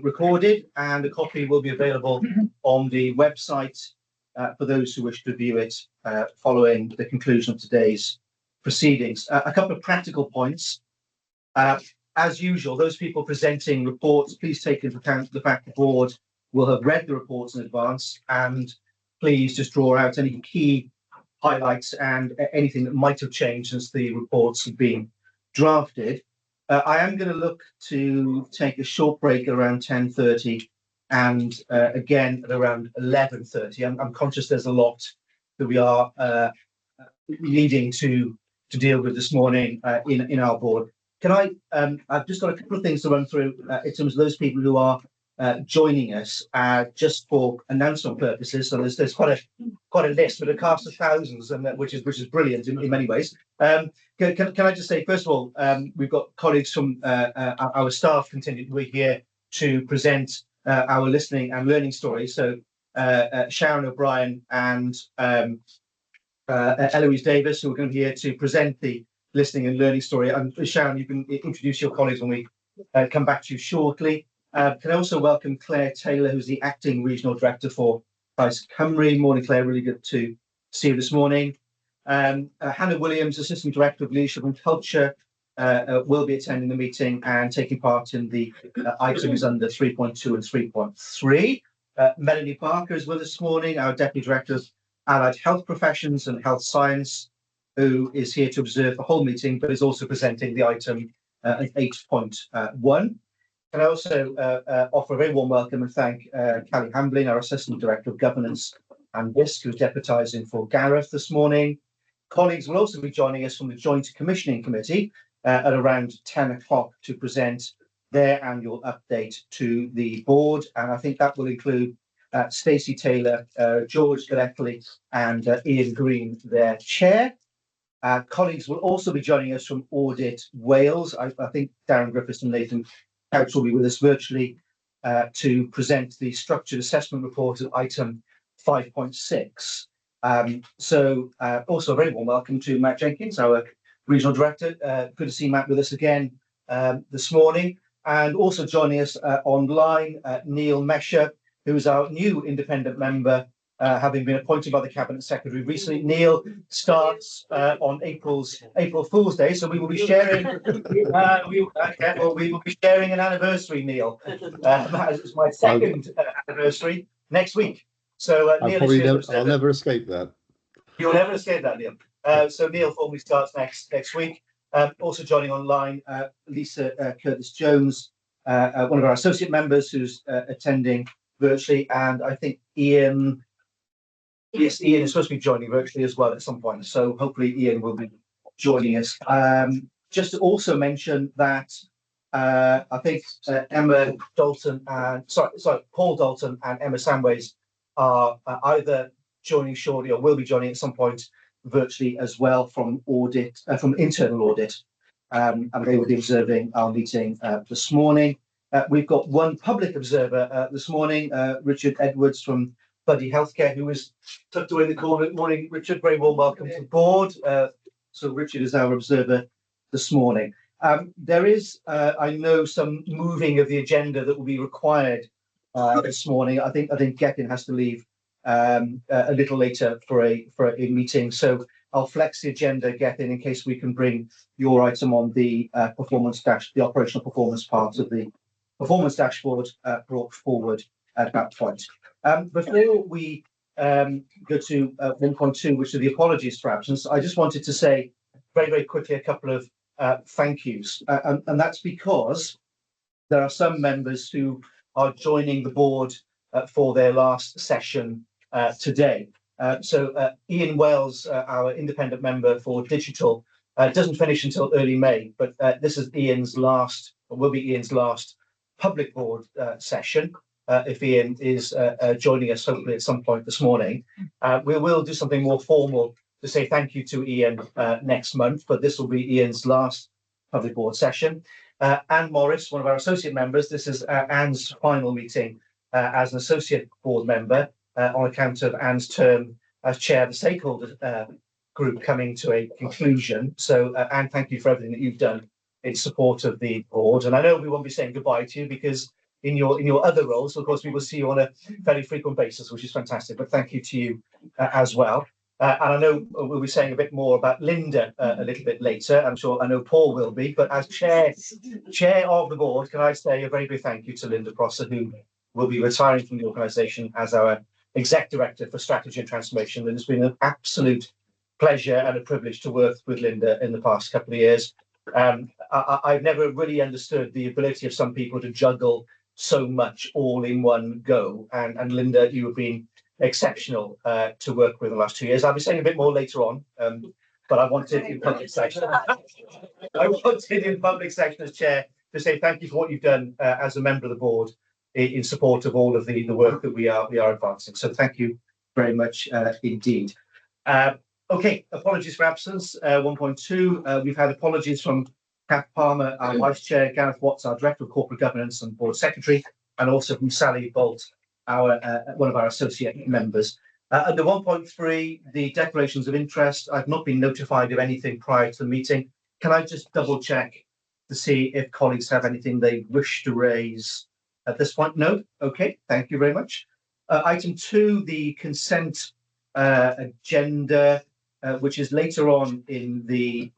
recorded, and a copy will be available on the website for those who wish to view it following the conclusion of today's proceedings. A couple of practical points. As usual, those people presenting reports, please take into account the fact the board will have read the reports in advance, and please just draw out any key highlights and anything that might have changed since the reports have been drafted. I am going to look to take a short break at around 10:30 and again at around 11:30. I'm conscious there's a lot that we are needing to deal with this morning in our board. Can I've just got a couple of things to run through in terms of those people who are joining us just for announcement purposes. So there's quite a list, but a cast of thousands, and which is brilliant in many ways. Can I just say, first of all, we've got colleagues from our staff contingent who are here to present our listening and learning stories. So Sharon O'Brien and Eloise Davis, who are going to be here to present the listening and learning story. And Sharon, you can introduce your colleagues when we come back to you shortly. Can I also welcome Claire Taylor, who's the Acting Regional Director for Price Cymru. Morning, Claire, really good to see you this morning. Hannah Williams, Assistant Director of Leadership and Culture, will be attending the meeting and taking part in the items under 3.2 and 3.3. Melanie Barker is with us this morning, our Deputy Director of Allied Health Professions and Health Science, who is here to observe the whole meeting, but is also presenting the item 8.1. Can I also offer a very warm welcome and thank Callie Hamblin, our Assistant Director of Governance and Risk, who's deputising for Gareth this morning. Colleagues will also be joining us from the Joint Commissioning Committee at around 10 o'clock to present their annual update to the board. And I think that will include Stacey Taylor, George Gillespie and Ian Green, their chair. Colleagues will also be joining us from Audit Wales. I think Darren Griffiths and Nathan Couch will be with us virtually to present the structured assessment report at item 5.6. Also a very warm welcome to Matt Jenkins, our Regional Director. Good to see Matt with us again this morning. And also joining us online, Neil Mesher, who is our new independent member, having been appointed by the Cabinet Secretary recently. Neil starts on April Fool's Day, so we will be sharing. We will be sharing an anniversary, Neil. It's my second anniversary next week. So Neil, I'll never escape that. You'll never escape that, Neil. So Neil formally starts next week. Also joining online, Lisa Curtis-Jones, one of our associate members who's attending virtually, and I think Ian. Yes, Ian is supposed to be joining virtually as well at some point, so hopefully Ian will be joining us. Just to also mention that I think Emma Dalton and Paul Dalton and Emma Samways are either joining shortly or will be joining at some point virtually as well from internal audit, and they will be observing our meeting this morning. We've got one public observer this morning, Richard Edwards from Buddy Healthcare, who was tucked away in the corner. Morning, Richard. Very warm welcome to the board. So Richard is our observer this morning. There is, I know, some moving of the agenda that will be required this morning. I think Gethin has to leave a little later for a meeting, so I'll flex the agenda, Gethin, in case we can bring your item on the the operational performance part of the performance dashboard brought forward at that point. Before we go to 1.2, which are the apologies for absence, I just wanted to say very, very quickly a couple of thank yous. And that's because there are some members who are joining the board for their last session today. So Ian Wells, our independent member for digital, doesn't finish until early May, but this is Ian's last, or will be Ian's last public board session. If Ian is joining us hopefully at some point this morning. We will do something more formal to say thank you to Ian next month, but this will be Ian's last public board session. Anne Morris, one of our associate members, this is Anne's final meeting as an associate board member on account of Anne's term as chair of the stakeholder group coming to a conclusion. So Anne, thank you for everything that you've done in support of the board. And I know we won't be saying goodbye to you because in your other roles. So of course, we will see you on a very frequent basis, which is fantastic. But thank you to you as well. And I know we'll be saying a bit more about Linda a little bit later. I know Paul will be. But as chair of the board, can I say a very big thank you to Linda Prosser, who will be retiring from the organisation as our Exec Director for Strategy and Transformation. And it's been an absolute pleasure and a privilege to work with Linda in the past couple of years. I've never really understood the ability of some people to juggle so much all in one go. And Linda, you have been exceptional to work with in the last 2 years. I'll be saying a bit more later on, but I wanted in public section. I wanted in public section as chair to say thank you for what you've done as a member of the board in support of all of the work that we are advancing. So thank you very much indeed. Okay, apologies for absence. 1.2. We've had apologies from Kath Palmer, our vice chair, Gareth Watts, our director of corporate governance and board secretary, and also from Sally Bolt, our one of our associate members. Under 1.3, the declarations of interest. I've not been notified of anything prior to the meeting. Can I just double check to see if colleagues have anything they wish to raise at this point? No? Okay, thank you very much. Item 2, the consent agenda, which is later on in the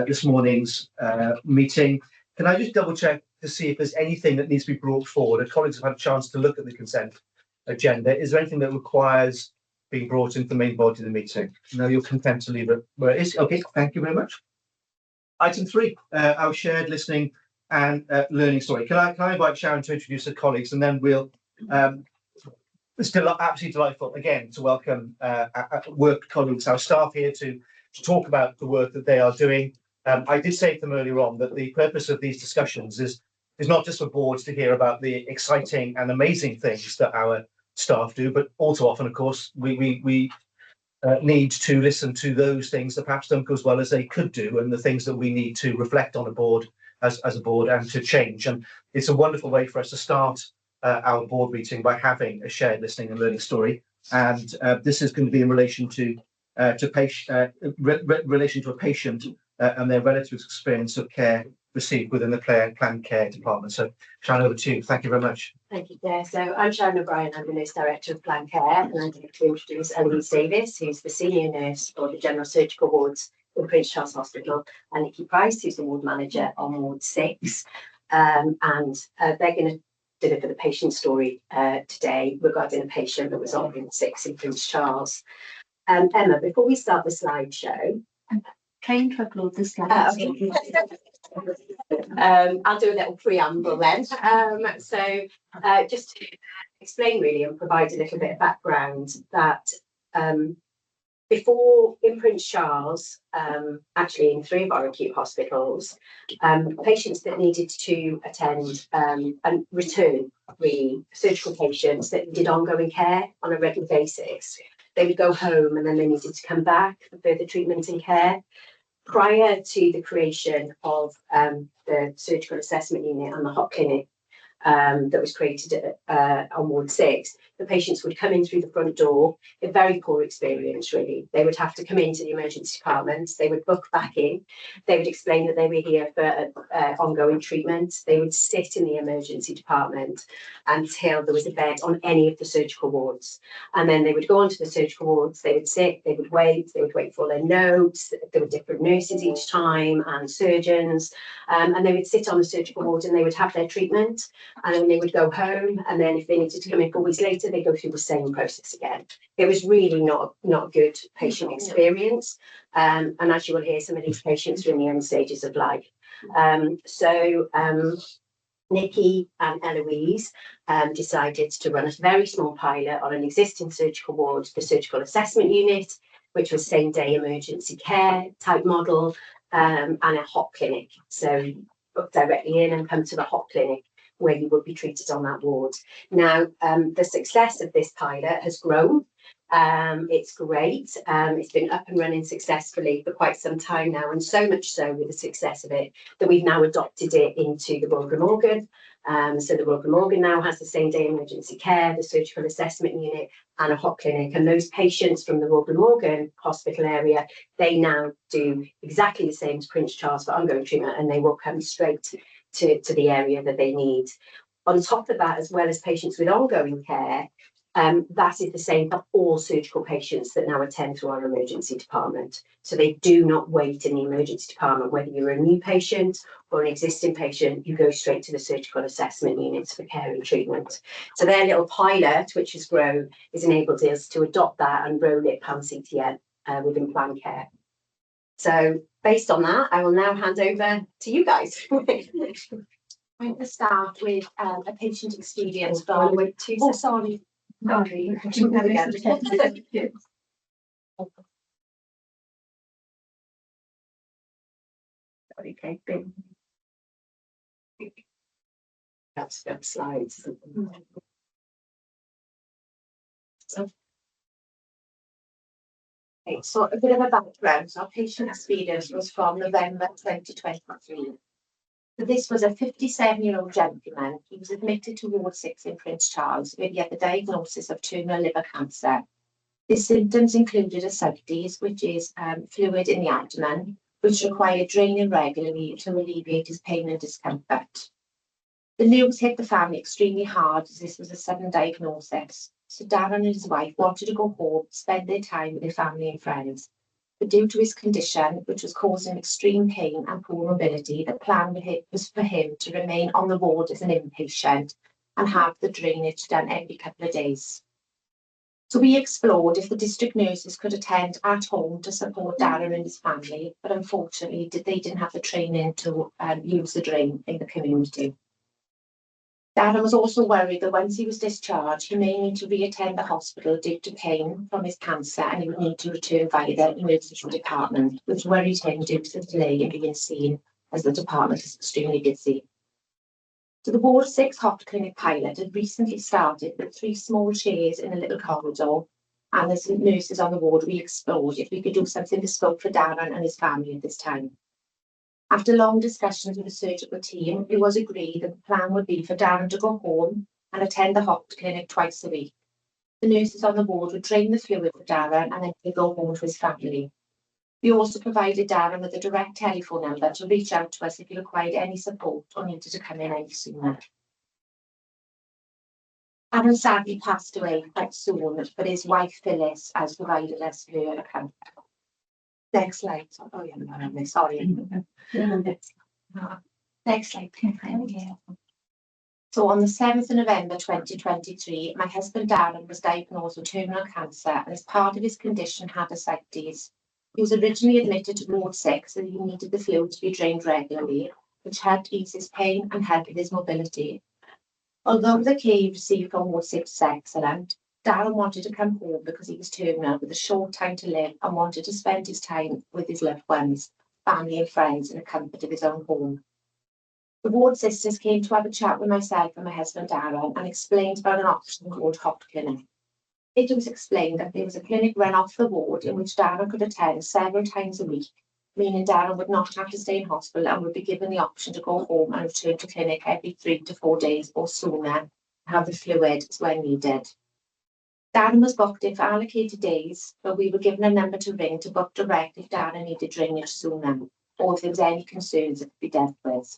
this morning's meeting. Can I just double check to see if there's anything that needs to be brought forward? If colleagues have had a chance to look at the consent agenda, is there anything that requires being brought into the main body of the meeting? No, you're content to leave it where it is. Okay, thank you very much. Item 3, our shared listening and learning story. Can I invite Sharon to introduce her colleagues, and then we'll. It's absolutely delightful again to welcome work colleagues, our staff here to talk about the work that they are doing. I did say to them earlier on that the purpose of these discussions is not just for boards to hear about the exciting and amazing things that our staff do, but all too often, of course, we need to listen to those things that perhaps don't go as well as they could do, and the things that we need to reflect on a board as a board and to change. And it's a wonderful way for us to start our board meeting by having a shared listening and learning story. And this is going to be in relation to relation to a patient and their relative experience of care received within the planned care department. So Sharon, over to you. Thank you very much. Thank you, Chair. So I'm Sharon O'Brien, I'm the Nurse Director of Planned Care, and I'm going to introduce Eloise Davis, who's the Senior Nurse for the General Surgical Wards in Prince Charles Hospital, and Nikki Price, who's the Ward Manager on Ward 6. And they're going to deliver the patient story today regarding a patient that was on Ward 6 in Prince Charles. Emma, before we start the slideshow, I'm trying to upload the slides. I'll do a little preamble then. Just to explain really and provide a little bit of background that before in Prince Charles, actually in 3 of our acute hospitals, patients that needed to attend and return really surgical patients that needed ongoing care on a regular basis, they would go home and then they needed to come back for further treatment and care. Prior to the creation of the surgical assessment unit and the hot clinic that was created on Ward 6, the patients would come in through the front door. A very poor experience, really. They would have to come into the emergency department. They would book back in. They would explain that they were here for ongoing treatment. They would sit in the emergency department until there was a bed on any of the surgical wards. And then they would go onto the surgical wards. They would sit. They would wait for all their notes. There were different nurses each time and surgeons. And they would sit on the surgical ward and they would have their treatment. And then they would go home. And then if they needed to come in 4 weeks later, they go through the same process again. It was really not a good patient experience. And as you will hear, some of these patients are in the end stages of life. Nikki and Eloise decided to run a very small pilot on an existing surgical ward, the surgical assessment unit, which was same day emergency care type model, and a hot clinic. So book directly in and come to the hot clinic where you would be treated on that ward. Now, the success of this pilot has grown. It's great. It's been up and running successfully for quite some time now, and so much so with the success of it that we've now adopted it into the Royal Glamorgan. So the Royal Glamorgan now has the same day emergency care, the surgical assessment unit, and a hot clinic. And those patients from the Royal Glamorgan hospital area, they now do exactly the same as Prince Charles for ongoing treatment, and they will come straight to the area that they need. On top of that, as well as patients with ongoing care, that is the same for all surgical patients that now attend to our emergency department. So they do not wait in the emergency department, whether you're a new patient or an existing patient, you go straight to the surgical assessment units for care and treatment. So their little pilot, which has grown, has enabled us to adopt that and roll it pan CTM within plan care. So based on that, I will now hand over to you guys. I'm going to start with a patient experience Oh, from. wait, two Oh, seconds. sorry. Sorry. Okay, good. That's slides. Okay, so a bit of a background. So our patient experience was from November 2023. So this was a 57-year-old gentleman. He was admitted to Ward 6 in Prince Charles, where he had the diagnosis of terminal liver cancer. His symptoms included ascites, which is fluid in the abdomen, which required draining regularly to alleviate his pain and discomfort. The news hit the family extremely hard as this was a sudden diagnosis. So Darren and his wife wanted to go home, spend their time with their family and friends. But due to his condition, which was causing extreme pain and poor mobility, the plan was for him to remain on the ward as an inpatient and have the drainage done every couple of days. So we explored if the district nurses could attend at home to support Darren and his family, but unfortunately they didn't have the training to use the drain in the community. Darren was also worried that once he was discharged, he may need to re-attend the hospital due to pain from his cancer and he would need to return via the emergency department, which worried him due to the delay in being seen as the department is extremely busy. So the Ward 6 hot clinic pilot had recently started with 3 small chairs in a little corridor, and as nurses on the ward, we explored if we could do something bespoke for Darren and his family at this time. After long discussions with the surgical team, it was agreed that the plan would be for Darren to go home and attend the hot clinic twice a week. The nurses on the ward would drain the fluid for Darren and then he'd go home to his family. We also provided Darren with a direct telephone number to reach out to us if he required any support or needed to come in any sooner. Darren sadly passed away quite soon, but his wife Phyllis has provided us her account. Next slide. Oh yeah, no, sorry. Next slide, please. So on the 7th of November 2023, my husband Darren was diagnosed with terminal cancer and as part of his condition had ascites. He was originally admitted to Ward 6 and he needed the fluid to be drained regularly, which helped ease his pain and help with his mobility. Although the care he received from Ward 6 is excellent, Darren wanted to come home because he was terminal with a short time to live and wanted to spend his time with his loved ones, family and friends in the comfort of his own home. The ward sisters came to have a chat with myself and my husband Darren and explained about an option called Hot Clinic. It was explained that there was a clinic run off the ward in which Darren could attend several times a week, meaning Darren would not have to stay in hospital and would be given the option to go home and return to clinic every 3 to 4 days or sooner and have the fluids when needed. Darren was booked in for allocated days, but we were given a number to ring to book direct if Darren needed drainage sooner, or if there was any concerns that could be dealt with.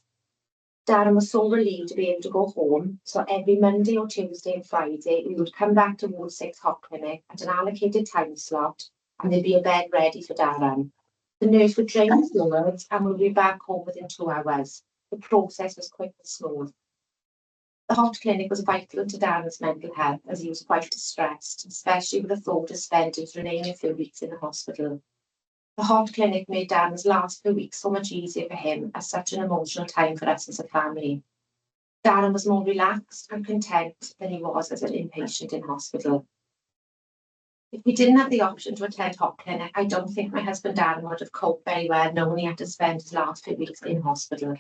Darren was so relieved to be able to go home, so every Monday or Tuesday and Friday, we would come back to Ward 6 Hot Clinic at an allocated time slot, and there'd be a bed ready for Darren. The nurse would drain the fluids and we'll be back home within 2 hours. The process was quick and smooth. The Hot Clinic was vital to Darren's mental health as he was quite distressed, especially with the thought of spending his remaining few weeks in the hospital. The Hot Clinic made Darren's last few weeks so much easier for him as such an emotional time for us as a family. Darren was more relaxed and content than he was as an inpatient in hospital. If we didn't have the option to attend Hot Clinic, I don't think my husband Darren would have coped very well knowing he had to spend his last few weeks in hospital.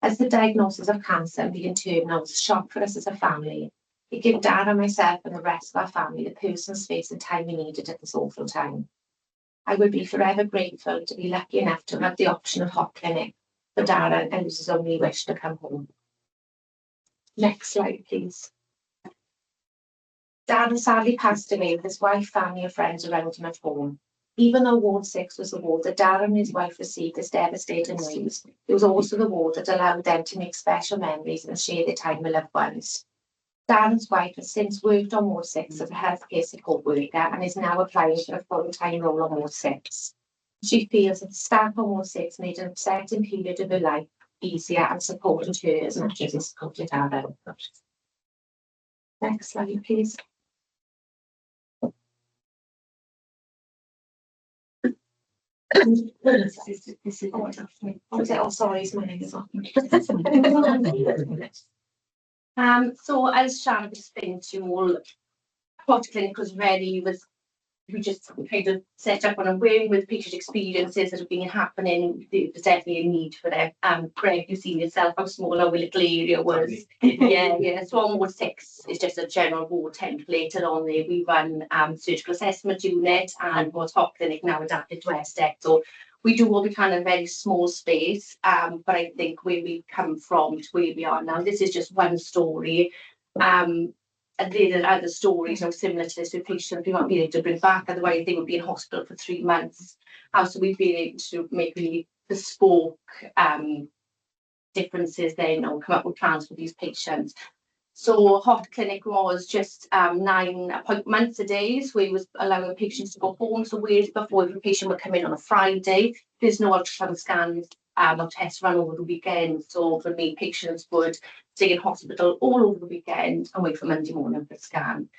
As the diagnosis of cancer and being terminal was a shock for us as a family, it gave Darren, myself and the rest of our family the personal space and time we needed at this awful time. I would be forever grateful to be lucky enough to have the option of Hot Clinic for Darren and it was his only wish to come home. Next slide, please. Darren sadly passed away with his wife, family and friends around him at home. Even though Ward 6 was the ward that Darren and his wife received this devastating news, it was also the ward that allowed them to make special memories and share their time with loved ones. Darren's wife has since worked on Ward 6 as a healthcare support worker and is now applying for a full-time role on Ward 6. She feels that the staff on Ward 6 made an upsetting period of her life easier and supported her as much as it supported Darren. Next slide, please. Oh, sorry, it's my name as well. So as Sharon explained to you all, Hot Clinic was ready with, we just kind of set up on a whim with patient experiences that have been happening. There's definitely a need for it. Greg, you've seen yourself how small our little area was. Yeah. So on Ward 6 is just a general ward template, and on there we run surgical assessment unit, and what's Hot Clinic now adapted to SDEC. So we do what we can in a very small space, but I think where we come from to where we are now, this is just one story. And there are other stories similar to this with patients we might be able to bring back, otherwise they would be in hospital for 3 months. So we've been able to make really bespoke differences then, or come up with plans for these patients. So Hot Clinic was just 9 appointments a day, so we was allowing patients to go home. So whereas before, if a patient would come in on a Friday, there's no ultrasound scans or tests run over the weekend. So for me, patients would stay in hospital all over the weekend and wait for Monday morning for a scan,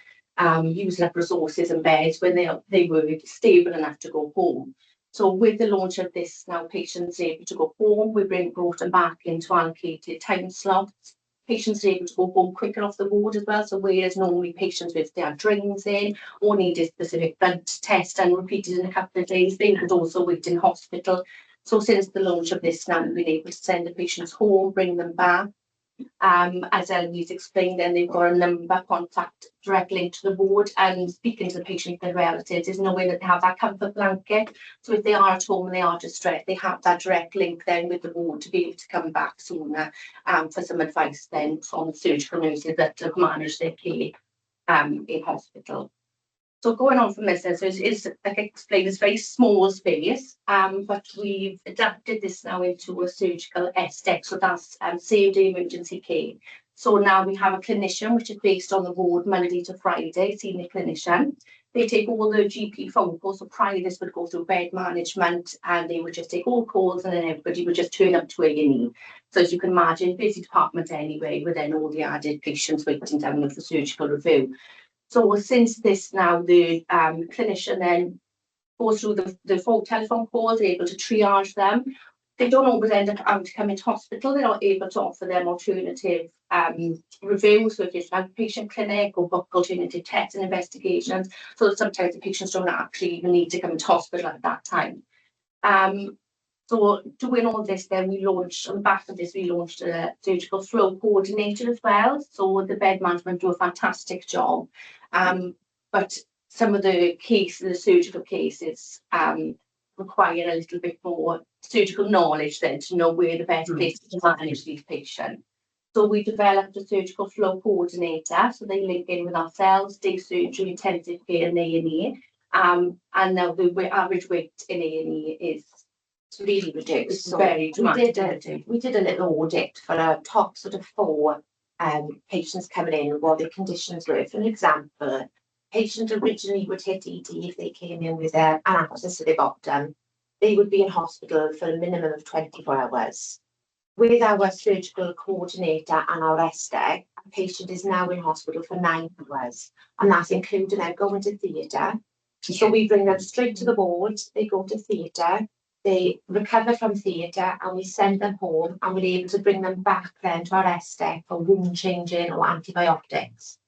using up resources and beds when they were stable enough to go home. So with the launch of this, now patients are able to go home. We brought them back into allocated time slots. Patients are able to go home quicker off the ward as well. So whereas normally patients with their drains in or needed specific blood test and repeated in a couple of days, they could also wait in hospital. So since the launch of this, now we've been able to send the patients home, bring them back. As Eloise explained, then they've got a number contact direct link to the ward, and speaking to the patient and their relatives, there's no way that they have that comfort blanket. So if they are at home and they are distressed, they have that direct link then with the ward to be able to come back sooner for some advice then from surgical nurses that have managed their care in hospital. So going on from this, so it's like I explained, it's very small space, but we've adapted this now into a surgical SDEC, so that's same day emergency care. So now we have a clinician which is based on the ward Monday to Friday, senior clinician. They take all the GP phone calls, so prior this would go through bed management, and they would just take all calls, and then everybody would just turn up to A&E. So as you can imagine, busy department anyway, with then all the added patients waiting down with the surgical review. So since this now, the clinician then goes through the full telephone calls, they're able to triage them. They don't always end up having to come into hospital. They're not able to offer them alternative reviews, so if it's an outpatient clinic or book alternative tests and investigations. So sometimes the patients don't actually even need to come into hospital at that time. So doing all this, then we launched, on the back of this, we launched a surgical flow coordinator as well. So the bed management do a fantastic job. But some of the cases, the surgical cases, require a little bit more surgical knowledge then to know where the best place to manage these patients. So we developed a surgical flow coordinator, so they link in with ourselves, day surgery, intensive care and A&E. And now the average wait in A&E is really reduced. So very dramatic. We did a little audit for a top sort of 4 patients coming in, what their conditions were. For an example, patient originally would hit ED if they came in with an abscess to their bottom. They would be in hospital for a minimum of 24 hours. With our surgical coordinator and our SDEC, a patient is now in hospital for 9 hours, and that's including them going to theatre. So we bring them straight to the ward, they go to theatre, they recover from theatre, and we send them home, and we're able to bring them back then to our SDEC for wound changing or antibiotics.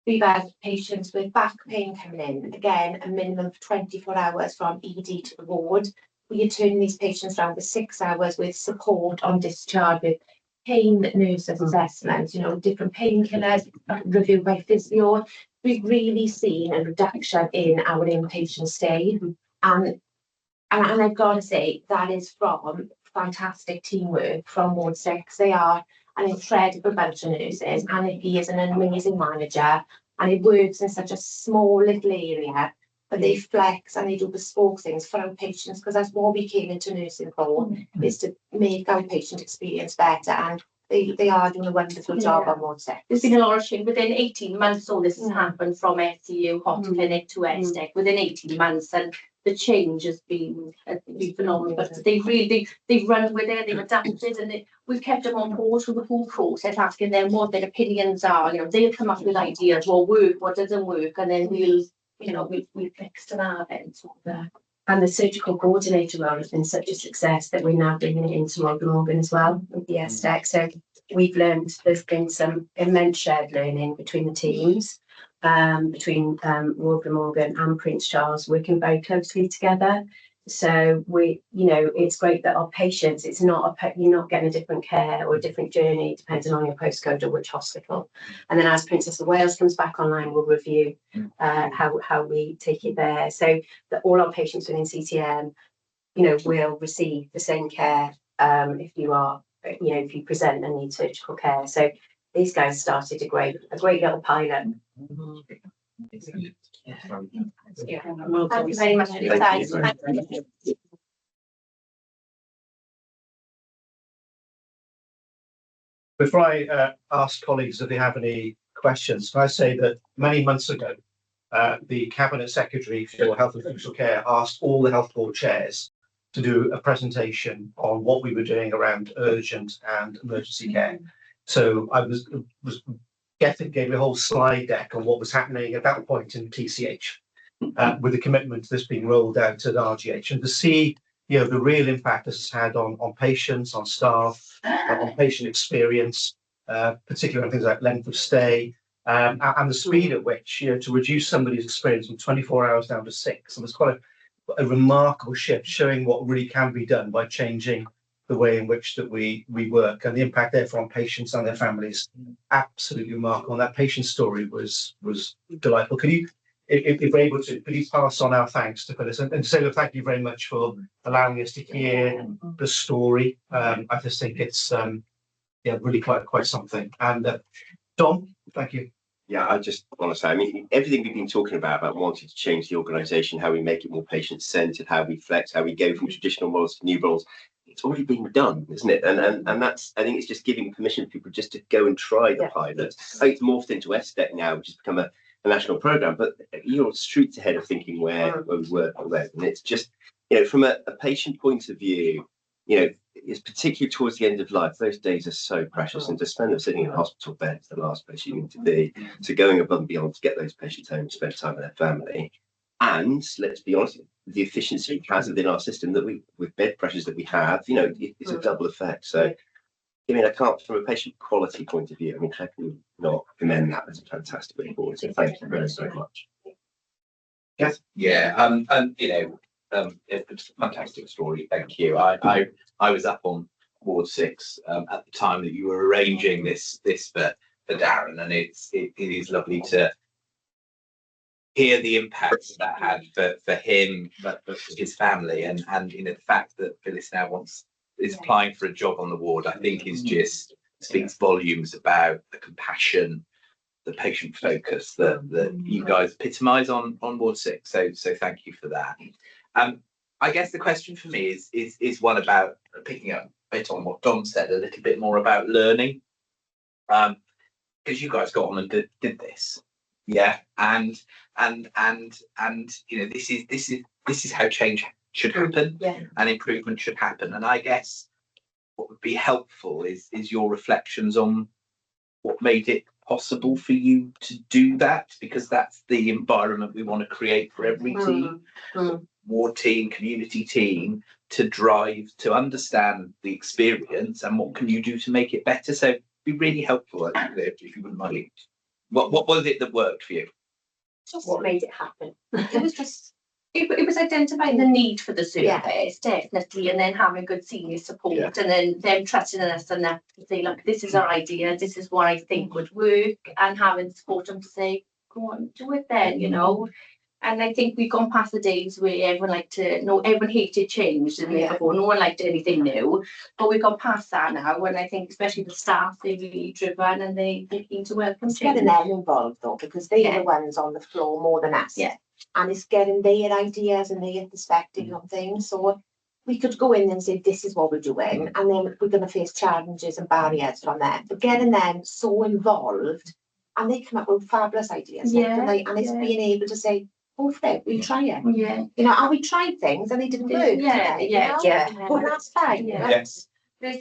We've had patients with back pain coming in, again, a minimum of 24 hours from ED to the ward. We are turning these patients around for 6 hours with support on discharge, with pain nurses assessments, different painkillers, reviewed by physio. We've really seen a reduction in our inpatient stay. And I've got to say, that is from fantastic teamwork from Ward 6. They are an incredible bunch of nurses, and he is an amazing manager, and it works in such a small little area. but they flex and they do bespoke things for our patients, because that's what we came into nursing for, is to make our patient experience better, and they are doing a wonderful job on ward 6. There's been a lot of change within 18 months. All this has happened from SCU hot clinic to EdTech within 18 months, and the change has been phenomenal. But they've run with it, they've adapted, and we've kept them on board through the whole process, asking them what their opinions are. You know, they'll come up with ideas, what work, what doesn't work, and then we'll fix to that and sort of that. And the surgical coordinator role has been such a success that we're now bringing it into Morgan as well with the SDEC. So we've learned, there's been some immense shared learning between the teams, between Morgan and Prince Charles, working very closely together. So it's great that our patients, it's not you're not getting a different care or a different journey depending on your postcode or which hospital. And then as Princess of Wales comes back online, we'll review how we take it there. So that all our patients within CTM, will receive the same care if you present and need surgical care. So these guys started a great little pilot. Yeah. Thank you very much for your time. Before I ask colleagues if they have any questions, can I say that many months ago, the Cabinet Secretary for Health and Social Care asked all the health board chairs to do a presentation on what we were doing around urgent and emergency care. So I gave me a whole slide deck on what was happening at that point in TCH, with the commitment that's being rolled out at RGH, and to see the real impact this has had on patients, on staff, on patient experience, particularly on things like length of stay, and the speed at which to reduce somebody's experience from 24 hours down to 6. And it's quite a remarkable shift, showing what really can be done by changing the way in which that we work, and the impact therefore on patients and their families. Absolutely remarkable. And that patient story was delightful. Can you, if you're able to, could you pass on our thanks to Phyllis and say, look, thank you very much for allowing us to hear the story. I just think it's really quite something. And Dom, thank you. Yeah, I just want to say, I mean, everything we've been talking about wanting to change the organisation, how we make it more patient-centred, how we flex, how we go from traditional models to new models, it's already been done, isn't it? And that's, I think it's just giving permission for people just to go and try the pilot. I think it's morphed into SDEC now, which has become a national programme, but you're streets ahead of thinking where we were then. And it's just, from a patient point of view, it's particularly towards the end of life, those days are so precious, and to spend them sitting in a hospital bed is the last place you need to be. So going above and beyond to get those patients home, spend time with their family, and let's be honest, the efficiency it has within our system that with bed pressures that we have, it's a double effect. So I mean, I can't, from a patient quality point of view, I mean, how can we not commend that as a fantastic way forward? So thank you very, very much. Yes. Yeah, it's a fantastic story. Thank you. I was up on Ward 6 at the time that you were arranging this for Darren, and it is lovely to hear the impact that had for him, but for his family, and the fact that Phyllis now is applying for a job on the ward, I think is just speaks volumes about the compassion, the patient focus that you guys epitomise on Ward 6. So thank you for that. I guess the question for me is one about picking up a bit on what Dom said, a little bit more about learning, because you guys got on and did this, and this is how change should happen, and improvement should happen. And I guess what would be helpful is your reflections on what made it possible for you to do that, because that's the environment we want to create for every team, ward team, community team, to drive, to understand the experience and what can you do to make it better. So it'd be really helpful, I think, if you wouldn't mind. What was it that worked for you? What made it happen? It was just it was identifying the need for the service, definitely, and then having good senior support, and then them trusting in us enough to say, look, this is our idea, this is what I think would work, and having support them to say, go on, do it then, And I think we've gone past the days where everyone hated change, and therefore no one liked anything new. But we've gone past that now, and I think especially the staff, they're really driven and they're keen to welcome It's change. getting them involved though, because they are the ones on the floor more than us. Yeah. and it's getting their ideas and their perspective on things. So we could go in and say, this is what we're doing, and then we're going to face challenges and barriers from them. But getting them so involved, and they come up with fabulous ideas. Yeah, And it's being able to say, oh, Fred, we'll try it. Yeah. You know, and we tried things and they didn't work. Yeah, did they? yeah, You know? yeah. But that's fine. Yeah. That's-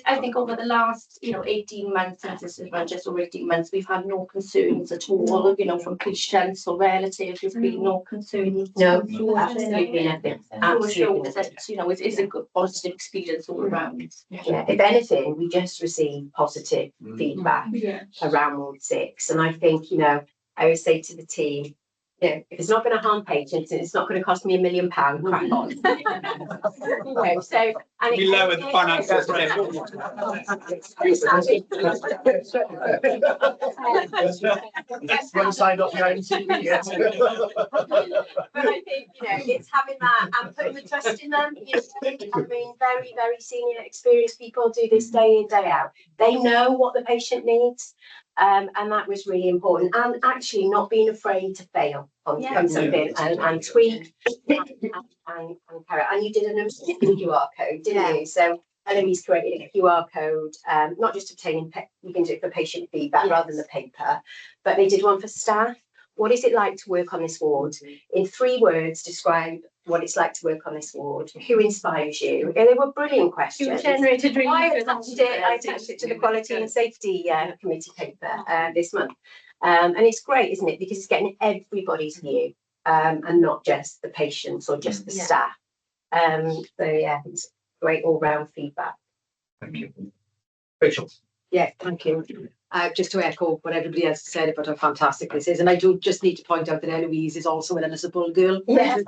I think over the last, 18 months, since this has run just over 18 months, we've had no concerns at all, from patients or relatives. There's been no concerns. No, So, absolutely nothing. Absolutely nothing. It's a good positive experience all around. Yeah, if anything, we just received positive feedback Yeah. around Ward 6. And I think, I always say to the team, if it's not going to harm patients and it's not going to cost me £1 million, crack on. And We lower the financial threshold. One signed off behind TV yet. But I think, it's having that and putting the trust in them. I mean, very, very senior, experienced people do this day in, day out. They know what the patient needs. And that was really important. And actually not being afraid to fail on something and tweak and carry out. And you did an amazing QR code, didn't you? So Eloise created a QR code, not just obtaining, you can do it for patient feedback rather than the paper, but they did one for staff. What is it like to work on this ward? In 3 words, describe what it's like to work on this ward. Who inspires you? And they were brilliant questions. You generated really I good attached it to the Quality and Safety Committee paper this month. And it's great, isn't it? Because it's getting everybody's view and not just the patients or just the staff. It's great all-round feedback. Thank you. Rachel. Yeah, thank you. Just to echo what everybody else said about how fantastic this is, and I do just need to point out that Eloise is also an Elizabeth girl. Yeah.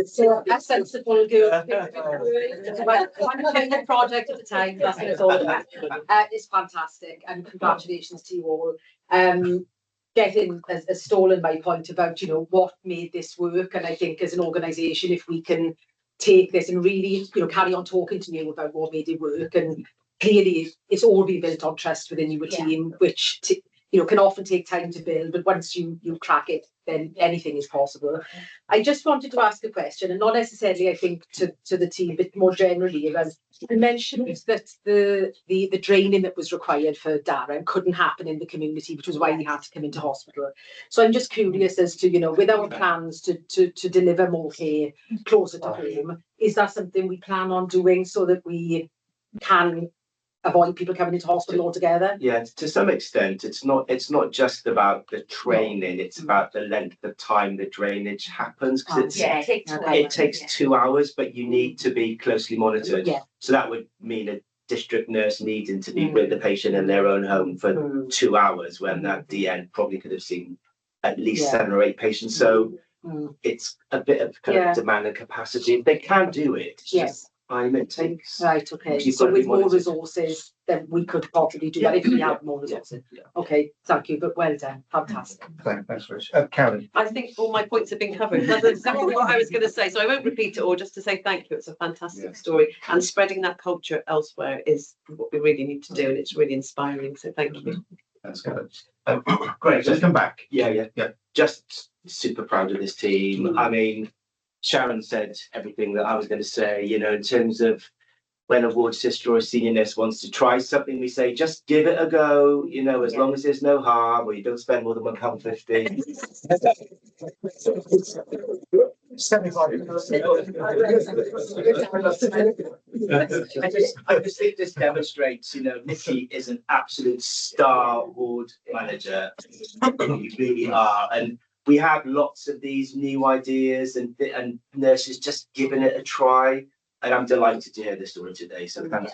So a sensible girl. One project at a time. That's what it's all about. It's fantastic, and congratulations to you all. Getting has stolen my point about what made this work, and I think as an organisation, if we can take this and really carry on talking to you about what made it work, and clearly it's all been built on trust within your team, which can often take time to build, but once you crack it, then anything is possible. I just wanted to ask a question, and not necessarily I think to the team, but more generally around. You mentioned that the training that was required for Darren couldn't happen in the community, which was why he had to come into hospital. So I'm just curious as to, with our plans to deliver more care closer to home, is that something we plan on doing so that we can avoid people coming into hospital altogether? Yeah, to some extent, it's not just about the training, it's about the length of time the drainage happens, because it takes 2 hours, but you need to be closely monitored. Yeah. So that would mean a district nurse needing to be with the patient in their own home for 2 hours, when that DN probably could have seen at least 7 or 8 patients. So it's a bit of kind of demand and capacity. They can do it. It's just time it takes. Right, okay. So with more resources, then we could possibly do that if we have more resources. Okay, thank you, but well done. Fantastic. Thanks, Rich. Karen. I think all my points have been covered. That's exactly what I was going to say. So I won't repeat it all, just to say thank you. It's a fantastic story. And spreading that culture elsewhere is what we really need to do. And it's really inspiring. So thank you. That's good. Great. Let's come back. Yeah. Just super proud of this team. I mean, Sharon said everything that I was going to say, in terms of when a ward sister or a senior nurse wants to try something, we say, just give it a go, as long as there's no harm, or you don't spend more than £1.50. 75. I just think this demonstrates, Nikki is an absolute star ward manager. You really are. And we have lots of these new ideas and nurses just giving it a try. And I'm delighted to hear this story today. So thanks.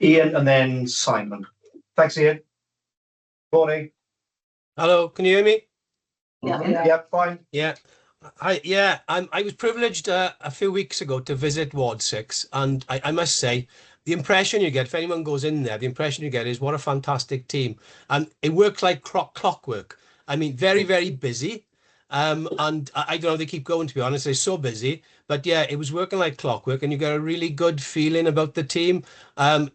Ian and then Simon. Thanks, Ian. Morning. Hello, can you hear me? Yeah, fine. Yeah. I was privileged a few weeks ago to visit Ward 6, and I must say, the impression you get, if anyone goes in there, the impression you get is what a fantastic team. And it works like clockwork. I mean, very, very busy. And I don't know, they keep going, to be honest. They're so busy. But yeah, it was working like clockwork, and you get a really good feeling about the team.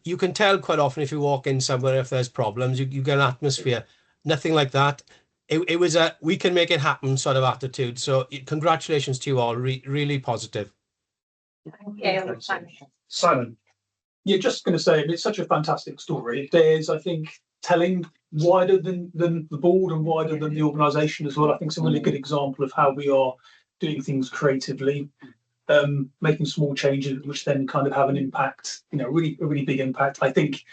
You can tell quite often if you walk in somewhere, if there's problems, you get an atmosphere. nothing like that. It was a we can make it happen sort of attitude. So congratulations to you all. Really positive. Yeah, Simon. You're just going to say it's such a fantastic story. It is, I think, telling wider than the board and wider than the organisation as well. I think it's a really good example of how we are doing things creatively, making small changes which then kind of have an impact, a really big impact. I think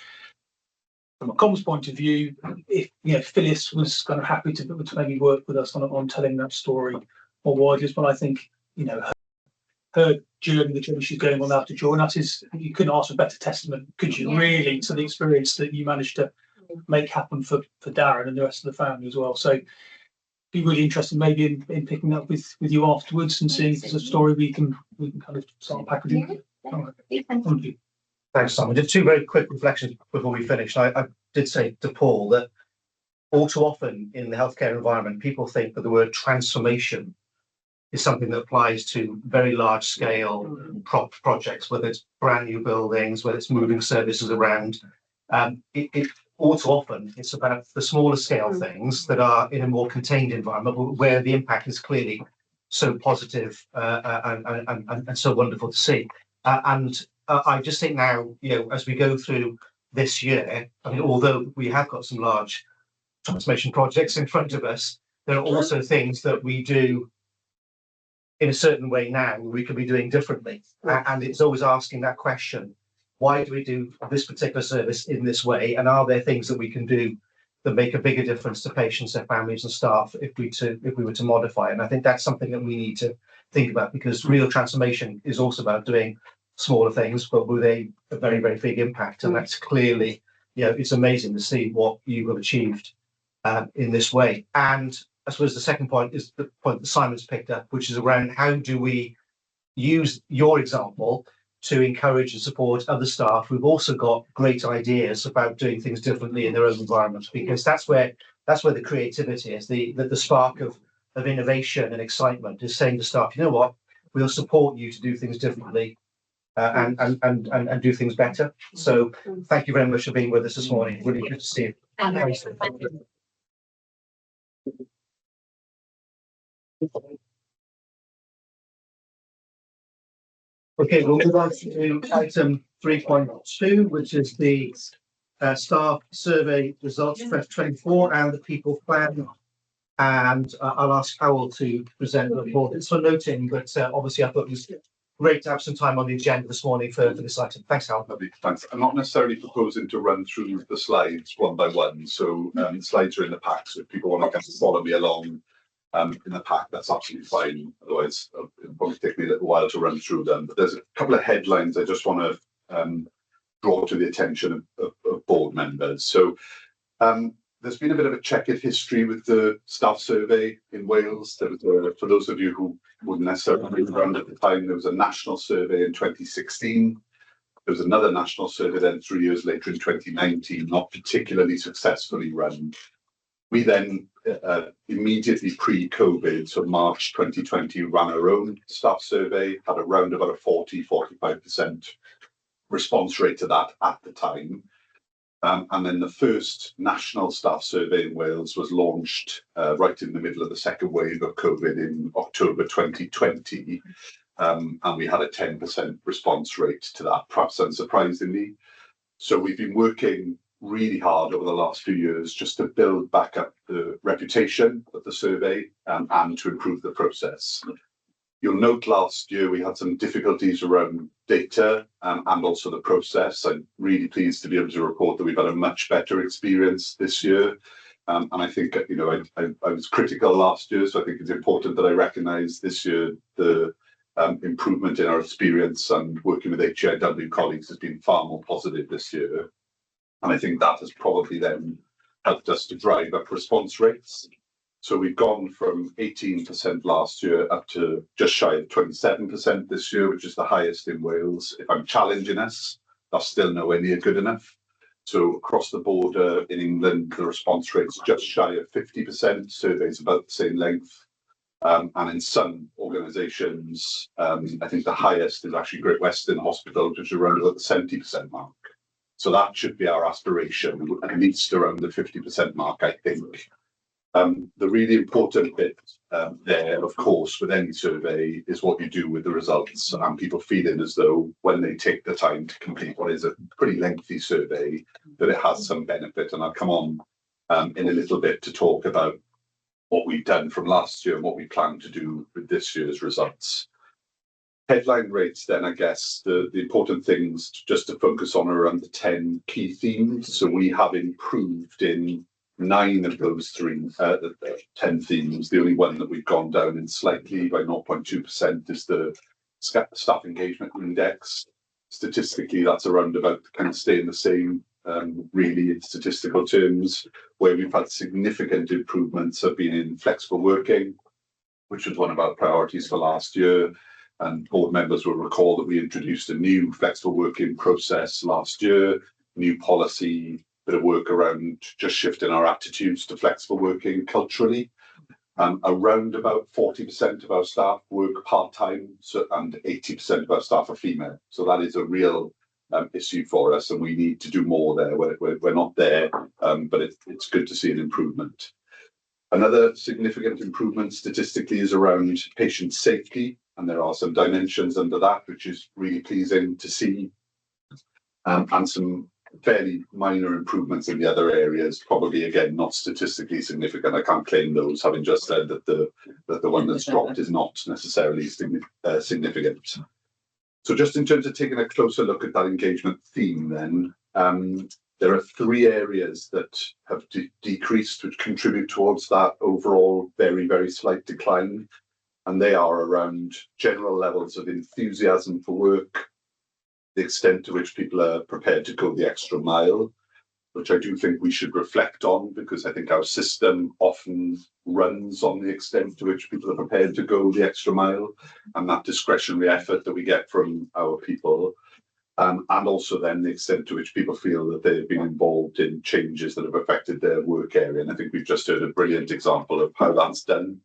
from a comms point of view, if Phyllis was kind of happy to maybe work with us on telling that story more widely as well, I think her journey, the journey she's going on now to join us is, you couldn't ask for a better testament, could you, really, to the experience that you managed to make happen for Darren and the rest of the family as well. So be really interested maybe in picking up with you afterwards and seeing if there's a story we can kind of start packaging. Thank you. Thanks, Simon. Just two very quick reflections before we finish. I did say to Paul that all too often in the healthcare environment, people think that the word transformation is something that applies to very large scale projects, whether it's brand new buildings, whether it's moving services around. It all too often it's about the smaller scale things that are in a more contained environment where the impact is clearly so positive and so wonderful to see. I just think now, as we go through this year, I mean, although we have got some large transformation projects in front of us, there are also things that we do in a certain way now we could be doing differently. And it's always asking that question, why do we do this particular service in this way? And are there things that we can do that make a bigger difference to patients, their families and staff if we were to modify? And I think that's something that we need to think about, because real transformation is also about doing smaller things, but with a very, very big impact. And that's clearly, it's amazing to see what you have achieved in this way. And I suppose the second point is the point that Simon's picked up, which is around how do we use your example to encourage and support other staff who've also got great ideas about doing things differently in their own environment, because that's where the creativity is, the spark of innovation and excitement is saying to staff, you know what, we'll support you to do things differently and do things better. So thank you very much for being with us this morning. Really good to see you. Thank you. Okay, we'll move on to item 3.2, which is the staff survey results for 2024 and the people plan. And I'll ask Howell to present the report. It's for noting, but obviously I thought it was great to have some time on the agenda this morning for this item. Thanks, Howell. Lovely, thanks. I'm not necessarily proposing to run through the slides one by one. So the slides are in the pack. So if people want to follow me along in the pack, that's absolutely fine. Otherwise, it'll probably take me a little while to run through them. But there's a couple of headlines I just want to draw to the attention of board members. So there's been a bit of a checkered history with the staff survey in Wales. There was for those of you who wouldn't necessarily be around at the time, there was a national survey in 2016. There was another national survey then 3 years later in 2019, not particularly successfully run. We then immediately pre-COVID, so March 2020, ran our own staff survey, had around about a 40-45% response rate to that at the time. And then the first national staff survey in Wales was launched right in the middle of the second wave of COVID in October 2020. And we had a 10% response rate to that, perhaps unsurprisingly. So we've been working really hard over the last few years just to build back up the reputation of the survey and to improve the process. You'll note last year we had some difficulties around data and also the process. I'm really pleased to be able to report that we've had a much better experience this year. And I think, I was critical last year, so I think it's important that I recognise this year the improvement in our experience, and working with HIW colleagues has been far more positive this year. And I think that has probably then helped us to drive up response rates. So we've gone from 18% last year up to just shy of 27% this year, which is the highest in Wales. If I'm challenging us, that's still nowhere near good enough. So across the border in England, the response rate's just shy of 50%, surveys about the same length. And in some organisations, I think the highest is actually Great Western Hospital, which is around about the 70% mark. So that should be our aspiration, at least around the 50% mark, I think. The really important bit there, of course, with any survey is what you do with the results, and people feeling as though when they take the time to complete what is a pretty lengthy survey, that it has some benefit. And I'll come on in a little bit to talk about what we've done from last year and what we plan to do with this year's results. Headline rates, then, I guess the important things just to focus on are around the 10 key themes. So we have improved in 9 of those 10 themes. The only one that we've gone down in slightly by 0.2% is the staff engagement index. Statistically, that's around about kind of staying the same, really, in statistical terms. Where we've had significant improvements have been in flexible working, which was one of our priorities for last year. And board members will recall that we introduced a new flexible working process last year, new policy, bit of work around just shifting our attitudes to flexible working culturally. Around about 40% of our staff work part-time, and 80% of our staff are female. So that is a real issue for us, and we need to do more there. We're not there, but it's good to see an improvement. Another significant improvement statistically is around patient safety, and there are some dimensions under that, which is really pleasing to see, and some fairly minor improvements in the other areas, probably again not statistically significant. I can't claim those, having just said that the one that's dropped is not necessarily significant. So just in terms of taking a closer look at that engagement theme, then there are 3 areas that have decreased, which contribute towards that overall very, very slight decline, and they are around general levels of enthusiasm for work, the extent to which people are prepared to go the extra mile, which I do think we should reflect on, because I think our system often runs on the extent to which people are prepared to go the extra mile, and that discretionary effort that we get from our people, and also then the extent to which people feel that they've been involved in changes that have affected their work area. And I think we've just heard a brilliant example of how that's done.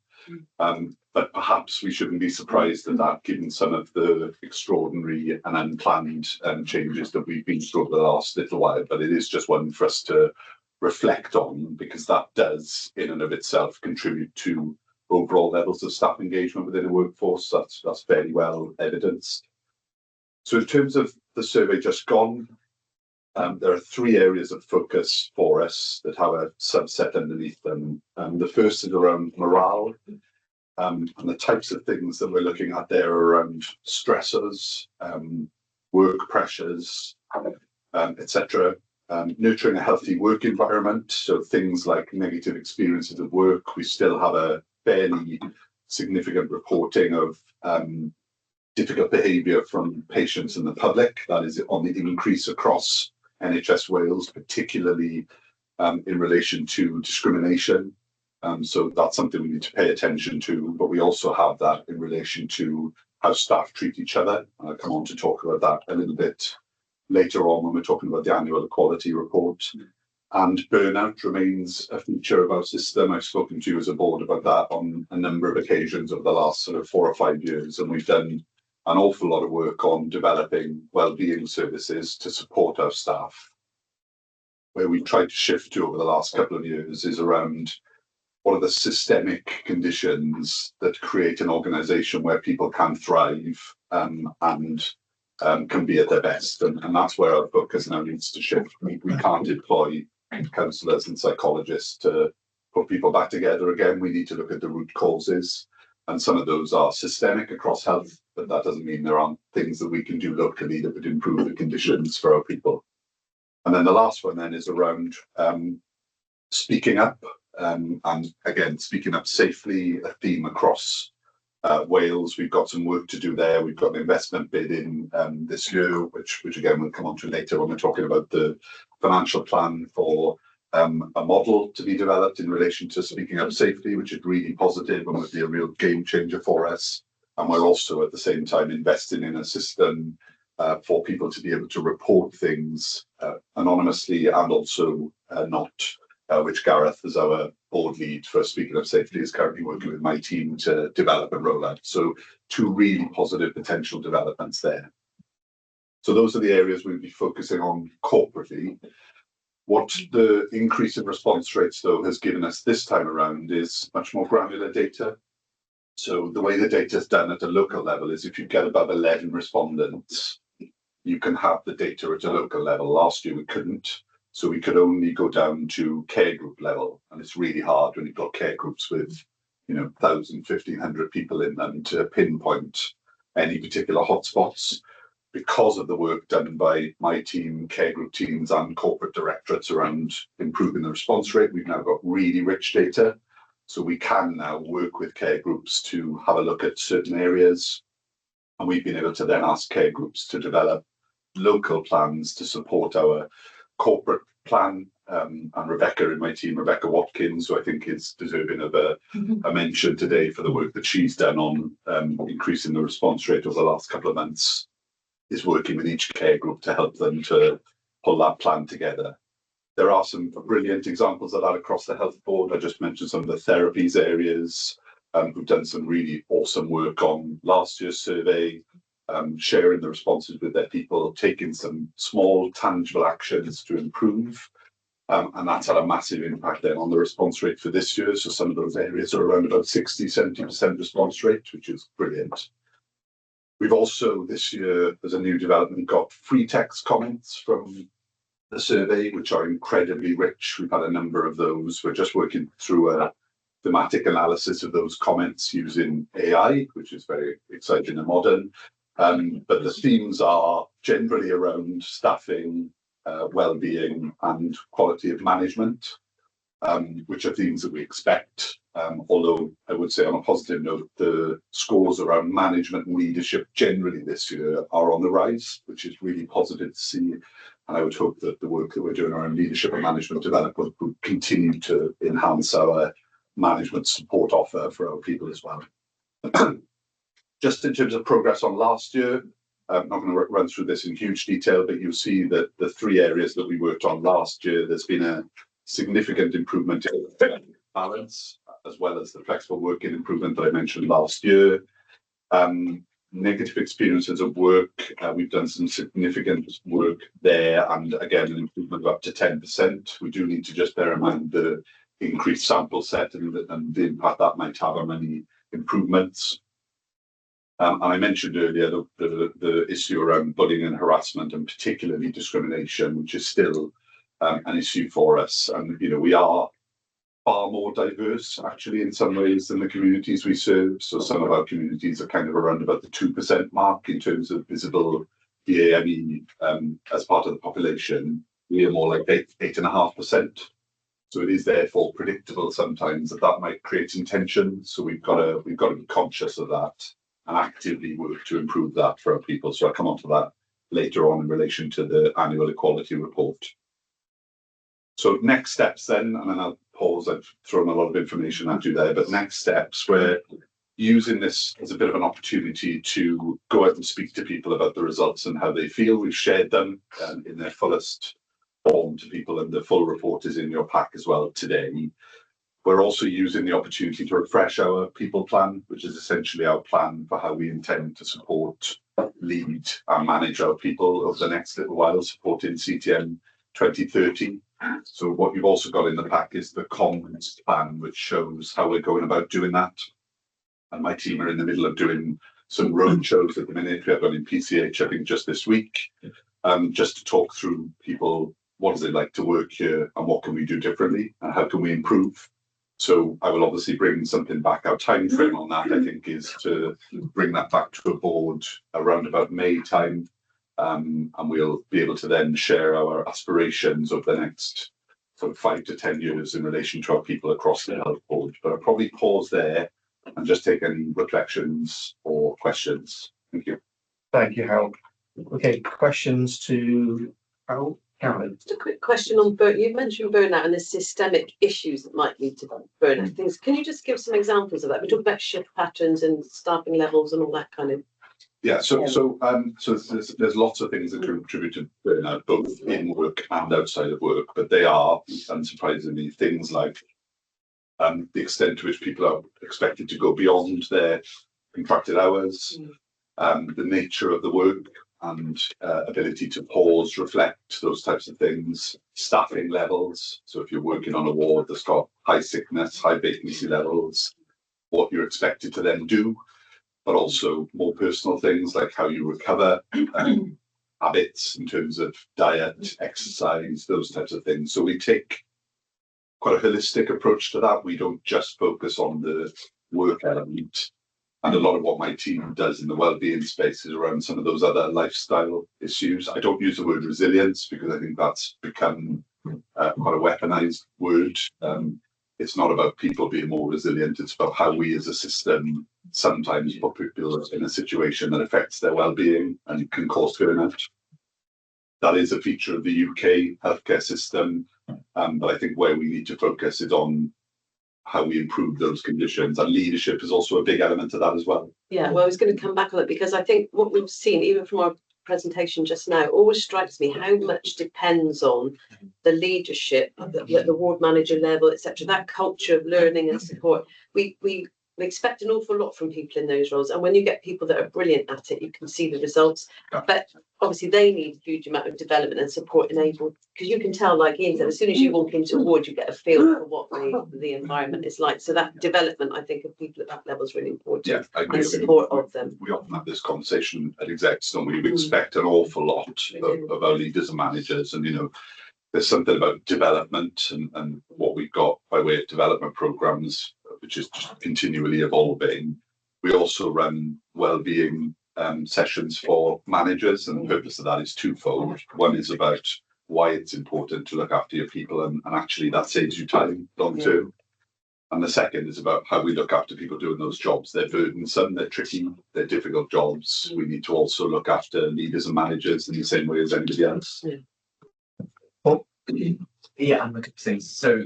But perhaps we shouldn't be surprised at that, given some of the extraordinary and unplanned changes that we've been through over the last little while. But it is just one for us to reflect on, because that does, in and of itself, contribute to overall levels of staff engagement within the workforce. That's fairly well evidenced. So in terms of the survey just gone, there are 3 areas of focus for us that have a subset underneath them. The first is around morale, and the types of things that we're looking at there are around stressors, work pressures, etc. Nurturing a healthy work environment, so things like negative experiences at work. We still have a fairly significant reporting of difficult behaviour from patients and the public. That is on the increase across NHS Wales, particularly in relation to discrimination. So that's something we need to pay attention to, but we also have that in relation to how staff treat each other. I'll come on to talk about that a little bit later on when we're talking about the annual equality report. And burnout remains a feature of our system. I've spoken to you as a board about that on a number of occasions over the last sort of 4 or 5 years, and we've done an awful lot of work on developing wellbeing services to support our staff. Where we tried to shift to over the last couple of years is around what are the systemic conditions that create an organisation where people can thrive and can be at their best. And that's where our focus now needs to shift. We can't employ counsellors and psychologists to put people back together again. We need to look at the root causes. And some of those are systemic across health, but that doesn't mean there aren't things that we can do locally that would improve the conditions for our people. And then the last one then is around speaking up, and again, speaking up safely, a theme across Wales. We've got some work to do there. We've got an investment bid in this year, which again we'll come on to later when we're talking about the financial plan for a model to be developed in relation to speaking up safely, which is really positive and would be a real game changer for us. And we're also at the same time investing in a system for people to be able to report things anonymously and also not, which Gareth, as our board lead for Speaking Up Safely, is currently working with my team to develop and roll out. So 2 really positive potential developments there. So those are the areas we'll be focusing on corporately. What the increase in response rates, though, has given us this time around is much more granular data. So the way the data is done at a local level is if you get above 11 respondents, you can have the data at a local level. Last year we couldn't, so we could only go down to care group level. And it's really hard when you've got care groups with, 1,000, 1,500 people in them to pinpoint any particular hotspots. Because of the work done by my team, care group teams and corporate directorates around improving the response rate, we've now got really rich data. So we can now work with care groups to have a look at certain areas. And we've been able to then ask care groups to develop local plans to support our corporate plan. And Rebecca in my team, Rebecca Watkins, who I think is deserving of a mention today for the work that she's done on increasing the response rate over the last couple of months, is working with each care group to help them to pull that plan together. There are some brilliant examples of that across the health board. I just mentioned some of the therapies areas who've done some really awesome work on last year's survey, sharing the responses with their people, taking some small tangible actions to improve. And that's had a massive impact then on the response rate for this year. So some of those areas are around about 60, 70% response rate, which is brilliant. We've also this year, as a new development, got free text comments from the survey, which are incredibly rich. We've had a number of those. We're just working through a thematic analysis of those comments using AI, which is very exciting and modern. But the themes are generally around staffing, well-being and quality of management, which are themes that we expect. Although I would say on a positive note, the scores around management and leadership generally this year are on the rise, which is really positive to see. And I would hope that the work that we're doing around leadership and management development will continue to enhance our management support offer for our people as well. Just in terms of progress on last year, I'm not going to run through this in huge detail, but you'll see that the three areas that we worked on last year, there's been a significant improvement in balance, as well as the flexible working improvement that I mentioned last year. Negative experiences at work, we've done some significant work there, and again, an improvement of up to 10%. We do need to just bear in mind the increased sample set and the impact that might have on any improvements. And I mentioned earlier the issue around bullying and harassment, and particularly discrimination, which is still an issue for us. And we are far more diverse, actually, in some ways than the communities we serve. So some of our communities are kind of around about the 2% mark in terms of visible BAME as part of the population. We are more like 8.5%. So it is therefore predictable sometimes that might create tension. So we've got to be conscious of that and actively work to improve that for our people. So I'll come on to that later on in relation to the annual equality report. So next steps then, and then I'll pause, I've thrown a lot of information at you there, but next steps, we're using this as a bit of an opportunity to go out and speak to people about the results and how they feel. We've shared them in their fullest form to people, and the full report is in your pack as well today. We're also using the opportunity to refresh our people plan, which is essentially our plan for how we intend to support, lead and manage our people over the next little while, supporting CTM 2030. So what you've also got in the pack is the comms plan, which shows how we're going about doing that. And my team are in the middle of doing some road shows at the minute. We have one in PCH, I think, just this week, just to talk through people, what is it like to work here and what can we do differently and how can we improve? So I will obviously bring something back. Our time frame on that, I think, is to bring that back to a board around about May time. And we'll be able to then share our aspirations over the next sort of 5 to 10 years in relation to our people across the health board. But I'll probably pause there and just take any reflections or questions. Thank you. Thank you, Harold. Okay, questions to Harold? Caroline. Just a quick question on burnout. You mentioned burnout and the systemic issues that might lead to burnout things. Can you just give some examples of that? We talk about shift patterns and staffing levels and all that kind of. Yeah, so there's lots of things that contribute to burnout, both in work and outside of work, but they are, unsurprisingly, things like the extent to which people are expected to go beyond their contracted hours, the nature of the work, and ability to pause, reflect, those types of things. Staffing levels. So if you're working on a ward that's got high sickness, high vacancy levels, what you're expected to then do, but also more personal things like how you recover, habits in terms of diet, exercise, those types of things. So we take quite a holistic approach to that. We don't just focus on the work element. And a lot of what my team does in the wellbeing space is around some of those other lifestyle issues. I don't use the word resilience because I think that's become quite a weaponized word. It's not about people being more resilient. It's about how we as a system sometimes put people in a situation that affects their well-being and can cause burnout. That is a feature of the UK healthcare system. But I think where we need to focus is on how we improve those conditions, and leadership is also a big element of that as well. Yeah, well, I was going to come back on it because I think what we've seen, even from our presentation just now, always strikes me how much depends on the leadership at the ward manager level, etc. That culture of learning and support. We expect an awful lot from people in those roles, and when you get people that are brilliant at it, you can see the results. But obviously, they need a huge amount of development and support enabled, because you can tell, like Ian said, as soon as you walk into a ward, you get a feel for what the environment is like. So that development, I think, of people at that level is really important. Yeah, I agree. And support of them. We often have this conversation at execs, don't we? We expect an awful lot of our leaders and managers, and there's something about development and what we've got by way of development programs, which is just continually evolving. We also run wellbeing sessions for managers, and the purpose of that is twofold. One is about why it's important to look after your people, and actually that saves you time long term. And the second is about how we look after people doing those jobs. They're burdensome, they're tricky, they're difficult jobs. We need to also look after leaders and managers in the same way as anybody else. Yeah, I'm looking for things. So,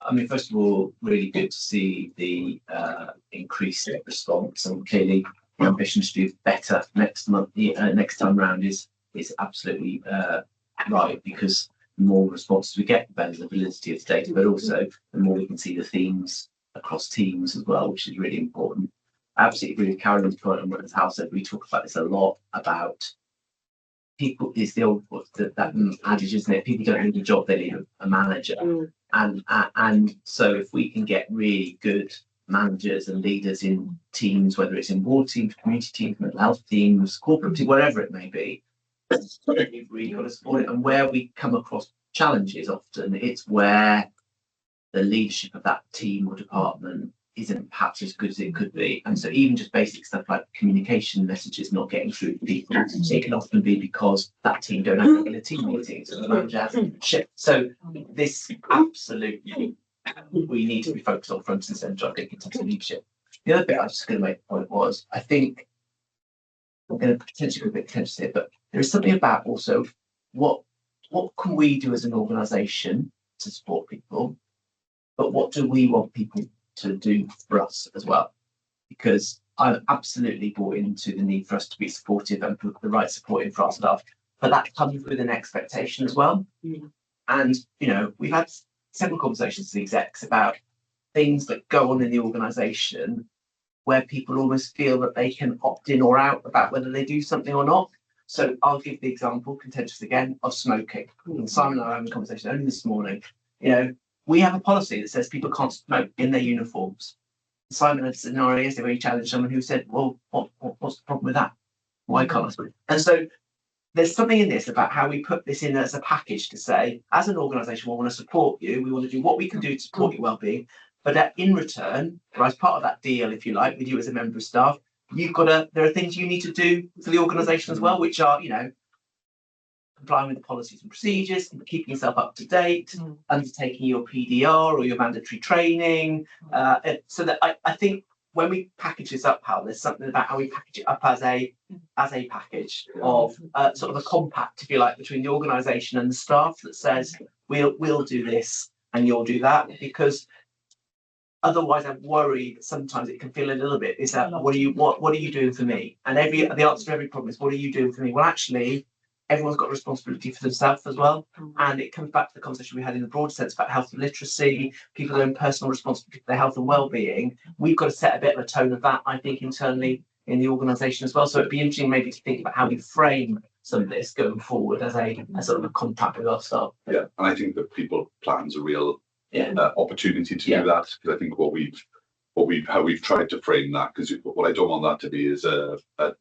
I mean, first of all, really good to see the increased response, and clearly the ambition to do better next month, next time round is absolutely right, because the more responses we get, the better the validity of the data, but also the more we can see the themes across teams as well, which is really important. I absolutely agree with Carolyn's point on what Hal said. We talk about this a lot about people. Is the old that adage, isn't it? People don't need a job; they need a manager. And so if we can get really good managers and leaders in teams, whether it's in ward teams, community teams, mental health teams, corporate teams, wherever it may be, you've really got to support it. And where we come across challenges, often it's where the leadership of that team or department isn't perhaps as good as it could be. And so even just basic stuff like communication messages not getting through to people, it can often be because that team don't have regular team meetings and the manager hasn't shift. So this absolutely, we need to be focused on front and centre, I think, in terms of leadership. The other bit I was just going to make a point was, I think I'm going to potentially go a bit contentious here, but there is something about also what can we do as an organisation to support people, but what do we want people to do for us as well? Because I'm absolutely bought into the need for us to be supportive and put the right support in for our staff, but that comes with an expectation as well. And we've had several conversations with the execs about things that go on in the organisation where people almost feel that they can opt in or out about whether they do something or not. So I'll give the example, contentious again, of smoking. And Simon and I were having a conversation only this morning. We have a policy that says people can't smoke in their uniforms. Simon had a scenario yesterday where he challenged someone who said, well, what's the problem with that? Why can't I smoke? And so there's something in this about how we put this in as a package to say, as an organisation, we want to support you. We want to do what we can do to support your well-being. But in return, or as part of that deal, if you like, with you as a member of staff, there are things you need to do for the organisation as well, which are, complying with the policies and procedures, keeping yourself up to date, undertaking your PDR or your mandatory training. So that I think when we package this up, Hal, there's something about how we package it up as a package of sort of a compact, if you like, between the organisation and the staff that says we'll do this and you'll do that, because otherwise I worry that sometimes it can feel a little bit is that what are you doing for me? And the answer to every problem is what are you doing for me? Well, actually, everyone's got a responsibility for themselves as well. And it comes back to the conversation we had in the broad sense about health and literacy, people their own personal responsibility for their health and well-being. We've got to set a bit of a tone of that, I think, internally in the organisation as well. So it'd be interesting maybe to think about how we frame some of this going forward as a sort of a contact with our staff. Yeah, and I think that people plan's a real Yeah. opportunity to do that, because I think how we've tried to frame that, because what I don't want that to be is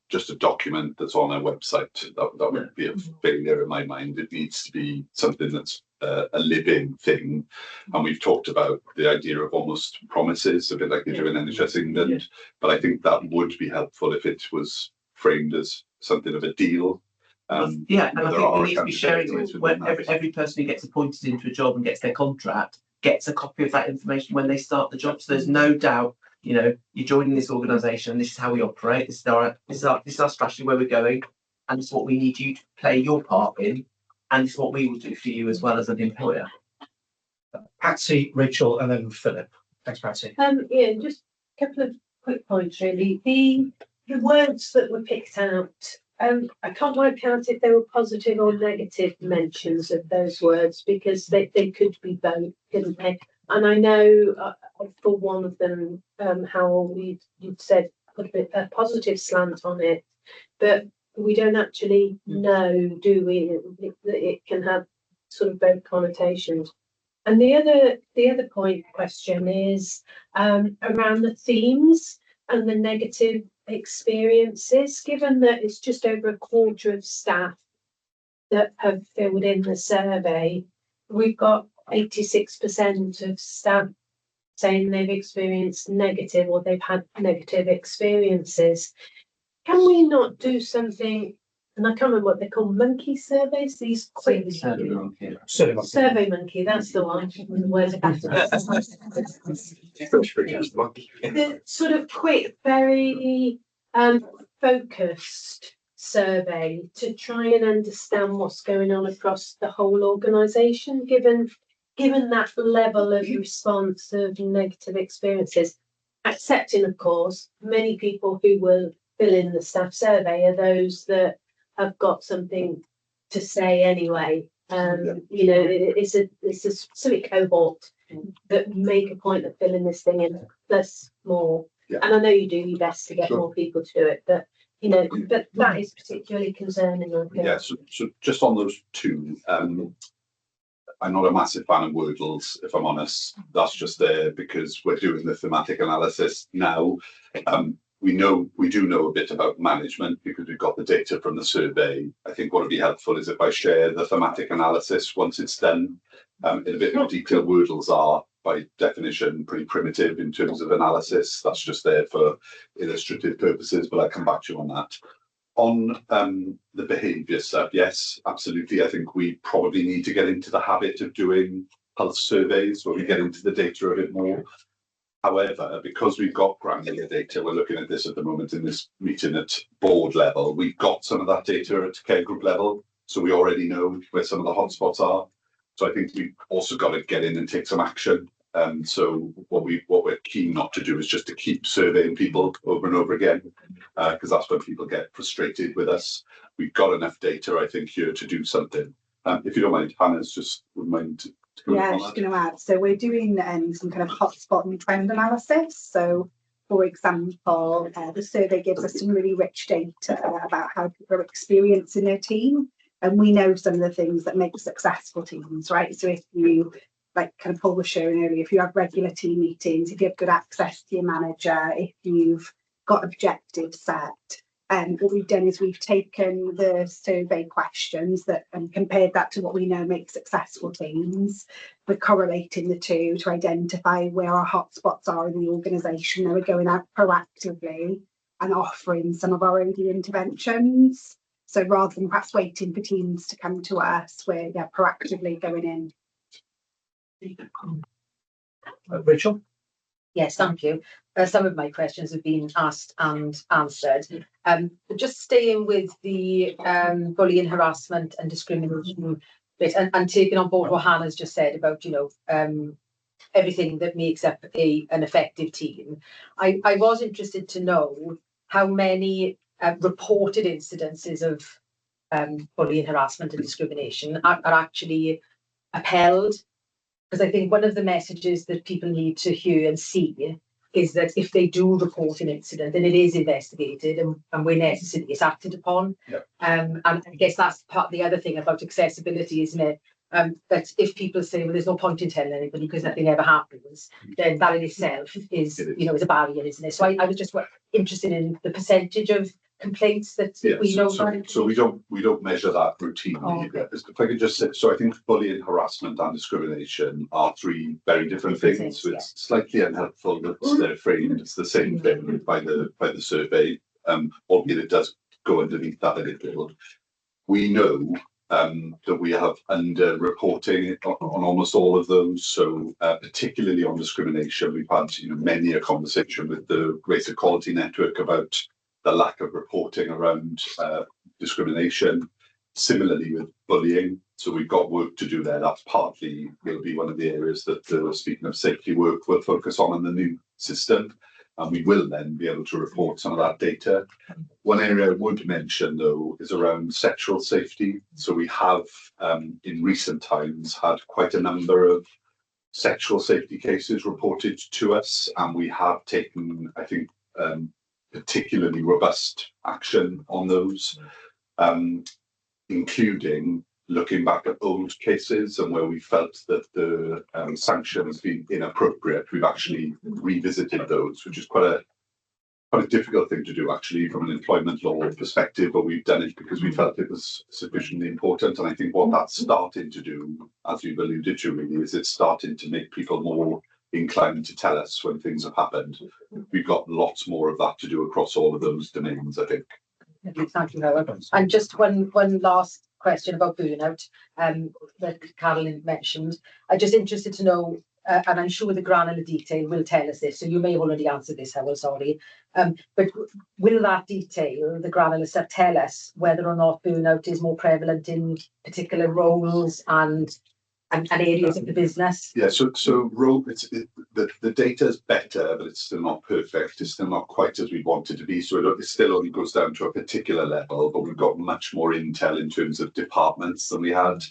just a document that's on a website. That would be a failure in my mind. It needs to be something that's a living thing, and we've talked about the idea of almost promises, a bit like they do in NHS England. But I think that would be helpful if it was framed as something of a deal. And I think we need to be sharing it where every person who gets appointed into a job and gets their contract gets a copy of that information when they start the job. So there's no doubt, you're joining this organisation and this is how we operate. This is our strategy, where we're going, and it's what we need you to play your part in, and it's what we will do for you as well as an employer. Patsy, Rachel, and then Philip. Thanks, Patsy. Yeah, just a couple of quick points really. The words that were picked out, I can't work out if they were positive or negative mentions of those words, because they could be both, couldn't they? And I know for one of them, how you'd said put a positive slant on it, but we don't actually know, do we, that it can have sort of both connotations. And the other question is around the themes and the negative experiences, given that it's just over a quarter of staff that have filled in the survey. We've got 86% of staff saying they've experienced negative, or they've had negative experiences. Can we not do something, and I can't remember what they're called, monkey surveys, these quick Survey monkey, that's the one. The sort of quick, very focused survey to try and understand what's going on across the whole organisation, given that level of response of negative experiences. Accepting, of course, many people who will fill in the staff survey are those that have got something to say anyway. It's a specific cohort that make a point of filling this thing in, plus more. Yeah. And I know you do your best to get more people to do it, but but that is particularly concerning, I think. Yeah, so just on those two, I'm not a massive fan of Wordles, if I'm honest. That's just there because we're doing the thematic analysis now. We do know a bit about management because we've got the data from the survey. I think what would be helpful is if I share the thematic analysis once it's done in a bit more detail. Wordles are, by definition, pretty primitive in terms of analysis. That's just there for illustrative purposes, but I'll come back to you on that. On the behaviour stuff, yes, absolutely. I think we probably need to get into the habit of doing pulse surveys where we get into the data a bit more. However, because we've got granular data, we're looking at this at the moment in this meeting at board level. We've got some of that data at care group level, so we already know where some of the hotspots are. So I think we've also got to get in and take some action. So what we're keen not to do is just to keep surveying people over and over again, because that's when people get frustrated with us. We've got enough data, I think, here to do something. If you don't mind, Hannah's just remind. Yeah, I was just going to add. So we're doing some kind of hotspot and trend analysis. So, for example, the survey gives us some really rich data about how people are experiencing their team, and we know some of the things that make successful teams, right? So if you, like kind of Paul was showing earlier, if you have regular team meetings, if you have good access to your manager, if you've got objectives set. What we've done is we've taken the survey questions and compared that to what we know makes successful teams. We're correlating the two to identify where our hotspots are in the organisation. Now we're going out proactively and offering some of our OD interventions. So rather than perhaps waiting for teams to come to us, we're proactively going in. Rachel? Yes, thank you. Some of my questions have been asked and answered. Just staying with the bullying, harassment and discrimination bit, and taking on board what Hannah's just said about, everything that makes up an effective team. I was interested to know how many reported incidences of bullying, harassment and discrimination are actually upheld. Because I think one of the messages that people need to hear and see is that if they do report an incident, then it is investigated and where necessary, it's acted upon. Yep. And I guess that's the other thing about accessibility, isn't it? That if people say, well, there's no point in telling anybody because nothing ever happens, then that in itself is, is a barrier, isn't it? So I was just interested in the percentage of complaints that we know. So we don't measure that routinely. Oh, okay. If I could just say, so I think bullying, harassment, and discrimination are three very different things. So it's slightly unhelpful that they're framed as the same thing by the survey, albeit it does go underneath that a little. We know that we have under-reporting on almost all of those. So particularly on discrimination, we've had many a conversation with the Race Equality Network about the lack of reporting around discrimination. Similarly with bullying, so we've got work to do there. That's partly will be one of the areas that speaking of safety work will focus on in the new system, and we will then be able to report some of that data. One area I would mention though is around sexual safety. So we have in recent times had quite a number of sexual safety cases reported to us, and we have taken, I think, particularly robust action on those, including looking back at old cases and where we felt that the sanction has been inappropriate. We've actually revisited those, which is quite a difficult thing to do actually from an employment law perspective, but we've done it because we felt it was sufficiently important. And I think what that's starting to do, as you've alluded to really, is it's starting to make people more inclined to tell us when things have happened. We've got lots more of that to do across all of those domains, I think. Thank you, Howard. And just one last question about burnout that Carolyn mentioned. I'm just interested to know, and I'm sure the granular detail will tell us this, so you may have already answered this, Howard, sorry. But will that detail, the granular stuff, tell us whether or not burnout is more prevalent in particular roles and areas of the business? Yeah, so the data is better, but it's still not perfect. It's still not quite as we want it to be. So it still only goes down to a particular level, but we've got much more intel in terms of departments than we had.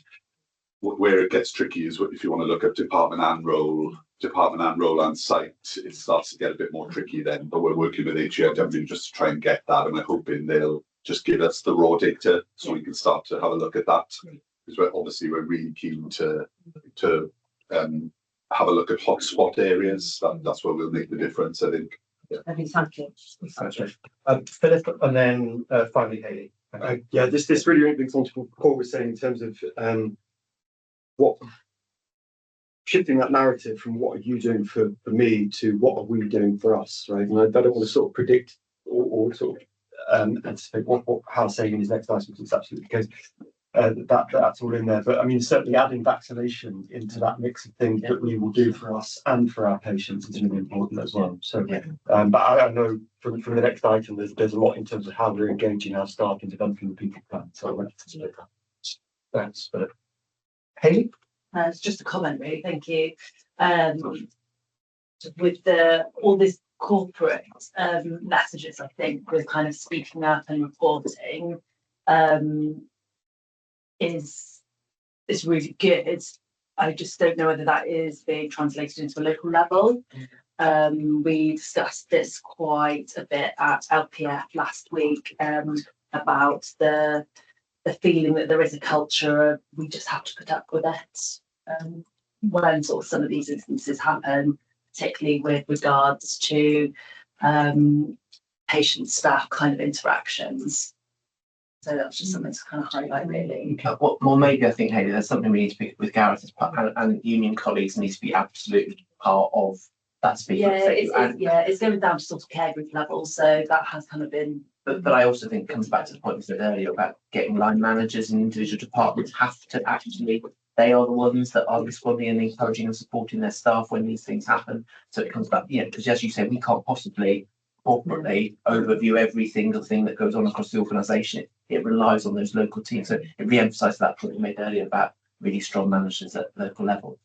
Where it gets tricky is if you want to look at department and role and site, it starts to get a bit more tricky then. But we're working with HEIW just to try and get that, and we're hoping they'll just give us the raw data so we can start to have a look at that. Because we're really keen to have a look at hotspot areas. That's where we'll make the difference, I think. Yeah. Thank you. Philip, and then finally Hayley. Yeah, this really links on to what Paul was saying in terms of what shifting that narrative from what are you doing for me to what are we doing for us, right? And I don't want to sort of predict or sort of anticipate what Hal's saying in his next item, because it's absolutely the case. That's all in there, but I mean certainly adding vaccination into that mix of things that we will do for us and for our patients is really important as well. So, but I know from the next item there's a lot in terms of how we're engaging our staff in developing the people plan. So I went to split that. Thanks, Philip. Hayley? It's just a comment, really. Thank you. With all this corporate messages, I think, with kind of speaking up and reporting, is really good. I just don't know whether that is being translated into a local level. We discussed this quite a bit at LPF last week about the feeling that there is a culture of we just have to put up with it when sort of some of these instances happen, particularly with regards to patient staff kind of interactions. So that's just something to kind of highlight, really. Well, maybe I think, Hayley, there's something we need to pick with Gareth as part, and union colleagues need to be absolutely part of that speaking. It's going down to sort of care group level, so that has kind of been. But I also think it comes back to the point we said earlier about getting line managers and individual departments have to actually, they are the ones that are responding and encouraging and supporting their staff when these things happen. So it comes back, because as you say, we can't possibly corporately overview every single thing that goes on across the organisation. It relies on those local teams. So it re-emphasised that point we made earlier about really strong managers at local level.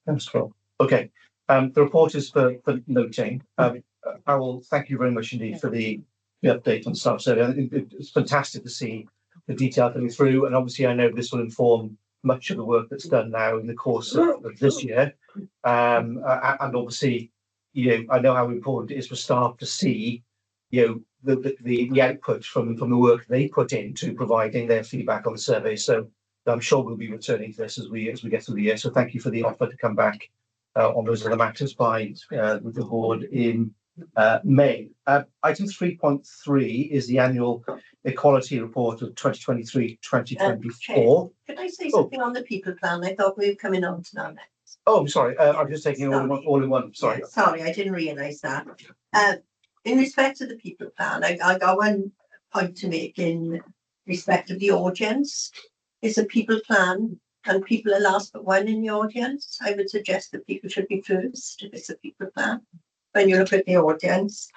That's cool. Okay. The report is for noting. I will thank you very much indeed for the update on staff survey. I think it's fantastic to see the detail coming through, and obviously I know this will inform much of the work that's done now in the course of this year. And obviously, I know how important it is for staff to see, the output from the work they put into providing their feedback on the survey. So I'm sure we'll be returning to this as we get through the year. So thank you for the offer to come back on those other matters by the board in May. Item 3.3 is the annual equality report of 2023-2024. Could I say something on the people plan? I thought we were coming on to that next. Oh, I'm sorry. I'm just taking it all in one. Sorry. Yeah, sorry, I didn't realise that. In respect to the people plan, I got one point to make in respect of the audience. It's a people plan and people are last but one in the audience. I would suggest that people should be first if it's a people plan when you look at the audience.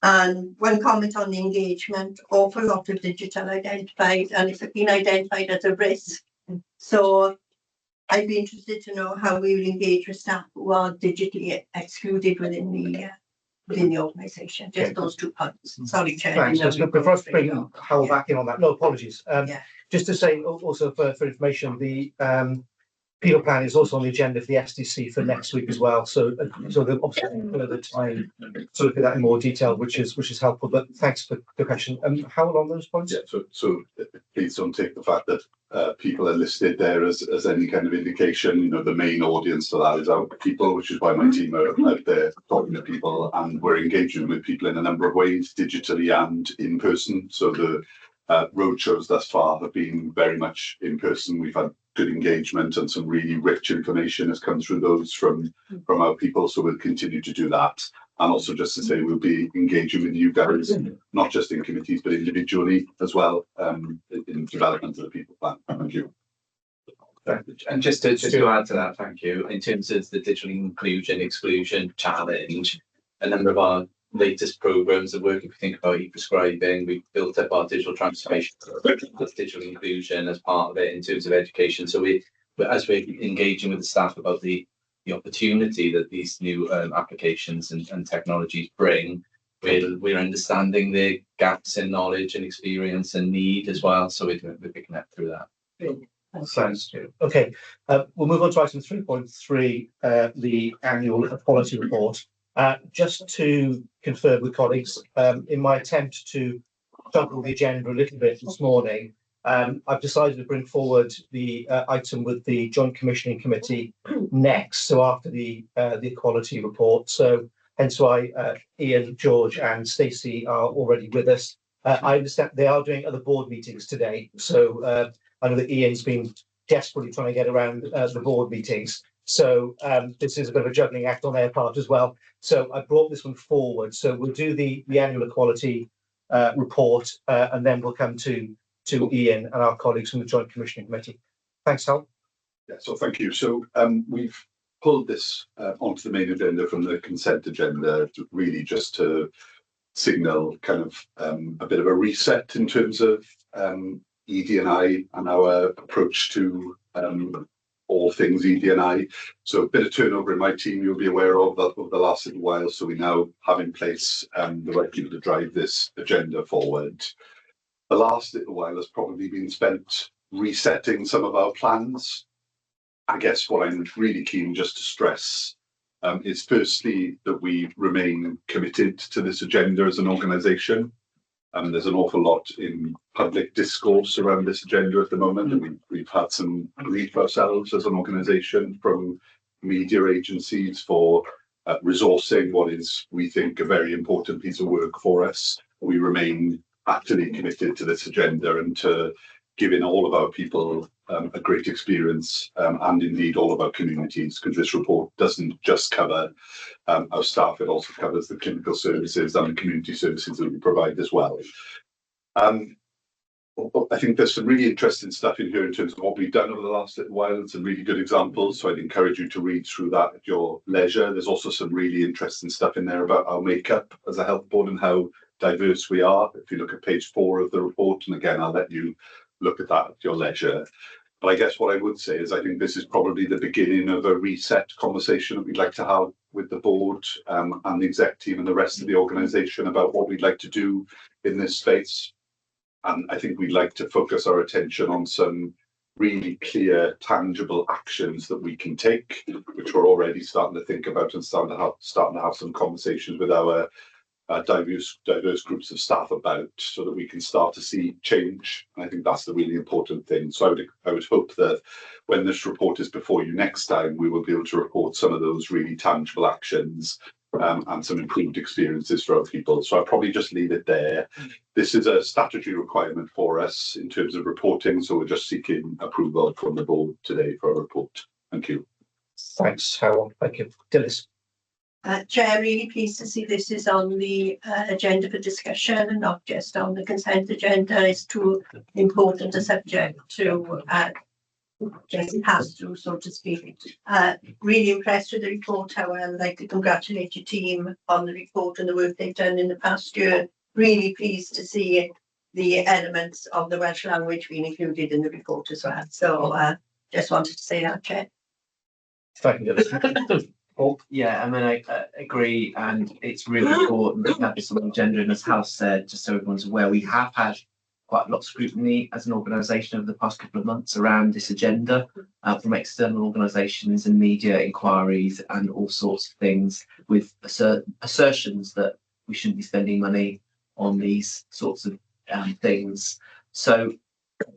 And one comment on the engagement, awful lot of digital identified, and it's been identified as a risk. So I'd be interested to know how we will engage with staff who are digitally excluded within the organisation. Just those 2 points. Sorry, Chair. Thanks. Just before I bring Howell back in on that, no apologies. Just to say also for information, the people plan is also on the agenda for the SDC for next week as well. So the obviously further time to look at that in more detail, which is helpful. But thanks for the question. Howell on those points? Yeah. So please don't take the fact that people are listed there as any kind of indication. The main audience for that is our people, which is why my team are out there talking to people, and we're engaging with people in a number of ways, digitally and in person. So the roadshows thus far have been very much in person. We've had good engagement and some really rich information has come through those from our people. So we'll continue to do that. And also just to say, we'll be engaging with you guys, not just in committees, but individually as well, in development of the people plan. Thank you. And just to add to that, thank you. In terms of the digital inclusion, exclusion challenge, a number of our latest programs of work, if you think about e-prescribing, we've built up our digital transformation, digital inclusion as part of it in terms of education. So as we're engaging with the staff about the opportunity that these new applications and technologies bring, we're understanding the gaps in knowledge and experience and need as well. So we're picking up through that. Sounds good. Okay, we'll move on to item 3.3, the annual equality report. Just to confirm with colleagues, in my attempt to juggle the agenda a little bit this morning, I've decided to bring forward the item with the Joint Commissioning Committee next, so after the equality report. So hence why Ian, George and Stacey are already with us. I understand they are doing other board meetings today, so I know that Ian's been desperately trying to get around the board meetings. So this is a bit of a juggling act on their part as well. So I brought this one forward. So we'll do the annual equality report and then we'll come to Ian and our colleagues from the Joint Commissioning Committee. Thanks, Hal. Yeah, so thank you. So we've pulled this onto the main agenda from the consent agenda, really just to signal kind of a bit of a reset in terms of ED&I and our approach to all things ED&I. So a bit of turnover in my team you'll be aware of that over the last little while. So we now have in place the right people to drive this agenda forward. The last little while has probably been spent resetting some of our plans. I guess what I'm really keen just to stress is firstly that we remain committed to this agenda as an organisation. There's an awful lot in public discourse around this agenda at the moment, and we've had some grief ourselves as an organisation from media agencies for resourcing what is, we think, a very important piece of work for us. We remain utterly committed to this agenda and to giving all of our people a great experience and indeed all of our communities, because this report doesn't just cover our staff, it also covers the clinical services and the community services that we provide as well. I think there's some really interesting stuff in here in terms of what we've done over the last little while and some really good examples. So I'd encourage you to read through that at your leisure. There's also some really interesting stuff in there about our makeup as a health board and how diverse we are. If you look at page 4 of the report, and again, I'll let you look at that at your leisure. But I guess what I would say is I think this is probably the beginning of a reset conversation that we'd like to have with the board and the exec team and the rest of the organisation about what we'd like to do in this space. And I think we'd like to focus our attention on some really clear, tangible actions that we can take, which we're already starting to think about and starting to have some conversations with our diverse groups of staff about, so that we can start to see change. And I think that's the really important thing. So I would hope that when this report is before you next time, we will be able to report some of those really tangible actions and some improved experiences for our people. So I'll probably just leave it there. This is a statutory requirement for us in terms of reporting, so we're just seeking approval from the board today for a report. Thank you. Thanks, Howard. Thank you. Dilys. Chair, really pleased to see this is on the agenda for discussion and not just on the consent agenda. It's too important a subject to just pass through, so to speak. Really impressed with the report, Howard. I'd like to congratulate your team on the report and the work they've done in the past year. Really pleased to see the elements of the Welsh language being included in the report as well. So just wanted to say that, Chair. Thank you, Dilys. Yeah, I mean, I agree, and it's really important that we have this on the agenda. And as Hal said, just so everyone's aware, we have had quite a lot of scrutiny as an organisation over the past couple of months around this agenda from external organisations and media inquiries and all sorts of things, with assertions that we shouldn't be spending money on these sorts of things. So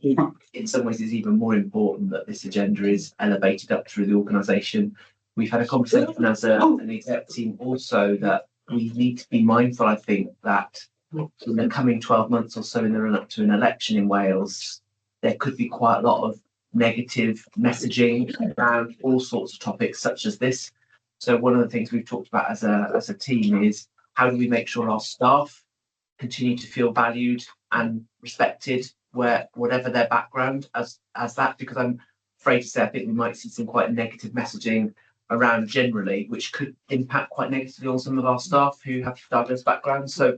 in some ways, it's even more important that this agenda is elevated up through the organisation. We've had a conversation as an exec team also that we need to be mindful, I think, that in the coming 12 months or so in the run up to an election in Wales, there could be quite a lot of negative messaging around all sorts of topics such as this. So one of the things we've talked about as a team is how do we make sure our staff continue to feel valued and respected, whatever their background as that, because I'm afraid to say I think we might see some quite negative messaging around generally, which could impact quite negatively on some of our staff who have diverse backgrounds. So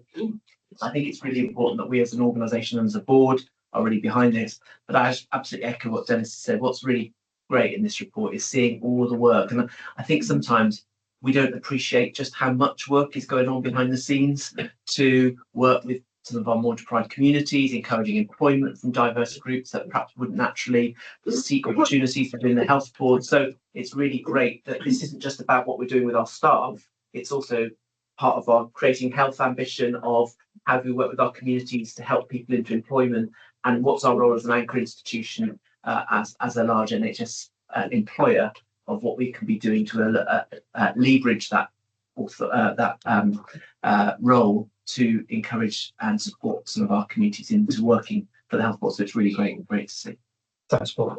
I think it's really important that we as an organisation and as a board are really behind this. But I absolutely echo what Dennis said. What's really great in this report is seeing all the work. And I think sometimes we don't appreciate just how much work is going on behind the scenes to work with some of our more deprived communities, encouraging employment from diverse groups that perhaps wouldn't naturally seek opportunities within the health board. So it's really great that this isn't just about what we're doing with our staff, it's also part of our creating health ambition of how do we work with our communities to help people into employment, and what's our role as an anchor institution as a large NHS employer of what we can be doing to leverage that role to encourage and support some of our communities into working for the health board. So it's really great to see. Thanks, Paul.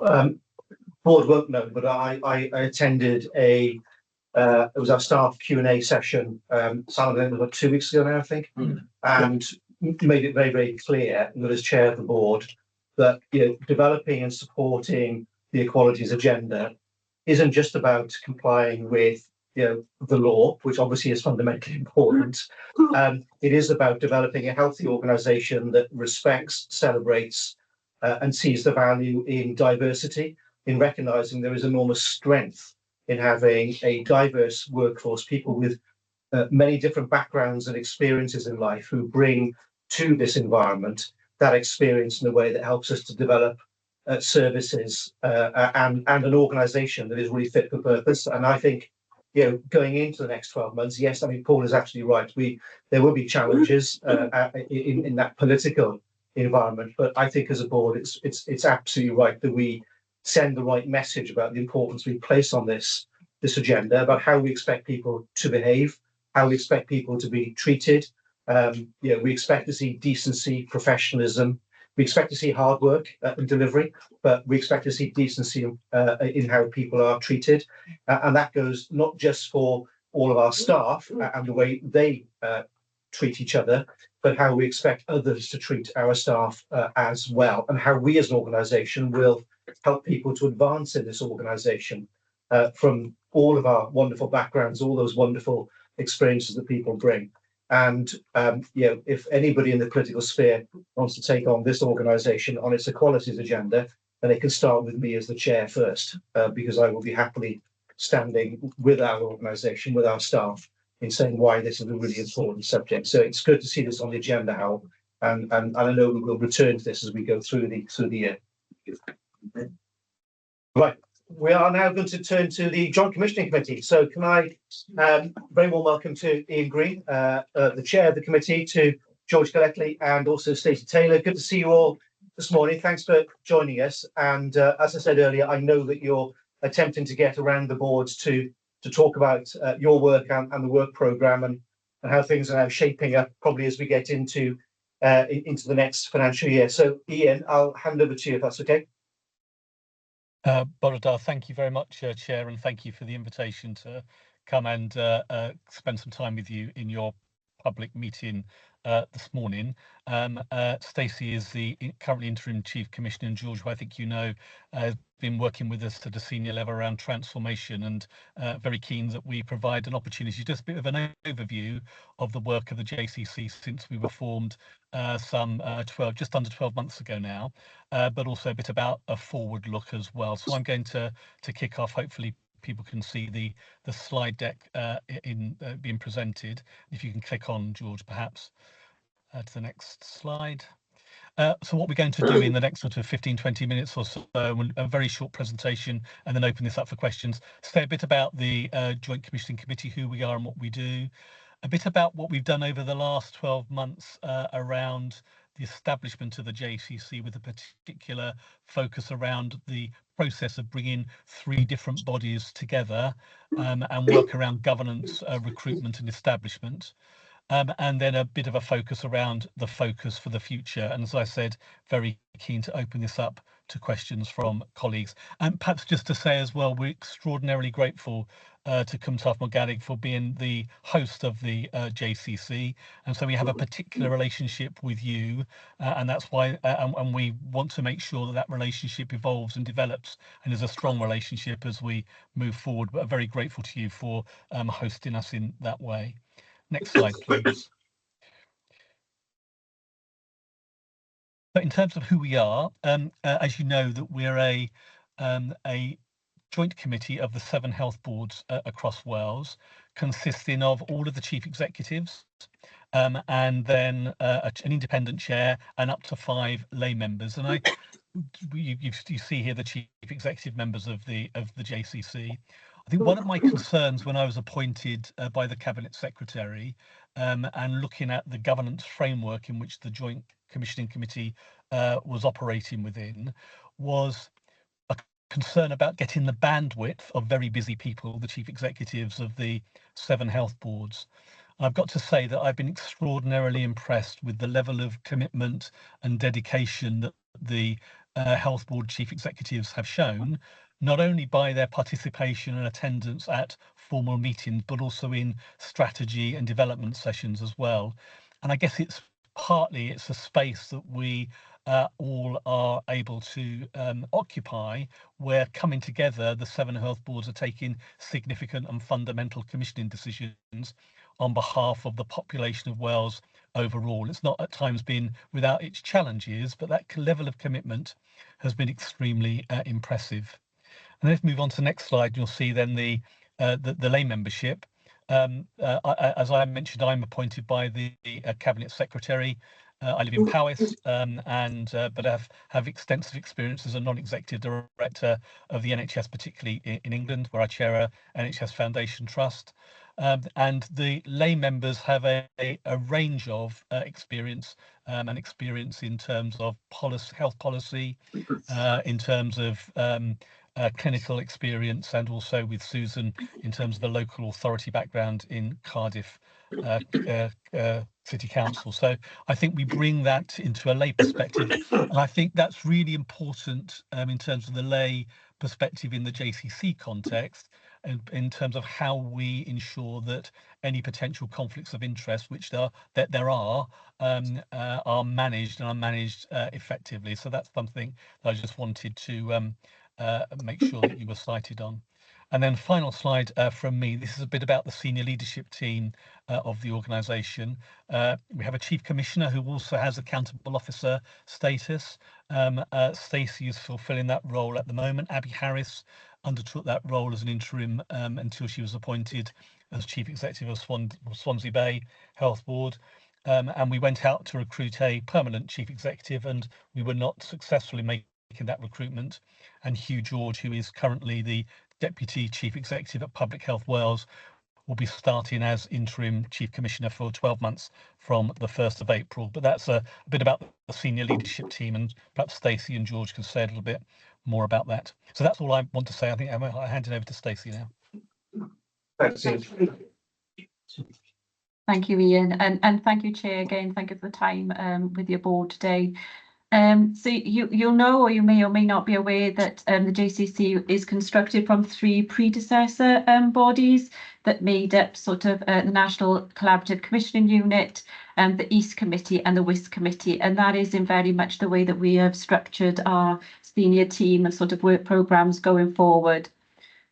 Board won't know, but I attended it was our staff Q&A session, some of them about 2 weeks ago now, I think, and made it very, very clear that as chair of the board that developing and supporting the equalities agenda isn't just about complying with the law, which obviously is fundamentally important. It is about developing a healthy organisation that respects, celebrates, and sees the value in diversity, in recognising there is enormous strength in having a diverse workforce, people with many different backgrounds and experiences in life who bring to this environment that experience in a way that helps us to develop services and an organisation that is really fit for purpose. And I think, going into the next 12 months, yes, I mean, Paul is absolutely right. There will be challenges in that political environment, but I think as a board, it's absolutely right that we send the right message about the importance we place on this agenda, about how we expect people to behave, how we expect people to be treated. We expect to see decency, professionalism. We expect to see hard work and delivery, but we expect to see decency in how people are treated. And that goes not just for all of our staff and the way they treat each other, but how we expect others to treat our staff as well, and how we as an organisation will help people to advance in this organisation from all of our wonderful backgrounds, all those wonderful experiences that people bring. And if anybody in the political sphere wants to take on this organisation on its equalities agenda, then it can start with me as the chair first, because I will be happily standing with our organisation, with our staff, in saying why this is a really important subject. So it's good to see this on the agenda, Hal, and I know we will return to this as we go through the year. Right, we are now going to turn to the Joint Commissioning Committee. So can I very warm welcome to Ian Green, the chair of the committee, to George Galeckley and also Stacey Taylor. Good to see you all this morning. Thanks for joining us. And as I said earlier, I know that you're attempting to get around the boards to talk about your work and the work programme and how things are now shaping up, probably as we get into the next financial year. So Ian, I'll hand over to you if that's okay. Borodar, thank you very much, Chair, and thank you for the invitation to come and spend some time with you in your public meeting this morning. Stacey is the currently interim Chief Commissioner, and George, who I think you know, has been working with us at a senior level around transformation, and very keen that we provide an opportunity, just a bit of an overview of the work of the JCC since we were formed some just under 12 months ago now, but also a bit about a forward look as well. So I'm going to kick off. Hopefully people can see the slide deck being presented. If you can click on, George, perhaps to the next slide. So what we're going to do in the next sort of 15-20 minutes or so, a very short presentation, and then open this up for questions. Say a bit about the Joint Commissioning Committee, who we are and what we do, a bit about what we've done over the last 12 months around the establishment of the JCC, with a particular focus around the process of bringing 3 different bodies together and work around governance, recruitment and establishment. And then a bit of a focus around the focus for the future. And as I said, very keen to open this up to questions from colleagues. And perhaps just to say as well, we're extraordinarily grateful to Cumtaf Morganig for being the host of the JCC. And so we have a particular relationship with you, and that's why, and we want to make sure that that relationship evolves and develops and is a strong relationship as we move forward. But very grateful to you for hosting us in that way. Next slide, please. But in terms of who we are, as you know, that we're a joint committee of the 7 health boards across Wales, consisting of all of the chief executives, and then an independent chair and up to 5 lay members. And you see here the chief executive members of the JCC. I think one of my concerns when I was appointed by the Cabinet Secretary and looking at the governance framework in which the Joint Commissioning Committee was operating within was a concern about getting the bandwidth of very busy people, the chief executives of the 7 health boards. I've got to say that I've been extraordinarily impressed with the level of commitment and dedication that the health board chief executives have shown, not only by their participation and attendance at formal meetings, but also in strategy and development sessions as well. And I guess it's a space that we all are able to occupy, where coming together, the 7 health boards are taking significant and fundamental commissioning decisions on behalf of the population of Wales overall. It's not at times been without its challenges, but that level of commitment has been extremely impressive. And let's move on to the next slide. You'll see then the lay membership. As I mentioned, I'm appointed by the Cabinet Secretary. I live in Powys, but have extensive experience as a non-executive director of the NHS, particularly in England, where I chair a NHS Foundation Trust. And the lay members have a range of experience in terms of health policy, in terms of clinical experience, and also with Susan in terms of the local authority background in Cardiff City Council. So I think we bring that into a lay perspective, and I think that's really important in terms of the lay perspective in the JCC context, and in terms of how we ensure that any potential conflicts of interest, which there are managed effectively. So that's something that I just wanted to make sure that you were cited on. And then final slide from me. This is a bit about the senior leadership team of the organisation. We have a chief commissioner who also has accountable officer status. Stacey is fulfilling that role at the moment. Abby Harris undertook that role as an interim until she was appointed as chief executive of Swansea Bay Health Board. And we went out to recruit a permanent chief executive, and we were not successfully undertaking that recruitment, and Hugh George, who is currently the Deputy Chief Executive at Public Health Wales, will be starting as interim Chief Commissioner for 12 months from the 1st of April. But that's a bit about the senior leadership team, and perhaps Stacey and George can say a little bit more about that. So that's all I want to say. I think I'm handing over to Stacey now. Thanks, Ian. Thank you, Ian, and thank you, Chair, again. Thank you for the time with your board today. So you'll know, or you may or may not be aware, that the JCC is constructed from 3 predecessor bodies that made up sort of the National Collaborative Commissioning Unit, the East Committee and the WIS Committee, and that is in very much the way that we have structured our senior team and sort of work programmes going forward.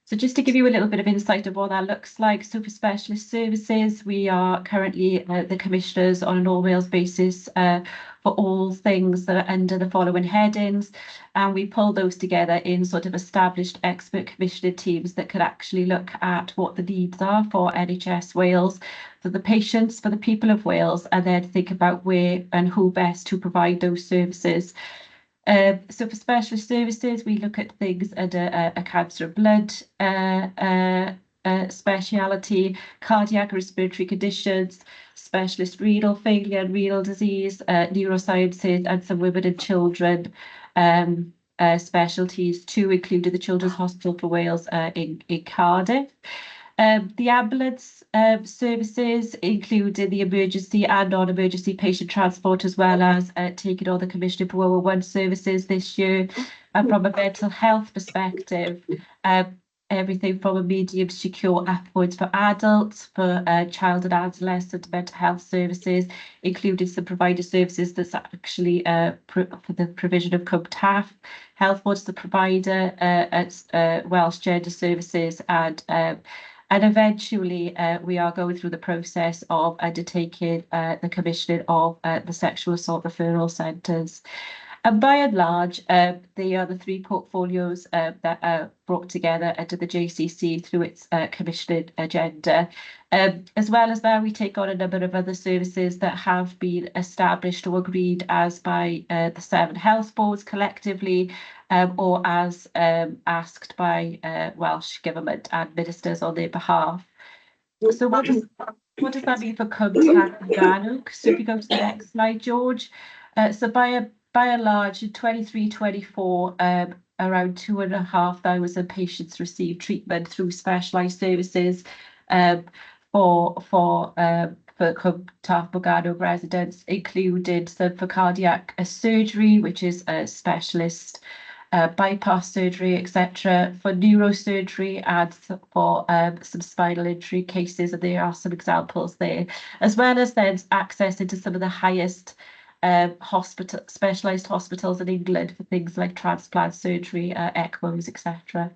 So just to give you a little bit of insight of what that looks like, so for specialist services, we are currently the commissioners on an all-Wales basis for all things that are under the following headings, and we pull those together in sort of established expert commissioner teams that could actually look at what the needs are for NHS Wales, for the patients, for the people of Wales, and then think about where and who best to provide those services. So for specialist services, we look at things under a cancer of blood speciality, cardiac respiratory conditions, specialist renal failure and renal disease, neurosciences, and some women and children specialties too, including the Children's Hospital for Wales in Cardiff. The ambulance services, including the emergency and non-emergency patient transport, as well as taking on the commissioning for 111 services this year. And from a mental health perspective, everything from a medium secure upwards for adults, for child and adolescent mental health services, including some provider services that's actually for the provision of CUMTAF. Health Board's the provider, Welsh Gender Services, and eventually we are going through the process of undertaking the commissioning of the sexual assault referral centres. And by and large, they are the 3 portfolios that are brought together under the JCC through its commissioning agenda. As well as that, we take on a number of other services that have been established or agreed as by the 7 health boards collectively, or as asked by Welsh Government and ministers on their behalf. So what does that mean for CUMTAF and GANWG? So if you go to the next slide, George. So by and large, in 23-24, around 2,500 patients received treatment through specialised services for CUMTAF GANWG residents, including some for cardiac surgery, which is a specialist bypass surgery, etc., for neurosurgery, and for some spinal injury cases, and there are some examples there, as well as then access into some of the highest specialised hospitals in England for things like transplant surgery, ECMOs, etc.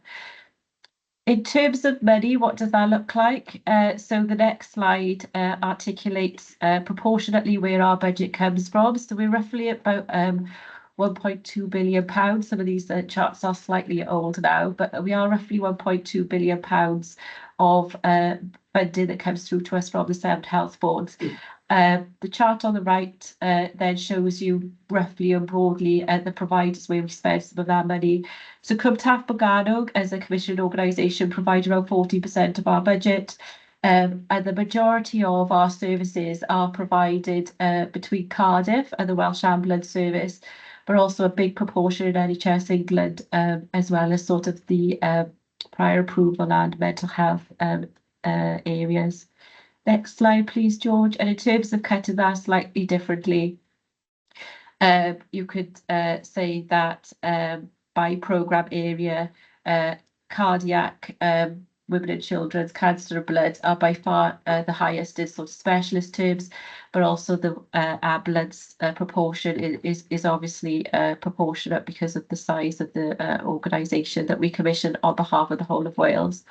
In terms of money, what does that look like? So the next slide articulates proportionately where our budget comes from. So we're roughly about £1.2 billion. Some of these charts are slightly old now, but we are roughly £1.2 billion of funding that comes through to us from the 7 health boards. The chart on the right then shows you roughly and broadly the providers where we spend some of that money. So CUMTAF GANWG, as a commissioned organisation, provides around 40% of our budget. And the majority of our services are provided between Cardiff and the Welsh Ambulance Service, but also a big proportion in NHS England, as well as sort of the prior approval and mental health areas. Next slide, please, George. And in terms of cutting that slightly differently, you could say that by programme area, cardiac, women and children's, cancer and blood are by far the highest in sort of specialist terms, but also the ambulance proportion is obviously proportionate because of the size of the organisation that we commission on behalf of the whole of Wales.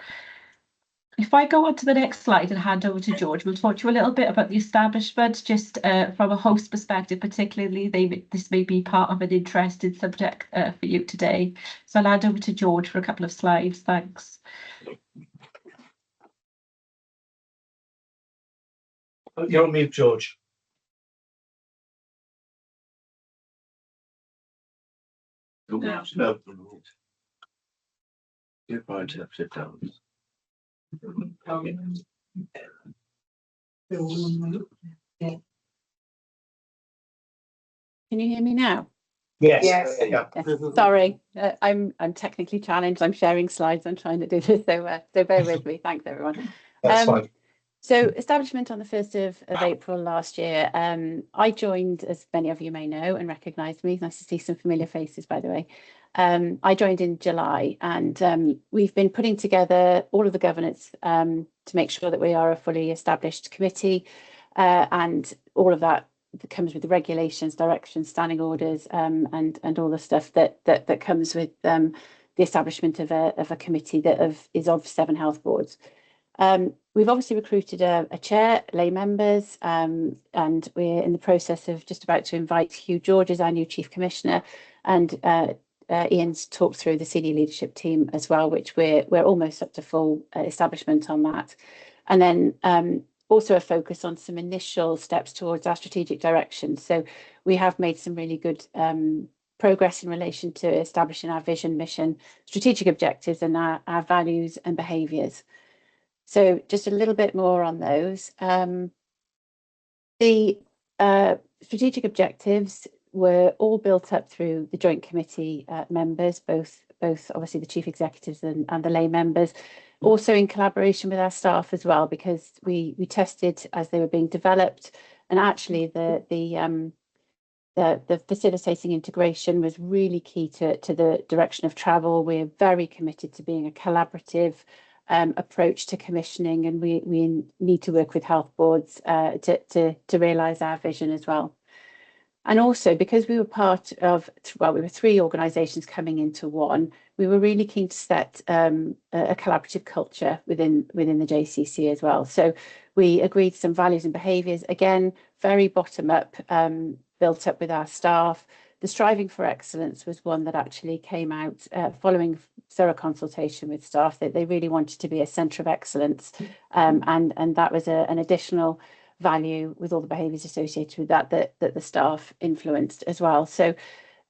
If I go on to the next slide and hand over to George, we'll talk to you a little bit about the establishment, just from a host perspective, particularly this may be part of an interesting subject for you today. So I'll hand over to George for a couple of slides. Thanks. You're on mute, George. No. No. You're fine to sit down. Can you hear me now? Yes. Yes. Yeah. Sorry, I'm technically challenged. I'm sharing slides. I'm trying to do this, so bear with me. Thanks, everyone. That's fine. So establishment on the 1st of April last year. I joined, as many of you may know and recognise me. Nice to see some familiar faces, by the way. I joined in July, and we've been putting together all of the governance to make sure that we are a fully established committee, and all of that comes with the regulations, directions, standing orders, and all the stuff that comes with the establishment of a committee that is of 7 health boards. We've obviously recruited a chair, lay members, and we're in the process of just about to invite Hugh George as our new Chief Commissioner, and Ian's talked through the senior leadership team as well, which we're almost up to full establishment on that. And then also a focus on some initial steps towards our strategic direction. So we have made some really good progress in relation to establishing our vision, mission, strategic objectives, and our values and behaviours. So just a little bit more on those. The strategic objectives were all built up through the joint committee members, both obviously the chief executives and the lay members, also in collaboration with our staff as well, because we tested as they were being developed, and actually the facilitating integration was really key to the direction of travel. We're very committed to being a collaborative approach to commissioning, and we need to work with health boards to realise our vision as well. And also, because we were part of, well, we were 3 organisations coming into one, we were really keen to set a collaborative culture within the JCC as well. So we agreed some values and behaviours, again, very bottom up, built up with our staff. The striving for excellence was one that actually came out following thorough consultation with staff, that they really wanted to be a centre of excellence, and that was an additional value with all the behaviours associated with that the staff influenced as well. So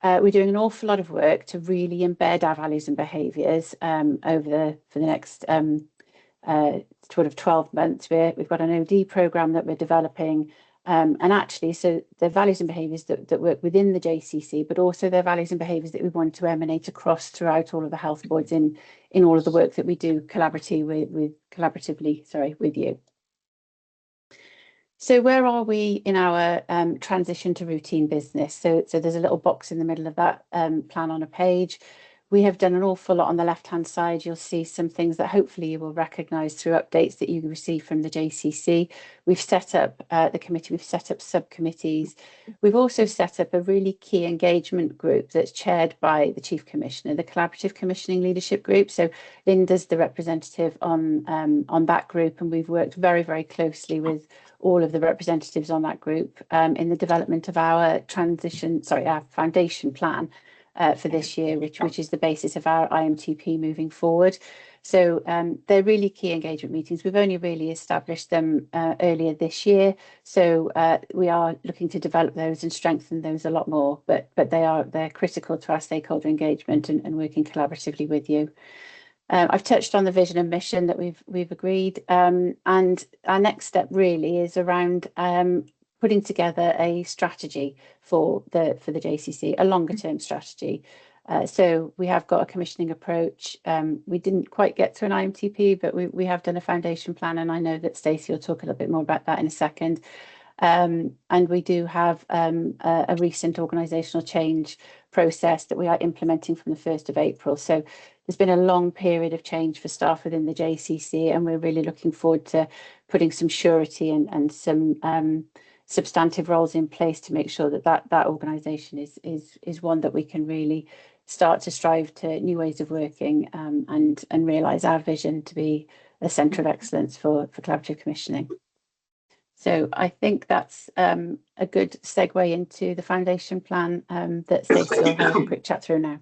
we're doing an awful lot of work to really embed our values and behaviours for the next sort of 12 months. We've got an OD programme that we're developing, and actually, so the values and behaviours that work within the JCC, but also their values and behaviours that we want to emanate across throughout all of the health boards in all of the work that we do collaboratively with you. So where are we in our transition to routine business? So there's a little box in the middle of that plan on a page. We have done an awful lot on the left-hand side. You'll see some things that hopefully you will recognise through updates that you receive from the JCC. We've set up the committee, we've set up subcommittees. We've also set up a really key engagement group that's chaired by the Chief Commissioner, the Collaborative Commissioning Leadership Group. So Linda's the representative on that group, and we've worked very, very closely with all of the representatives on that group in the development of our foundation plan for this year, which is the basis of our IMTP moving forward. So they're really key engagement meetings. We've only really established them earlier this year, so we are looking to develop those and strengthen those a lot more. But they're critical to our stakeholder engagement and working collaboratively with you. I've touched on the vision and mission that we've agreed, and our next step really is around putting together a strategy for the JCC, a longer term strategy. So we have got a commissioning approach. We didn't quite get to an IMTP, but we have done a foundation plan, and I know that Stacey will talk a little bit more about that in a second. And we do have a recent organisational change process that we are implementing from the 1st of April. So there's been a long period of change for staff within the JCC, and we're really looking forward to putting some surety and some substantive roles in place to make sure that organisation is one that we can really start to strive to new ways of working, and realise our vision to be a centre of excellence for collaborative commissioning. So I think that's a good segue into the foundation plan that Stacey will have a quick chat through now.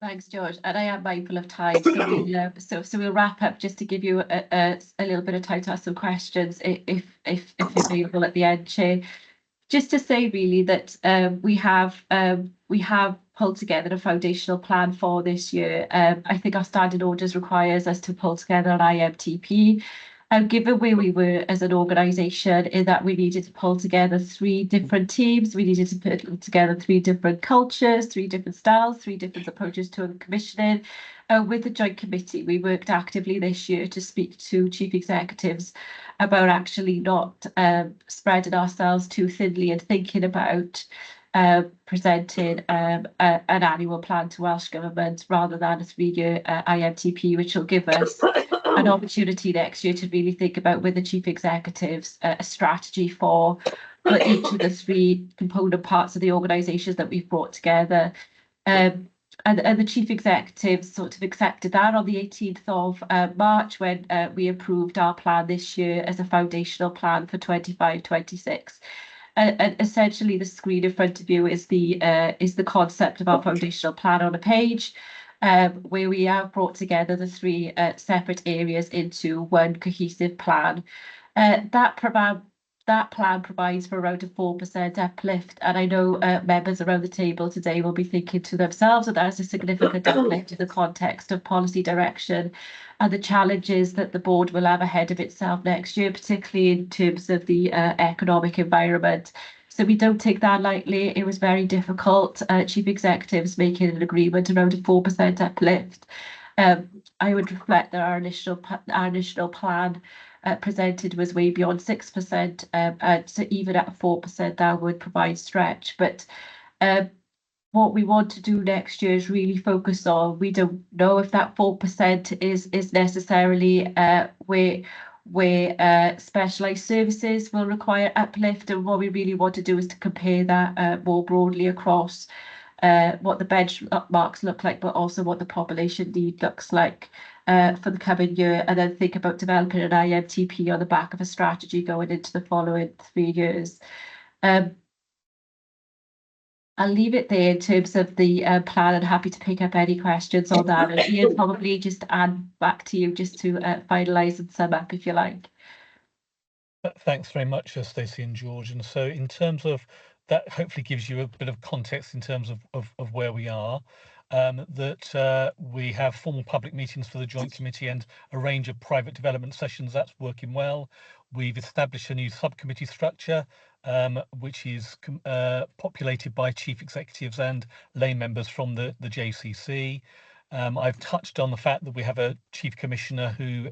Thanks, George. And I am mindful of time, so we'll wrap up just to give you a little bit of time to ask some questions if available at the end, Chair. just to say really that we have pulled together a foundational plan for this year. I think our standing orders requires us to pull together an IMTP. Given where we were as an organisation, in that we needed to pull together 3 different teams, we needed to put together 3 different cultures, 3 different styles, 3 different approaches to commissioning. With the joint committee, we worked actively this year to speak to chief executives about actually not spreading ourselves too thinly and thinking about presenting an annual plan to Welsh Government rather than a 3-year IMTP, which will give us an opportunity next year to really think about with the chief executives a strategy for each of the 3 component parts of the organisations that we've brought together. And the chief executives sort of accepted that on the 18th of March when we approved our plan this year as a foundational plan for 25-26. And essentially, the screen in front of you is the concept of our foundational plan on a page, where we have brought together the 3 separate areas into one cohesive plan. That plan provides for around a 4% uplift, and I know members around the table today will be thinking to themselves that that's a significant uplift in the context of policy direction and the challenges that the board will have ahead of itself next year, particularly in terms of the economic environment. So we don't take that lightly. It was very difficult, chief executives making an agreement around a 4% uplift. I would reflect that our initial plan presented was way beyond 6%, and so even at 4% that would provide stretch. But what we want to do next year is really focus on, we don't know if that 4% is necessarily where specialised services will require uplift, and what we really want to do is to compare that more broadly across what the benchmarks look like, but also what the population need looks like for the coming year, and then think about developing an IMTP on the back of a strategy going into the following 3 years. I'll leave it there in terms of the plan, and happy to pick up any questions on that. And Ian, probably just add back to you just to finalise and sum up if you like. Thanks very much, Stacey and George. And so in terms of that, hopefully gives you a bit of context in terms of where we are. That we have formal public meetings for the Joint Committee and a range of private development sessions. That's working well. We've established a new subcommittee structure, which is populated by chief executives and lay members from the JCC. I've touched on the fact that we have a chief commissioner who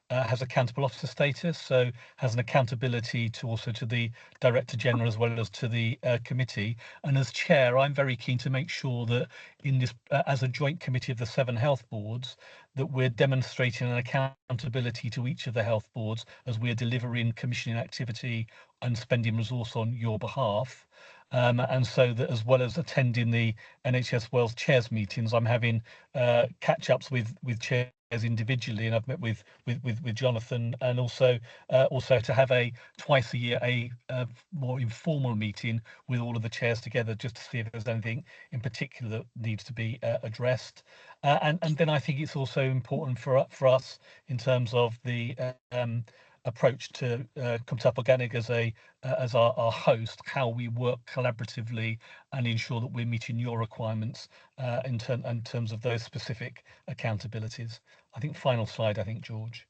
has accountable officer status, so has an accountability to the Director General as well as to the committee. And as chair, I'm very keen to make sure that in this, as a joint committee of the 7 health boards, that we're demonstrating an accountability to each of the health boards as we're delivering commissioning activity and spending resource on your behalf. And so that as well as attending the NHS Wales chairs meetings, I'm having catch-ups with chairs individually, and I've met with Jonathan, and also to have a twice a year a more informal meeting with all of the chairs together, just to see if there's anything in particular that needs to be addressed. And then I think it's also important for us in terms of the approach to Cwmtâp Organic as our host, how we work collaboratively and ensure that we're meeting your requirements in terms of those specific accountabilities. I think final slide, I think, George.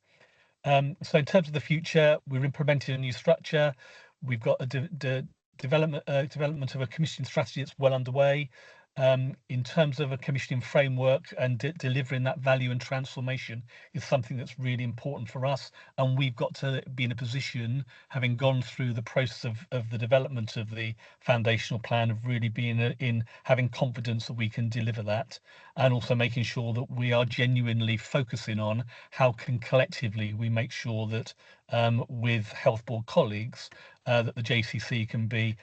So in terms of the future, we're implementing a new structure. We've got a development of a commissioning strategy that's well underway. In terms of a commissioning framework and delivering that value and transformation is something that's really important for us, and we've got to be in a position, having gone through the process of the development of the foundational plan, of really being in having confidence that we can deliver that, and also making sure that we are genuinely focusing on how can collectively we make sure that with health board colleagues that the JCC can be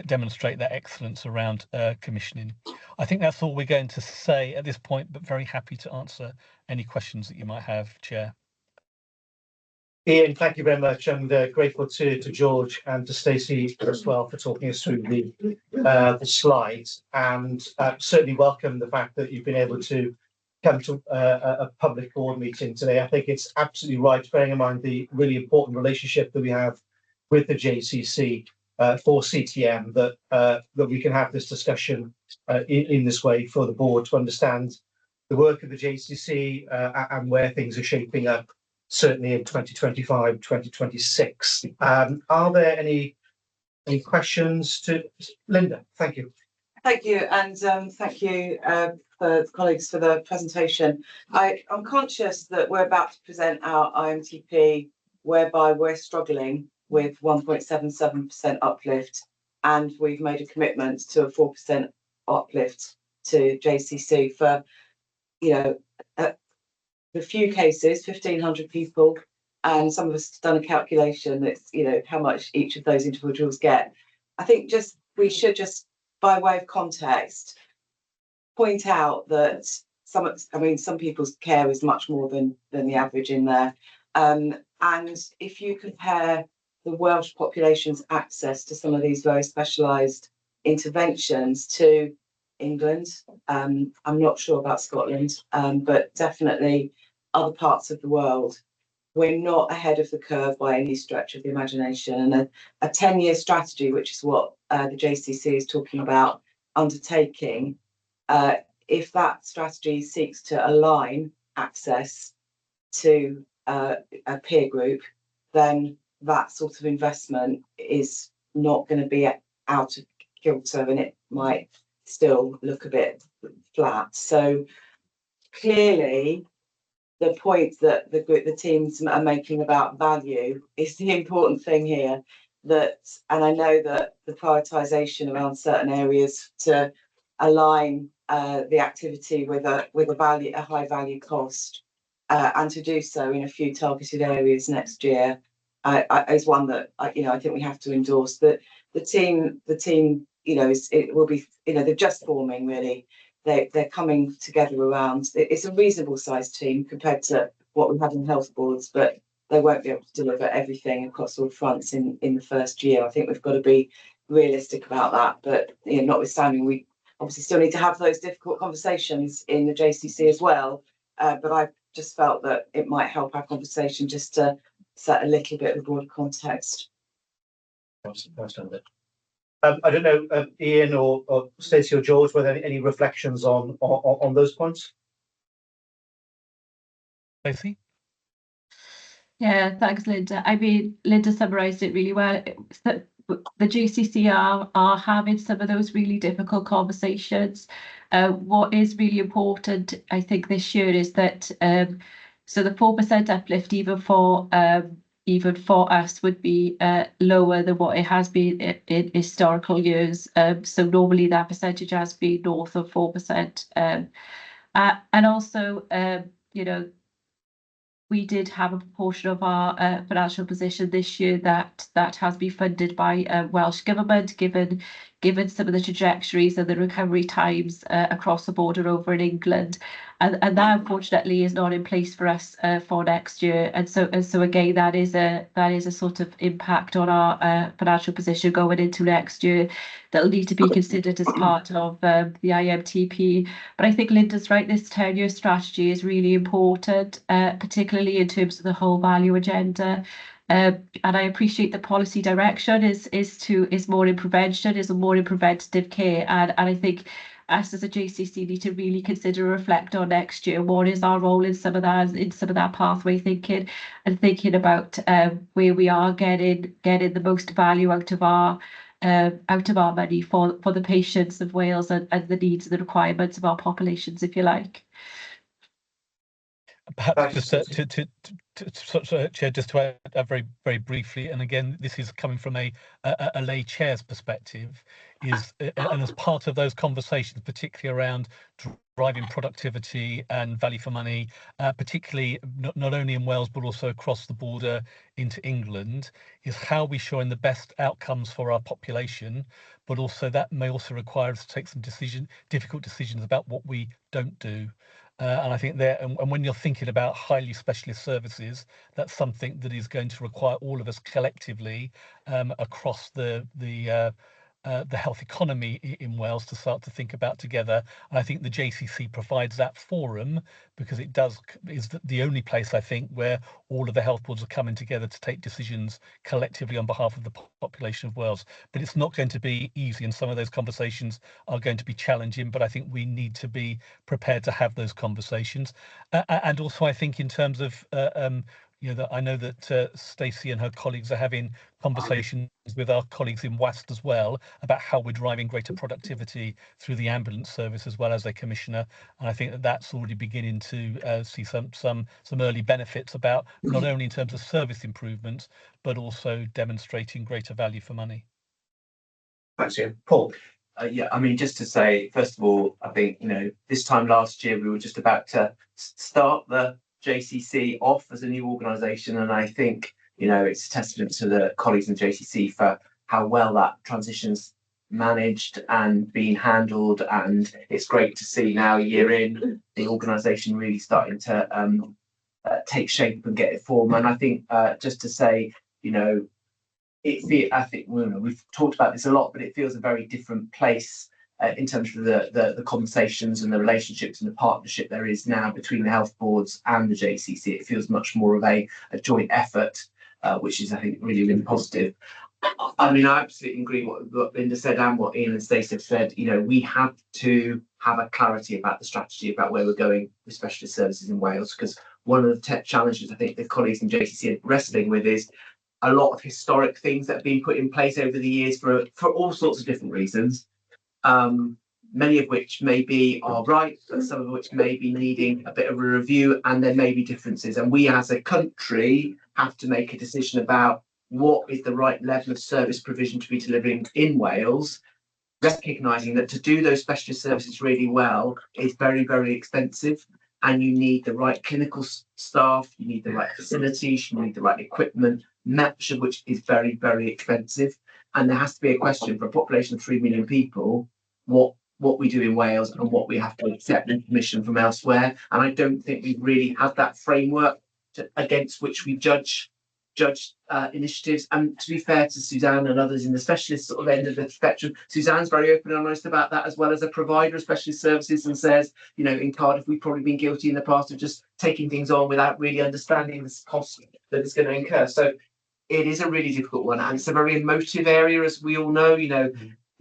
demonstrate that excellence around commissioning. I think that's all we're going to say at this point, but very happy to answer any questions that you might have, Chair. Ian, thank you very much, and grateful to George and to Stacey as well for talking us through the slides, and certainly welcome the fact that you've been able to come to a public board meeting today. I think it's absolutely right, bearing in mind the really important relationship that we have with the JCC. for CTM that we can have this discussion in this way for the board to understand the work of the JCC and where things are shaping up, certainly in 2025, 2026. Are there any questions to Linda? Thank you. Thank you, and thank you for colleagues for the presentation. I'm conscious that we're about to present our IMTP, whereby we're struggling with 1.77% uplift, and we've made a commitment to a 4% uplift to JCC for, the few cases, 1,500 people, and some of us have done a calculation that's, how much each of those individuals get. I think we should just, by way of context, point out that some people's care is much more than the average in there. And if you compare the Welsh population's access to some of these very specialised interventions to England, I'm not sure about Scotland, but definitely other parts of the world, we're not ahead of the curve by any stretch of the imagination. And a 10-year strategy, which is what the JCC is talking about undertaking, if that strategy seeks to align access to a peer group, then that sort of investment is not going to be out of kilter, and it might still look a bit flat. So clearly, the point that the teams are making about value is the important thing here. And I know that the prioritisation around certain areas to align the activity with a high value cost, and to do so in a few targeted areas next year, is one that I think we have to endorse. That the team, it will be, they're just forming really. They're coming together around. It's a reasonable sized team compared to what we have in health boards, but they won't be able to deliver everything across all fronts in the first year. I think we've got to be realistic about that. But notwithstanding, we obviously still need to have those difficult conversations in the JCC as well. But I just felt that it might help our conversation just to set a little bit of a broader context. I don't know, Ian or Stacey or George, were there any reflections on those points? Stacey? Yeah, thanks, Linda. I mean, Linda summarised it really well. The GCC are having some of those really difficult conversations. What is really important, I think, this year is that so the 4% uplift even for us would be lower than what it has been in historical years. So normally that percentage has been north of 4%. And also, we did have a proportion of our financial position this year that has been funded by Welsh Government, given some of the trajectories and the recovery times across the border over in England. And that unfortunately is not in place for us for next year. And so again, that is a sort of impact on our financial position going into next year that'll need to be considered as part of the IMTP. But I think Linda's right, this 10-year strategy is really important, particularly in terms of the whole value agenda. And I appreciate the policy direction is more in prevention, is more in preventative care. And I think us as a JCC need to really consider and reflect on next year. What is our role in some of that pathway thinking, and thinking about where we are getting the most value out of our money for the patients of Wales and the needs and the requirements of our populations, if you like. Perhaps just Chair, just to add very, very briefly, and again, this is coming from a lay chair's perspective, and as part of those conversations, particularly around driving productivity and value for money, particularly not only in Wales but also across the border into England, is how we showing the best outcomes for our population, but also that may also require us to take some difficult decisions about what we don't do. And I think and when you're thinking about highly specialist services, that's something that is going to require all of us collectively across the the health economy in Wales to start to think about together. And I think the JCC provides that forum because it is the only place, I think, where all of the health boards are coming together to take decisions collectively on behalf of the population of Wales. But it's not going to be easy, and some of those conversations are going to be challenging, but I think we need to be prepared to have those conversations. And also, I think in terms of that I know that Stacey and her colleagues are having conversations with our colleagues in WAST as well about how we're driving greater productivity through the ambulance service as well as a commissioner. And I think that that's already beginning to see some early benefits about not only in terms of service improvements, but also demonstrating greater value for money. Thanks, Ian. Paul. Yeah, I mean, just to say, first of all, I think, this time last year, we were just about to start the JCC off as a new organisation. And I think, it's a testament to the colleagues in JCC for how well that transition's managed and being handled. And it's great to see now, a year in, the organisation really starting to take shape and get it formed. And I think just to say, I think we've talked about this a lot, but it feels a very different place in terms of the conversations and the relationships and the partnership there is now between the health boards and the JCC. It feels much more of a joint effort, which is, I think, really, really positive. I mean, I absolutely agree what Linda said and what Ian and Stacey have said. We have to have a clarity about the strategy about where we're going with specialist services in Wales, because one of the challenges I think the colleagues in JCC are wrestling with is a lot of historic things that have been put in place over the years for all sorts of different reasons, many of which maybe are right, but some of which may be needing a bit of a review, and there may be differences. And we as a country have to make a decision about what is the right level of service provision to be delivering in Wales, recognising that to do those specialist services really well is very, very expensive. And you need the right clinical staff, you need the right facilities, you need the right equipment, much of which is very, very expensive. And there has to be a question for a population of 3 million people, what we do in Wales and what we have to accept and commission from elsewhere. And I don't think we've really had that framework against which we judge initiatives. And to be fair to Suzanne and others in the specialist sort of end of the spectrum, Suzanne's very open and honest about that, as well as a provider of specialist services, and says, in Cardiff, we've probably been guilty in the past of just taking things on without really understanding the cost that it's going to incur. So it is a really difficult one, and it's a very emotive area, as we all know.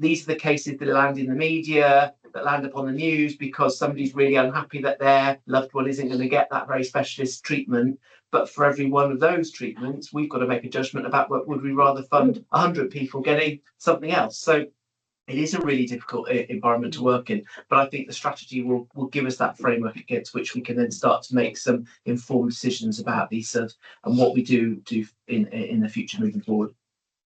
These are the cases that land in the media, that land upon the news because somebody's really unhappy that their loved one isn't going to get that very specialist treatment. But for every one of those treatments, we've got to make a judgment about what would we rather fund 100 people getting something else. So it is a really difficult environment to work in, but I think the strategy will give us that framework against which we can then start to make some informed decisions about these and what we do in the future moving forward.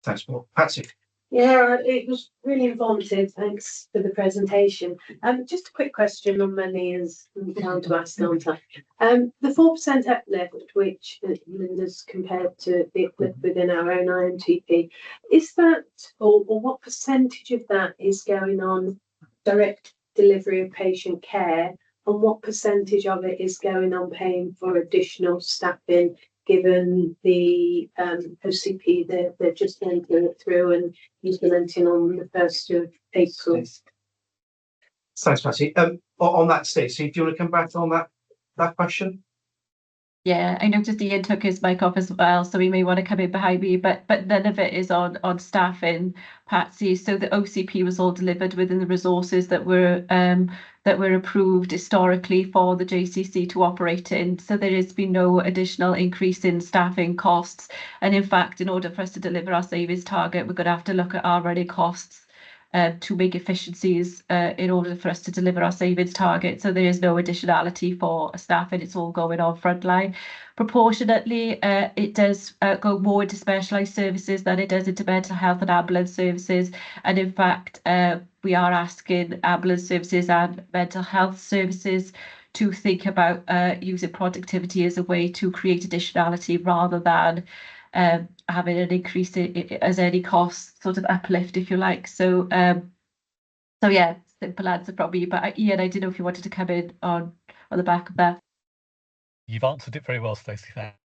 Thanks, Paul. Patsy. Yeah, it was really informative. Thanks for the presentation. Just a quick question on money, as I'm down to ask, aren't I? The 4% uplift, which Linda's compared to the uplift within our own IMTP, is that, or what percentage of that is going on direct delivery of patient care, and what percentage of it is going on paying for additional staffing, given the OCP they're just entering it through and implementing on the 1st of April. Thanks, Patsy. On that, Stacey, do you want to come back on that question? Yeah, I noticed Ian took his mic off as well, so he may want to come in behind me, but none of it is on staffing, Patsy. So the OCP was all delivered within the resources that were approved historically for the JCC to operate in. So there has been no additional increase in staffing costs. And in fact, in order for us to deliver our savings target, we're going to have to look at our running costs to make efficiencies in order for us to deliver our savings target. So there is no additionality for staff, and it's all going on frontline. Proportionately, it does go more into specialised services than it does into mental health and ambulance services. And in fact, we are asking ambulance services and mental health services to think about using productivity as a way to create additionality rather than having an increase as any cost sort of uplift, if you like. So yeah, simple answer from me. But Ian, I didn't know if you wanted to come in on the back of that. You've answered it very well, Stacey.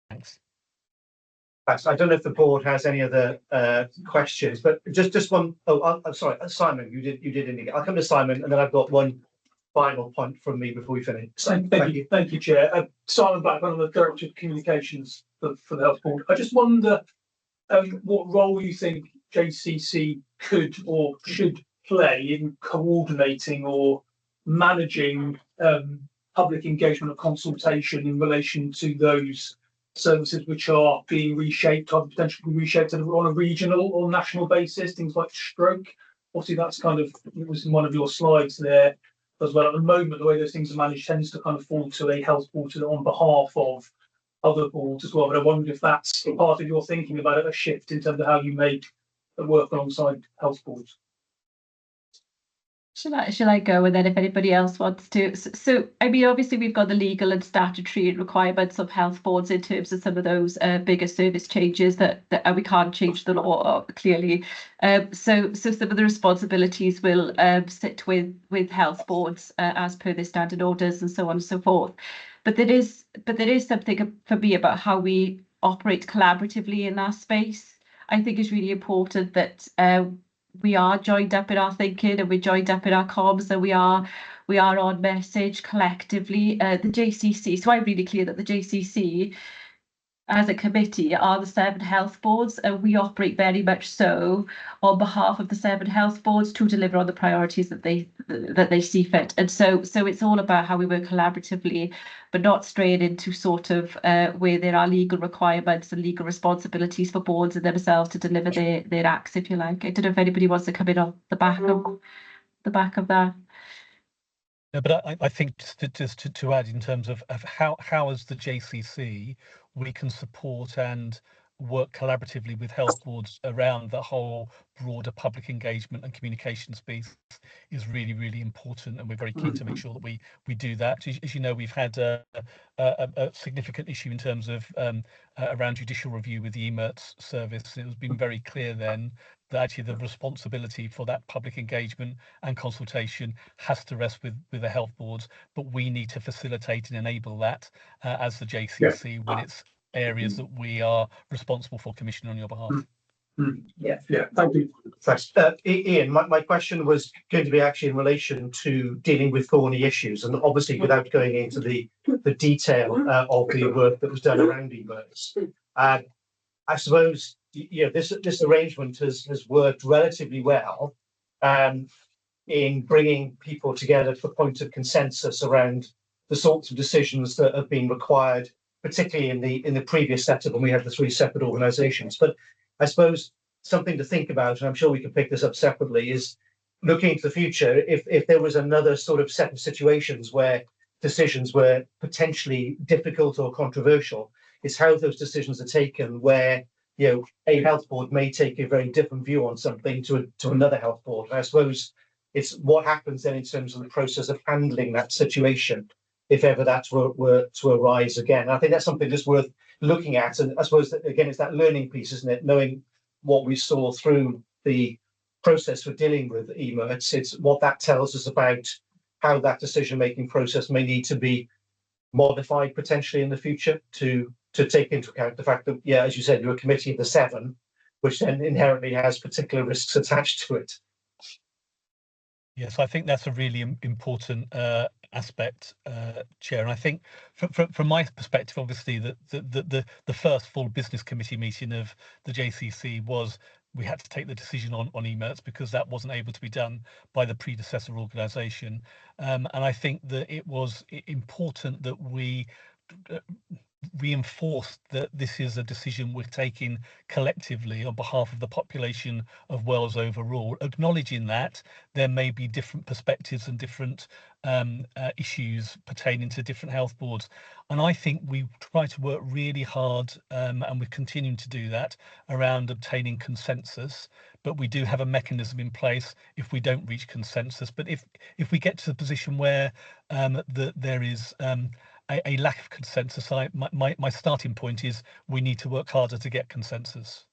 Thanks. Thanks. I don't know if the board has any other questions, but just one. Oh, I'm sorry, Simon. You did indicate. I'll come to Simon, and then I've got one final point from me before we finish. Thank you, Chair. Simon Blackburn, I'm the Director of Communications for the Health Board. I just wonder what role you think JCC could or should play in coordinating or managing public engagement or consultation in relation to those services which are being reshaped, or potentially reshaped on a regional or national basis, things like stroke. Obviously, that's kind of, it was in one of your slides there as well. At the moment, the way those things are managed tends to kind of fall to a health board on behalf of other boards as well. But I wonder if that's part of your thinking about it, a shift in terms of how you make work alongside health boards. Shall I go, and then if anybody else wants to? So I mean, obviously we've got the legal and statutory requirements of health boards in terms of some of those bigger service changes that we can't change the law clearly. So some of the responsibilities will sit with health boards as per their standard orders and so on and so forth. But there is something for me about how we operate collaboratively in that space. I think it's really important that we are joined up in our thinking, and we're joined up in our comms, and we are on message collectively. The JCC, so I'm really clear that the JCC as a committee are the 7 health boards, and we operate very much so on behalf of the 7 health boards to deliver on the priorities that they see fit. And so it's all about how we work collaboratively, but not straying into sort of where there are legal requirements and legal responsibilities for boards and themselves to deliver their acts, if you like. I don't know if anybody wants to come in on the back of that. No, but I think just to add in terms of how as the JCC we can support and work collaboratively with health boards around the whole broader public engagement and communications piece is really, really important, and we're very keen to make sure that we do that. As you know, we've had a significant issue in terms of around judicial review with the EMERTS service. It has been very clear then that actually the responsibility for that public engagement and consultation has to rest with the health boards, but we need to facilitate and enable that as the JCC when it's areas that we are responsible for commissioning on your behalf. Yeah, thank you. Thanks. Ian, my question was going to be actually in relation to dealing with thorny issues, and obviously without going into the detail of the work that was done around EMERTS. I suppose this arrangement has worked relatively well in bringing people together to the point of consensus around the sorts of decisions that have been required, particularly in the previous setup when we had the 3 separate organisations. But I suppose something to think about, and I'm sure we can pick this up separately, is looking into the future. If there was another sort of set of situations where decisions were potentially difficult or controversial, it's how those decisions are taken, where a health board may take a very different view on something to another health board. And I suppose it's what happens then in terms of the process of handling that situation, if ever that were to arise again. And I think that's something that's worth looking at. And I suppose that, again, it's that learning piece, isn't it? Knowing what we saw through the process for dealing with EMERTS, it's what that tells us about how that decision-making process may need to be modified potentially in the future to take into account the fact that, as you said, you're a committee of the 7, which then inherently has particular risks attached to it. Yes, I think that's a really important aspect, Chair. And I think from my perspective, obviously, the first full business committee meeting of the JCC was we had to take the decision on EMERTS because that wasn't able to be done by the predecessor organisation. And I think that it was important that we reinforced that this is a decision we're taking collectively on behalf of the population of Wales overall, acknowledging that there may be different perspectives and different issues pertaining to different health boards. And I think we try to work really hard, and we're continuing to do that, around obtaining consensus. But we do have a mechanism in place if we don't reach consensus. But if we get to the position where there is a lack of consensus, my starting point is we need to work harder to get consensus.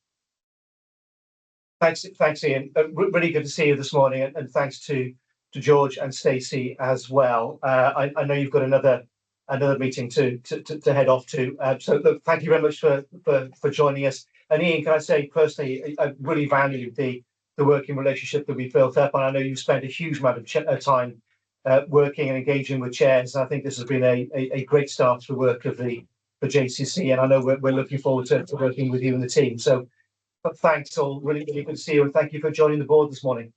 Thanks, Ian. Really good to see you this morning, and thanks to George and Stacey as well. I know you've got another another meeting to head off to. So look, thank you very much for joining us. And Ian, can I say personally, I really value the working relationship that we built up, and I know you've spent a huge amount of time working and engaging with chairs. And I think this has been a great start to the work of the JCC, and I know we're looking forward to working with you and the team. So thanks all, really good to see you, and thank you for joining the board this morning.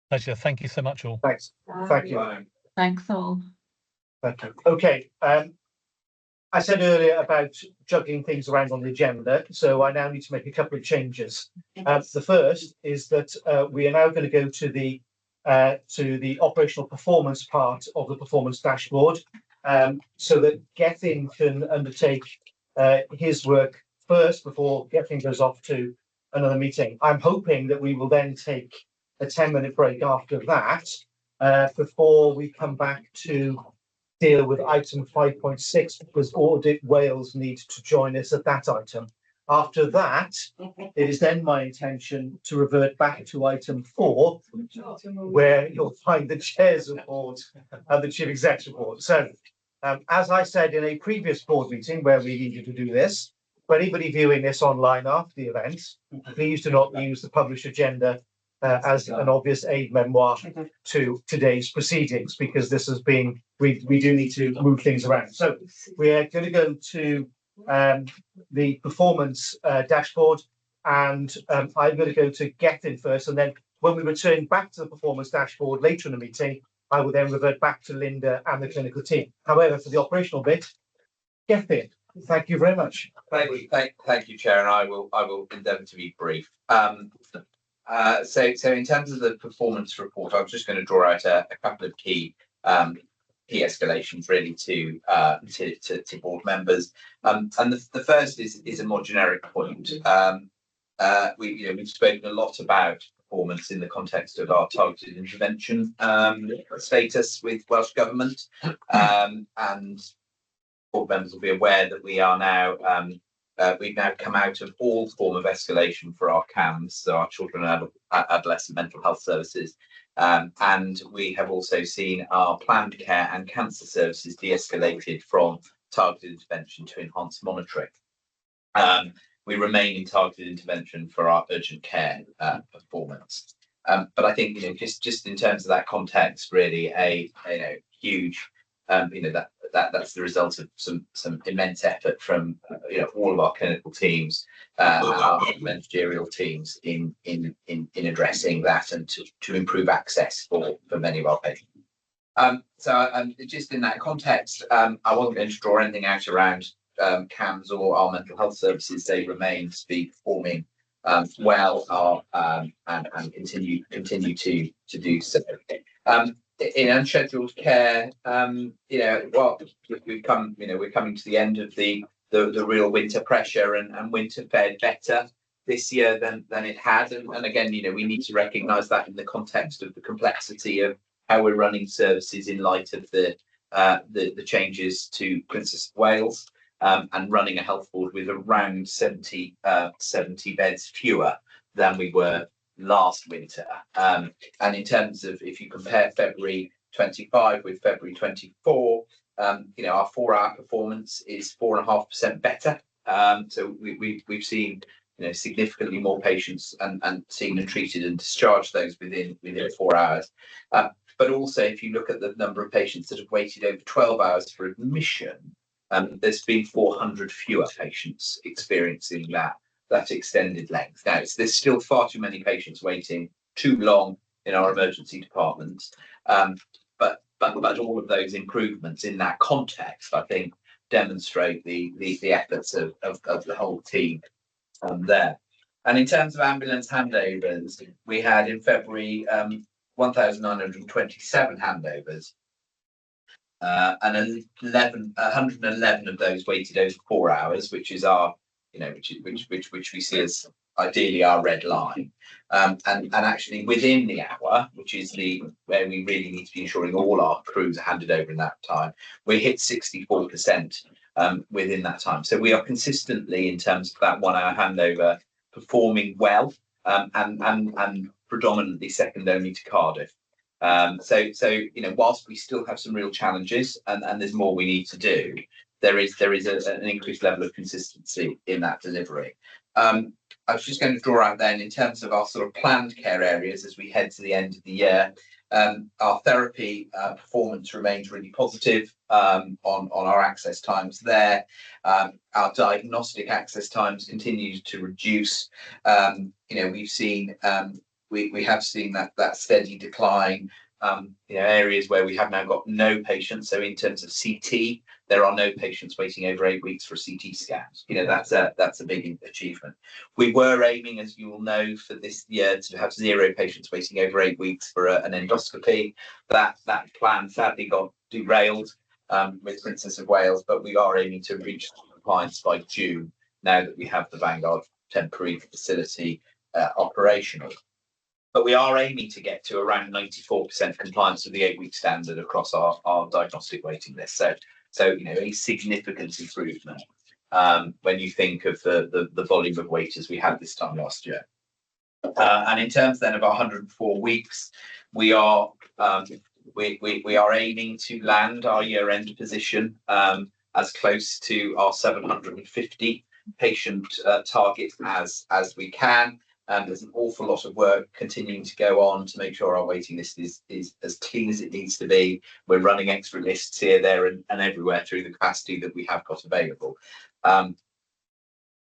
Pleasure. Thank you so much, all. Thanks. Thank you. Thanks all. Thank you. Okay. I said earlier about juggling things around on the agenda, so I now need to make a couple of changes. The first is that we are now going to go to the operational performance part of the performance dashboard, so that Gethin can undertake his work first before Gethin goes off to another meeting. I'm hoping that we will then take a 10-minute break after that, before we come back to deal with item 5.6, because Audit Wales need to join us at that item. After that, it is then my intention to revert back to item 4, where you'll find the chair's report and the chief exec's report. So, as I said in a previous board meeting where we needed to do this, for anybody viewing this online after the event, please do not use the published agenda as an obvious aid memoir to today's proceedings, because this has been, we do need to move things around. So we're going to go to the performance dashboard, and I'm going to go to Gethin first, and then when we return back to the performance dashboard later in the meeting, I will then revert back to Linda and the clinical team. However, for the operational bit, Gethin, thank you very much. Thank you, Chair, and I will endeavour to be brief. So in terms of the performance report, I'm just going to draw out a couple of key escalations really to board members. And the first is a more generic point. We've spoken a lot about performance in the context of our targeted intervention status with Welsh Government, and board members will be aware that we are now we've now come out of all form of escalation for our CAMS, so our children and adolescent mental health services, and we have also seen our planned care and cancer services de-escalated from targeted intervention to enhanced monitoring. We remain in targeted intervention for our urgent care performance, but I think just in terms of that context, really a huge that's the result of some immense effort from all of our clinical teams, our managerial teams in addressing that and to improve access for many of our patients. So just in that context, I wasn't going to draw anything out around CAMS or our mental health services. They remain to be performing well, and continue to do so. In unscheduled care, we're coming to the end of the real winter pressure, and winter fared better this year than it had, and again, we need to recognise that in the context of the complexity of how we're running services in light of the changes to Princess of Wales, and running a health board with around 70 beds fewer than we were last winter. And in terms of, if you compare February 25 with February 24, our 4-hour performance is 4.5% better. So we've seen significantly more patients and seen and treated and discharged those within 4 hours. But also, if you look at the number of patients that have waited over 12 hours for admission, there's been 400 fewer patients experiencing that extended length. Now, there's still far too many patients waiting too long in our emergency departments, but all of those improvements in that context, I think, demonstrate the efforts of the whole team there. And in terms of ambulance handovers, we had in February 1,927 handovers, and 111 of those waited over 4 hours, which is our which we see as ideally our red line, and actually within the hour, which is where we really need to be ensuring all our crews are handed over in that time, we hit 64% within that time. So we are consistently, in terms of that 1 hour handover, performing well, and predominantly second only to Cardiff. So you know, whilst we still have some real challenges and there's more we need to do, there is an increased level of consistency in that delivery. I was just going to draw out then in terms of our sort of planned care areas as we head to the end of the year. Our therapy performance remains really positive on our access times there. Our diagnostic access times continue to reduce. You know, we've seen we have seen that steady decline. You know, areas where we have now got no patients. So in terms of CT, there are no patients waiting over 8 weeks for a CT scan. You know, that's a big achievement. We were aiming, as you will know, for this year to have 0 patients waiting over 8 weeks for an endoscopy. That plan sadly got derailed with Princess of Wales, but we are aiming to reach compliance by June now that we have the Vanguard temporary facility operational. But we are aiming to get to around 94% compliance with the 8-week standard across our diagnostic waiting list. So you know, a significant improvement when you think of the volume of waiters we had this time last year. And in terms then of our 104 weeks, we are aiming to land our year-end position as close to our 750 patient target as we can. There's an awful lot of work continuing to go on to make sure our waiting list is as clean as it needs to be. We're running extra lists here, there, and everywhere through the capacity that we have got available.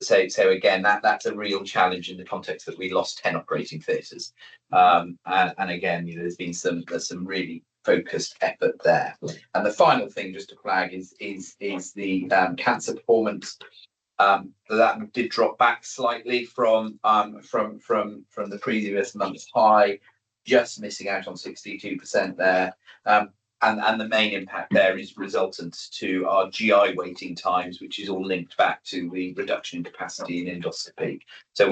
So again, that's a real challenge in the context that we lost 10 operating theatres. And again, you know, there's some really focused effort there. And the final thing just to flag is the cancer performance. That did drop back slightly from the previous month's high, just missing out on 62% there. And the main impact there is resultant to our GI waiting times, which is all linked back to the reduction in capacity in endoscopy. So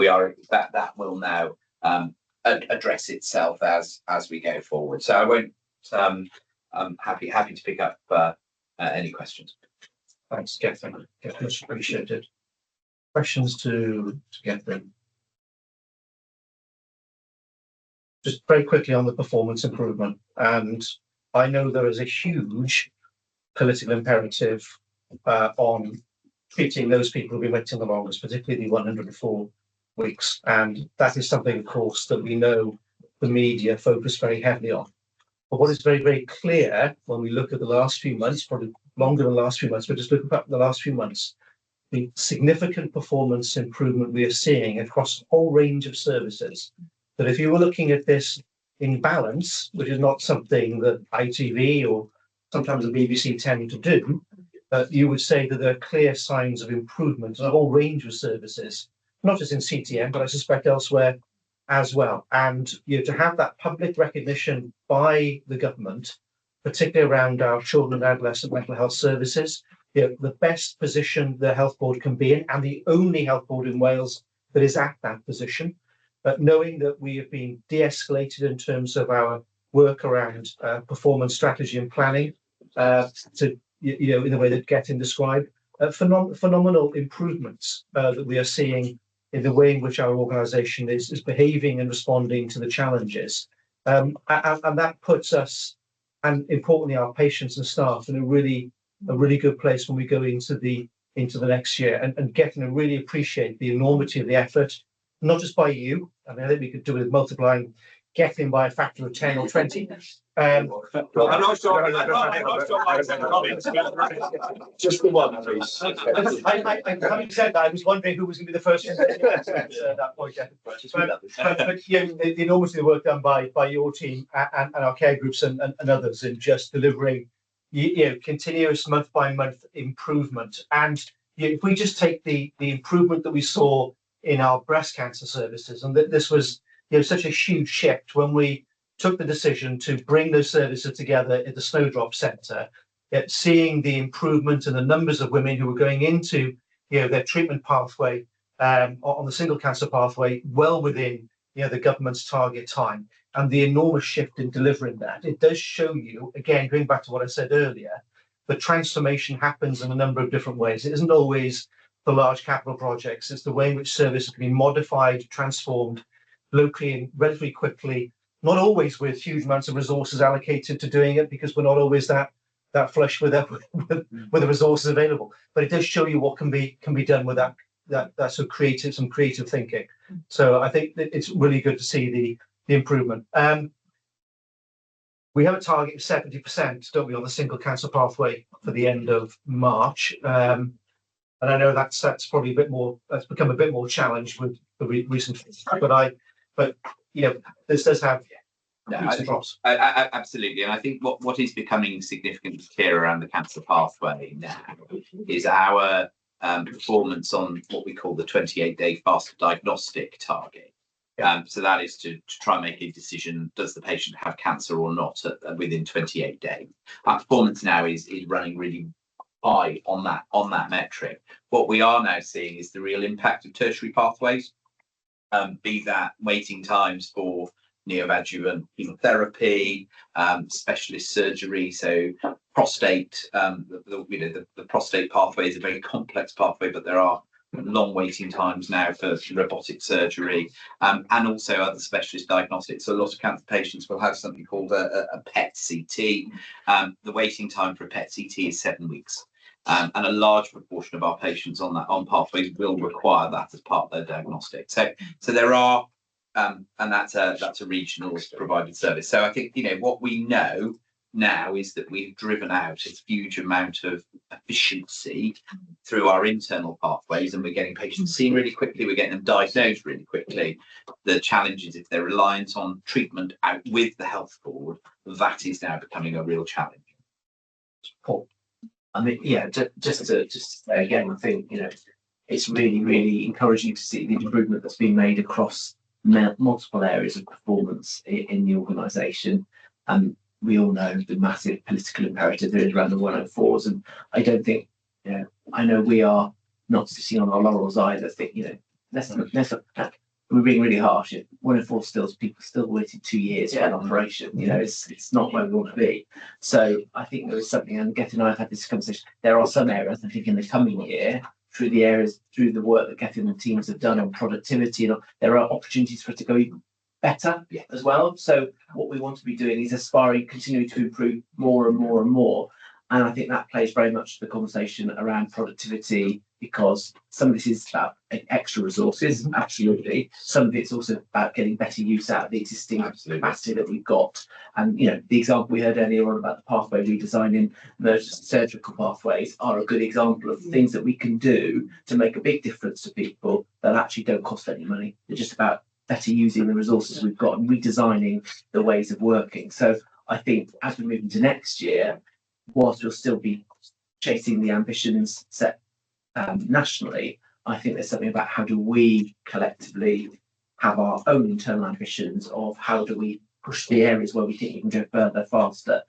that will now address itself as we go forward. So I won't. I'm happy to pick up any questions. Thanks, Gethin. Much appreciated. Questions to Gethin? Just very quickly on the performance improvement. And I know there is a huge political imperative on treating those people who've been waiting the longest, particularly the 104 weeks. And that is something, of course, that we know the media focus very heavily on. But what is very, very clear when we look at the last few months, probably longer than the last few months, but just looking back at the last few months, the significant performance improvement we are seeing across a whole range of services, that if you were looking at this in balance, which is not something that ITV or sometimes the BBC tend to do, you would say that there are clear signs of improvement in a whole range of services, not just in CTM, but I suspect elsewhere as well. And you know, to have that public recognition by the government, particularly around our children and adolescent mental health services, you know, the best position the health board can be in, and the only health board in Wales that is at that position. But knowing that we have been de-escalated in terms of our work around performance strategy and planning, to you know, in the way that Gethin described, phenomenal improvements that we are seeing in the way in which our organisation is behaving and responding to the challenges, and that puts us, and importantly our patients and staff, in a really good place when we go into the next year, and Gethin and really appreciate the enormity of the effort, not just by you. I mean, I think we could do it with multiplying Gethin by a factor of 10 or 20. I'm not sure. Just the one, please. Having said that, I was wondering who was going to be the first to that point. But yeah, the enormity of the work done by your team and our care groups and others in just delivering, you know, continuous month by month improvement. And you know, if we just take the improvement that we saw in our breast cancer services, and that this was, you know, such a huge shift when we took the decision to bring those services together at the Snowdrop Centre, seeing the improvement in the numbers of women who were going into, you know, their treatment pathway on the single cancer pathway, well within, you know, the government's target time, and the enormous shift in delivering that. It does show you, again, going back to what I said earlier, the transformation happens in a number of different ways. It isn't always the large capital projects. It's the way in which services can be modified, transformed locally and relatively quickly, not always with huge amounts of resources allocated to doing it, because we're not always that flush with the resources available. But it does show you what can be done with that sort of creative thinking. So I think that it's really good to see the improvement. We have a target of 70%, don't we, on the single cancer pathway for the end of March. And I know that's probably that's become a bit more challenged with the recent, but you know, this does have drops. Absolutely, and I think what is becoming significantly clear around the cancer pathway now is our performance on what we call the 28-day faster diagnostic target. So that is to try and make a decision: does the patient have cancer or not within 28 days? Our performance now is running really high on that metric. What we are now seeing is the real impact of tertiary pathways, be that waiting times for neoadjuvant chemotherapy, specialist surgery, so prostate. The prostate pathway is a very complex pathway, but there are long waiting times now for robotic surgery, and also other specialist diagnostics. So a lot of cancer patients will have something called a PET CT. The waiting time for a PET CT is 7 weeks. And a large proportion of our patients on pathways will require that as part of their diagnostic. So there are, and that's a regional provided service. So I think, what we know now is that we've driven out a huge amount of efficiency through our internal pathways, and we're getting patients seen really quickly, we're getting them diagnosed really quickly. The challenge is if they're reliant on treatment out with the health board, that is now becoming a real challenge. Paul. I mean, just to say again, I think, it's really, really encouraging to see the improvement that's been made across multiple areas of performance in the organisation. And we all know the massive political imperative there is around the 104s. And I don't think, I know we are not sitting on our laurels either. Think, we're being really harsh. 104 stills, people still waiting 2 years for an operation. It's not where we want to be. So I think there is something, and Gethin and I have had this conversation. There are some areas I think in the coming year, through the work that Gethin and teams have done on productivity, there are opportunities for it to go even better as well. So what we want to be doing is aspiring, continuing to improve more and more and more. And I think that plays very much to the conversation around productivity, because some of this is about extra resources, absolutely. Some of it's also about getting better use out of the existing capacity that we've got. And, the example we heard earlier on about the pathway redesign in emergency surgical pathways are a good example of things that we can do to make a big difference to people that actually don't cost any money. They're just about better using the resources we've got and redesigning the ways of working. So I think as we move into next year, whilst we'll still be chasing the ambitions set nationally, I think there's something about how do we collectively have our own internal ambitions of how do we push the areas where we think we can go further, faster,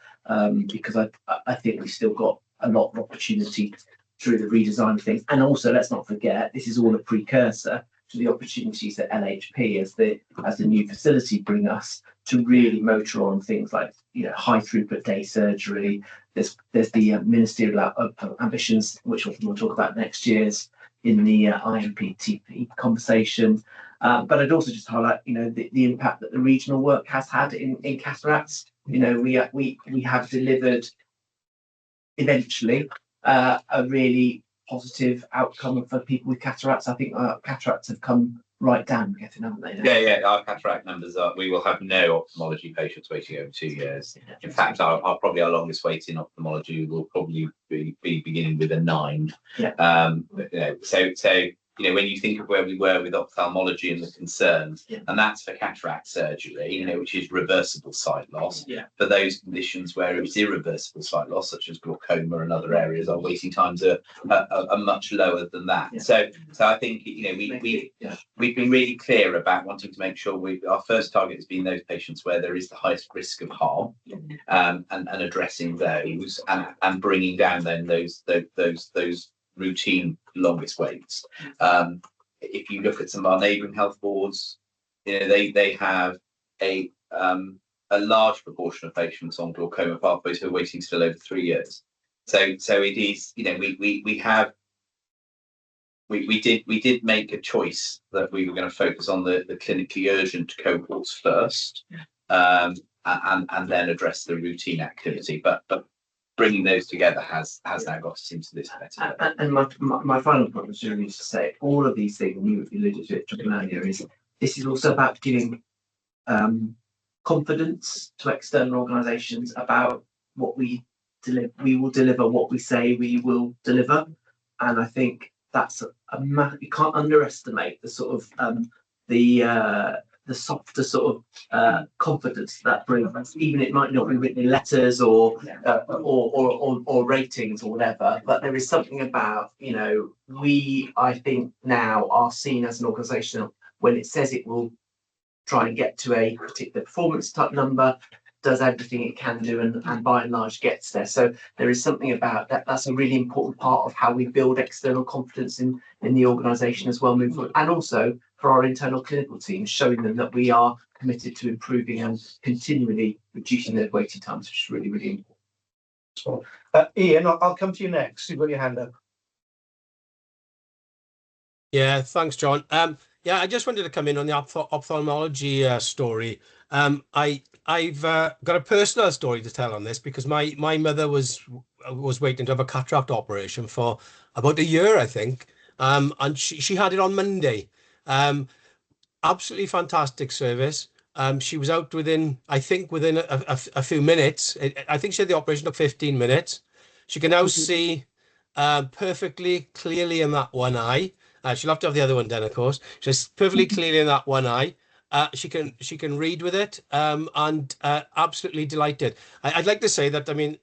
because I think we've still got a lot of opportunity through the redesign of things. And also, let's not forget, this is all a precursor to the opportunities that LHP as the new facility bring us to really motor on things like high throughput day surgery. There's the ministerial ambitions, which we'll talk about next year's in the IMPTP conversation. But I'd also just highlight the impact that the regional work has had in cataracts. We have delivered eventually a really positive outcome for people with cataracts. I think cataracts have come right down, haven't they? Yeah. Our cataract numbers are. We will have no ophthalmology patients waiting over 2 years. In fact, our longest waiting ophthalmology will probably be beginning with a 9. So when you think of where we were with ophthalmology and the concerns, and that's for cataract surgery, which is reversible sight loss. For those conditions where it's irreversible sight loss, such as glaucoma and other areas, our waiting times are much lower than that. So I think we've been really clear about wanting to make sure our first target has been those patients where there is the highest risk of harm, and addressing those and bringing down then those routine longest waits. If you look at some of our neighbouring health boards, they have a large proportion of patients on glaucoma pathways who are waiting still over 3 years. So it is, we did make a choice that we were going to focus on the clinically urgent cohorts first. and then address the routine activity. But bringing those together has now got us into this better. And my final point was really to say all of these things, and you alluded to it earlier, is this is also about giving confidence to external organisations about what we deliver. We will deliver what we say we will deliver, and I think that's you can't underestimate the sort of the softer sort of confidence that brings. Even it might not be written in letters or ratings or whatever, but there is something about, you know, we, I think, now are seen as an organisation when it says it will try and get to a particular performance type number, does everything it can do, and by and large gets there. So there is something about that. That's a really important part of how we build external confidence in the organisation as well, moving forward, and also for our internal clinical teams, showing them that we are committed to improving and continually reducing their waiting times, which is really, really important. Ian, I'll come to you next. You've got your hand up. Yeah, thanks, John. Yeah, I just wanted to come in on the ophthalmology story. I've got a personal story to tell on this because my mother was waiting to have a cataract operation for about a year, I think, and she had it on Monday. Absolutely fantastic service. She was out within a few minutes. I think she had the operation took 15 minutes. She can now see perfectly clearly in that one eye. She'll have to have the other one done, of course. She's perfectly clearly in that one eye. She can read with it, and absolutely delighted. I'd like to say that, I mean,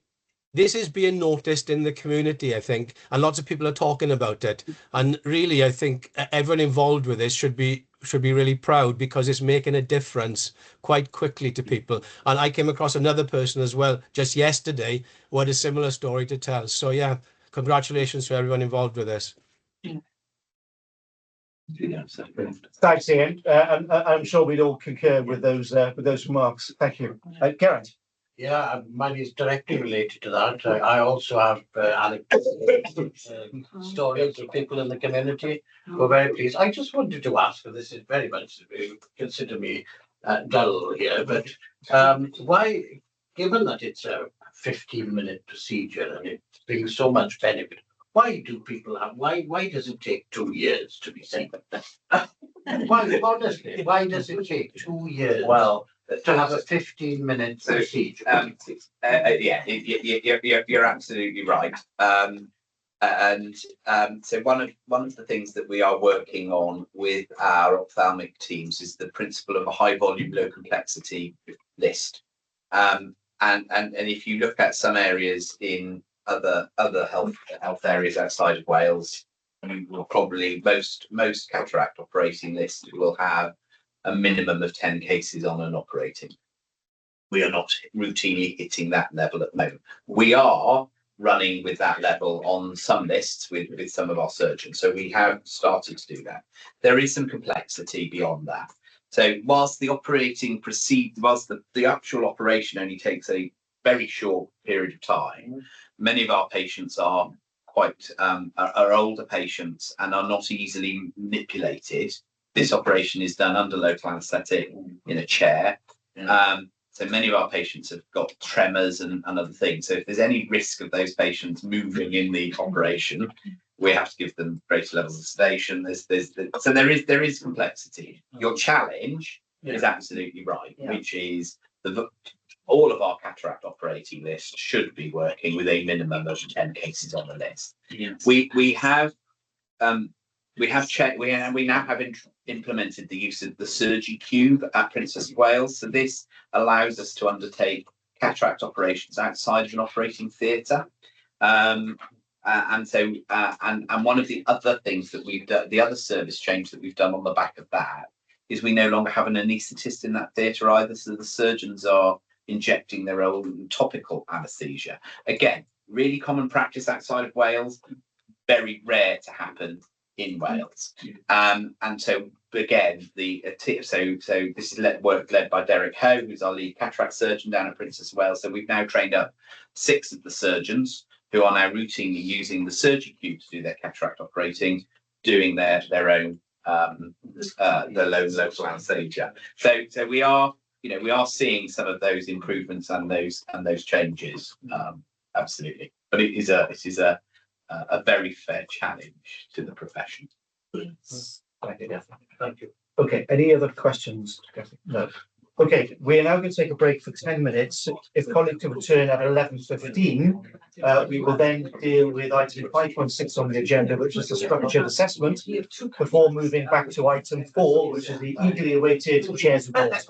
this is being noticed in the community, I think, and lots of people are talking about it. And really, I think everyone involved with this should be really proud because it's making a difference quite quickly to people. And I came across another person as well just yesterday who had a similar story to tell. So yeah, congratulations to everyone involved with this. Thanks, Ian. I'm sure we'd all concur with those remarks. Thank you. Garrett. Yeah, mine is directly related to that. I also have anecdotes, stories of people in the community who are very pleased. I just wanted to ask, and this is very much, consider me dull here, but why, given that it's a 15-minute procedure and it brings so much benefit, why do people have, why does it take 2 years to be seen? Why, honestly, why does it take 2 years? Well, to have a 15-minute procedure. Yeah, you're absolutely right. So one of the things that we are working on with our ophthalmic teams is the principle of a high volume, low complexity list. And if you look at some areas in other health areas outside of Wales, you will probably most cataract operating lists will have a minimum of 10 cases on an operating. We are not routinely hitting that level at the moment. We are running with that level on some lists with some of our surgeons. So we have started to do that. There is some complexity beyond that. So whilst the operating whilst the actual operation only takes a very short period of time, many of our patients are quite are older patients and are not easily manipulated. This operation is done under local anaesthetic in a chair. So many of our patients have got tremors and other things. So if there's any risk of those patients moving in the operation, we have to give them greater levels of sedation. So there is complexity. Your challenge is absolutely right, which is all of our cataract operating lists should be working with a minimum of 10 cases on the list. Yes. We now have implemented the use of the Surgery Cube at Princess of Wales. So this allows us to undertake cataract operations outside of an operating theatre. And one of the other things that we've done, the other service change that we've done on the back of that, is we no longer have an anaesthetist in that theatre either. So the surgeons are injecting their own topical anaesthesia. Again, really common practice outside of Wales, very rare to happen in Wales. And so again, so this is work led by Derek Ho, who's our lead cataract surgeon down at Princess of Wales. So we've now trained up 6 of the surgeons who are now routinely using the Surgery Cube to do their cataract operating, doing their own the local anesthesia. So we are you know, we are seeing some of those improvements and those changes. Absolutely, but it is a very fair challenge to the profession. Thank you. Okay, any other questions? No. Okay, we are now going to take a break for 10 minutes. If colleagues can return at 11:15, we will then deal with item 5.6 on the agenda, which is the structured assessment, before moving back to item 4, which is the eagerly awaited chair's report.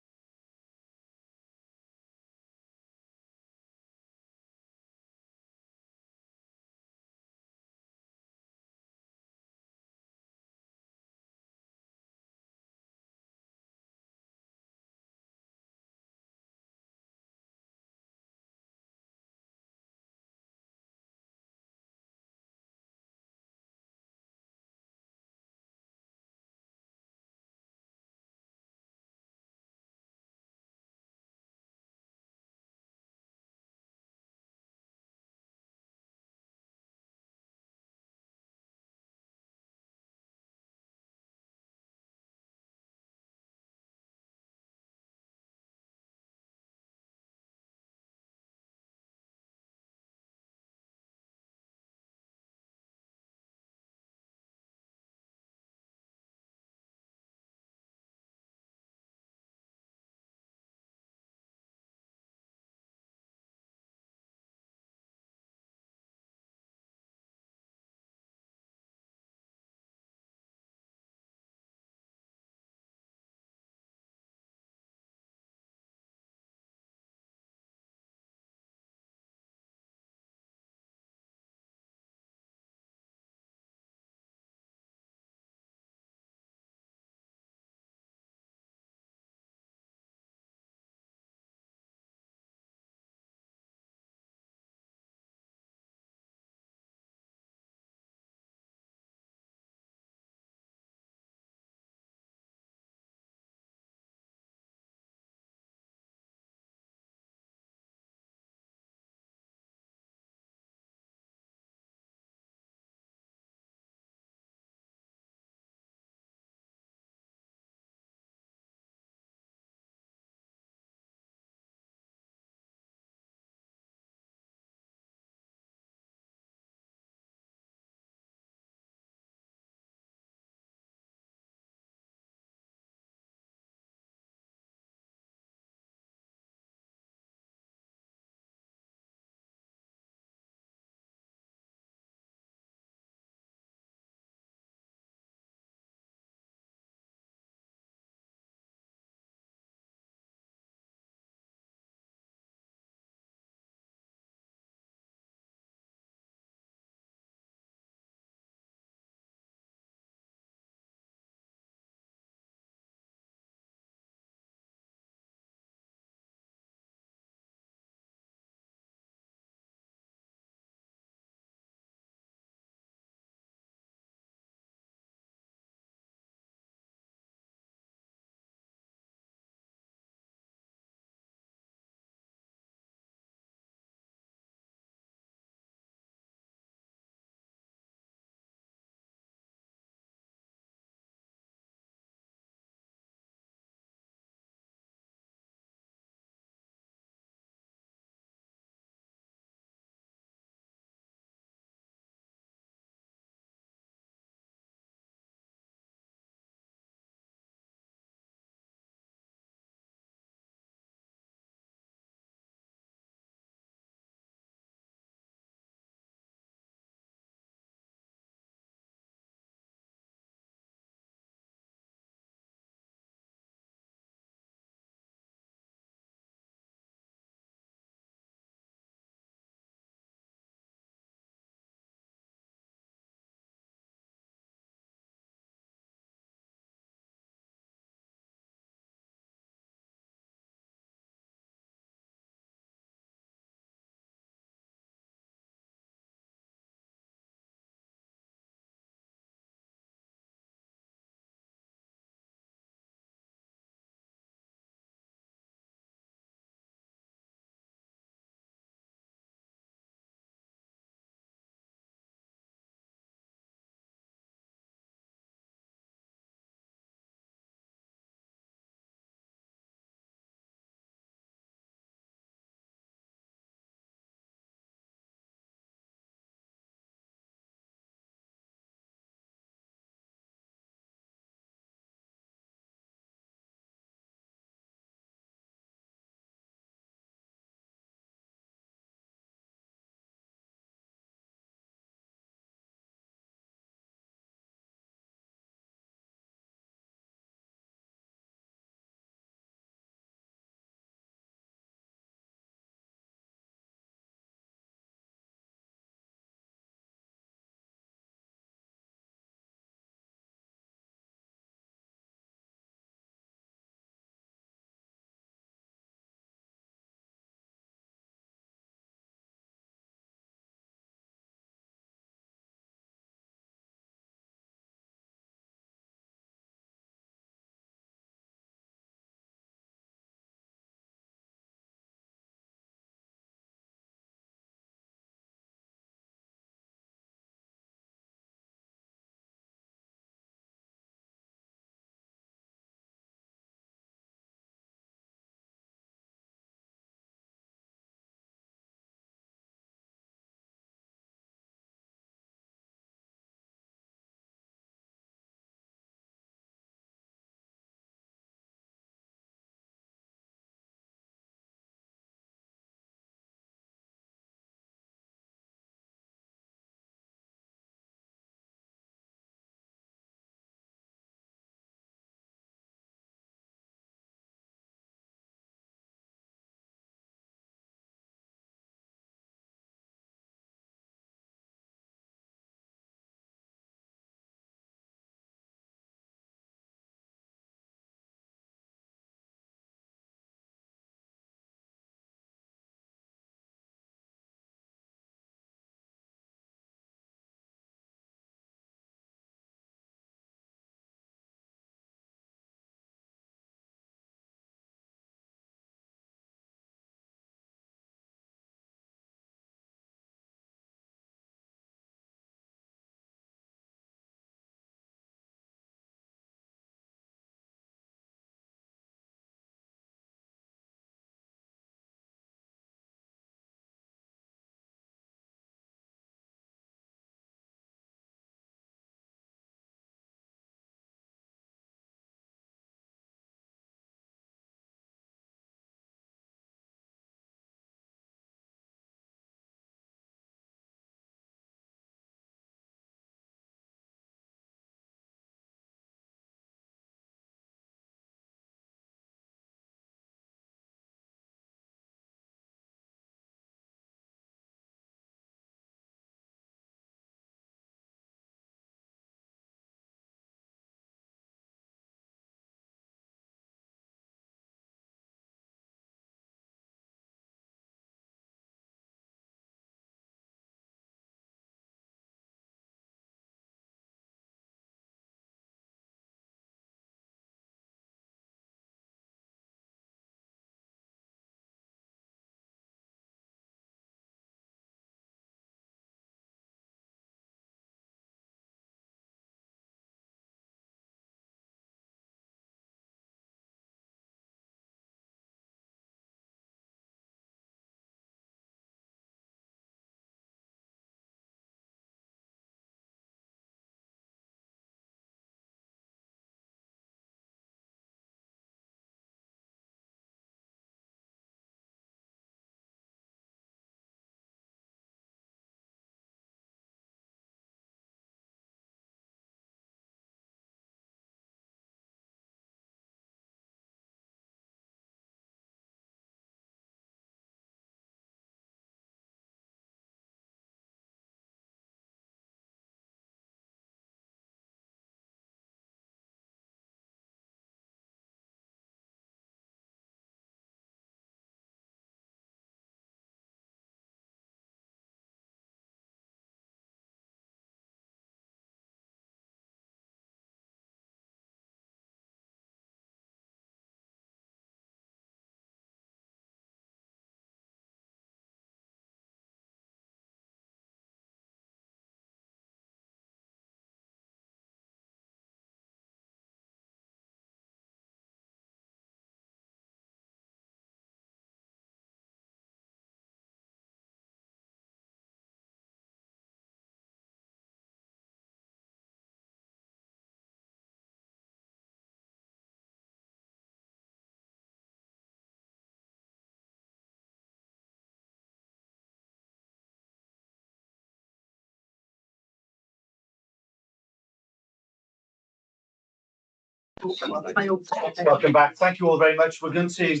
Welcome back. Thank you all very much. We're going to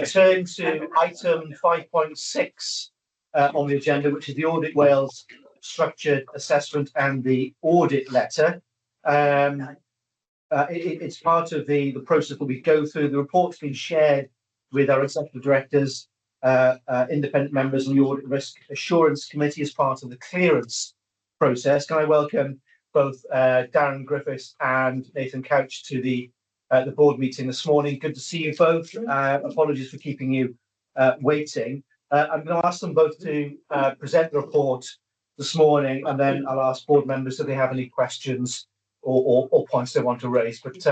turn to item 5.6 on the agenda, which is the Audit Wales structured assessment and the audit letter. It's part of the process that we go through. The report's been shared with our executive directors, independent members, and the Audit Risk Assurance Committee as part of the clearance process. Can I welcome both Darren Griffiths and Nathan Couch to the board meeting this morning. Good to see you both. Apologies for keeping you waiting. I'm going to ask them both to present the report this morning, and then I'll ask board members if they have any questions or points they want to raise. But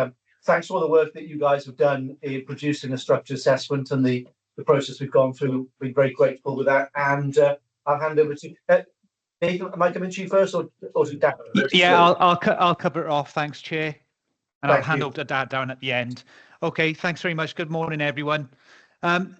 thanks for all the work that you guys have done in producing a structured assessment and the process we've gone through. Been very grateful with that. And I'll hand over to Nathan. Am I coming to you first, or to Darren? Yeah, I'll cover it off. Thanks, Chair. And I'll hand over to Darren at the end. Okay, thanks very much. Good morning, everyone.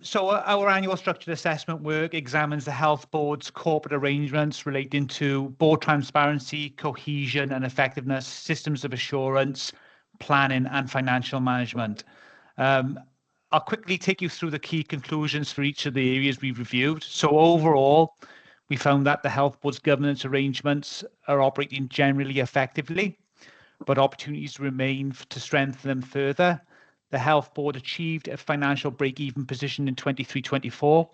So our annual structured assessment work examines the Health Board's corporate arrangements relating to board transparency, cohesion and effectiveness, systems of assurance, planning and financial management. I'll quickly take you through the key conclusions for each of the areas we've reviewed. So overall, we found that the Health Board's governance arrangements are operating generally effectively, but opportunities remain to strengthen them further. The Health Board achieved a financial break-even position in 23-24.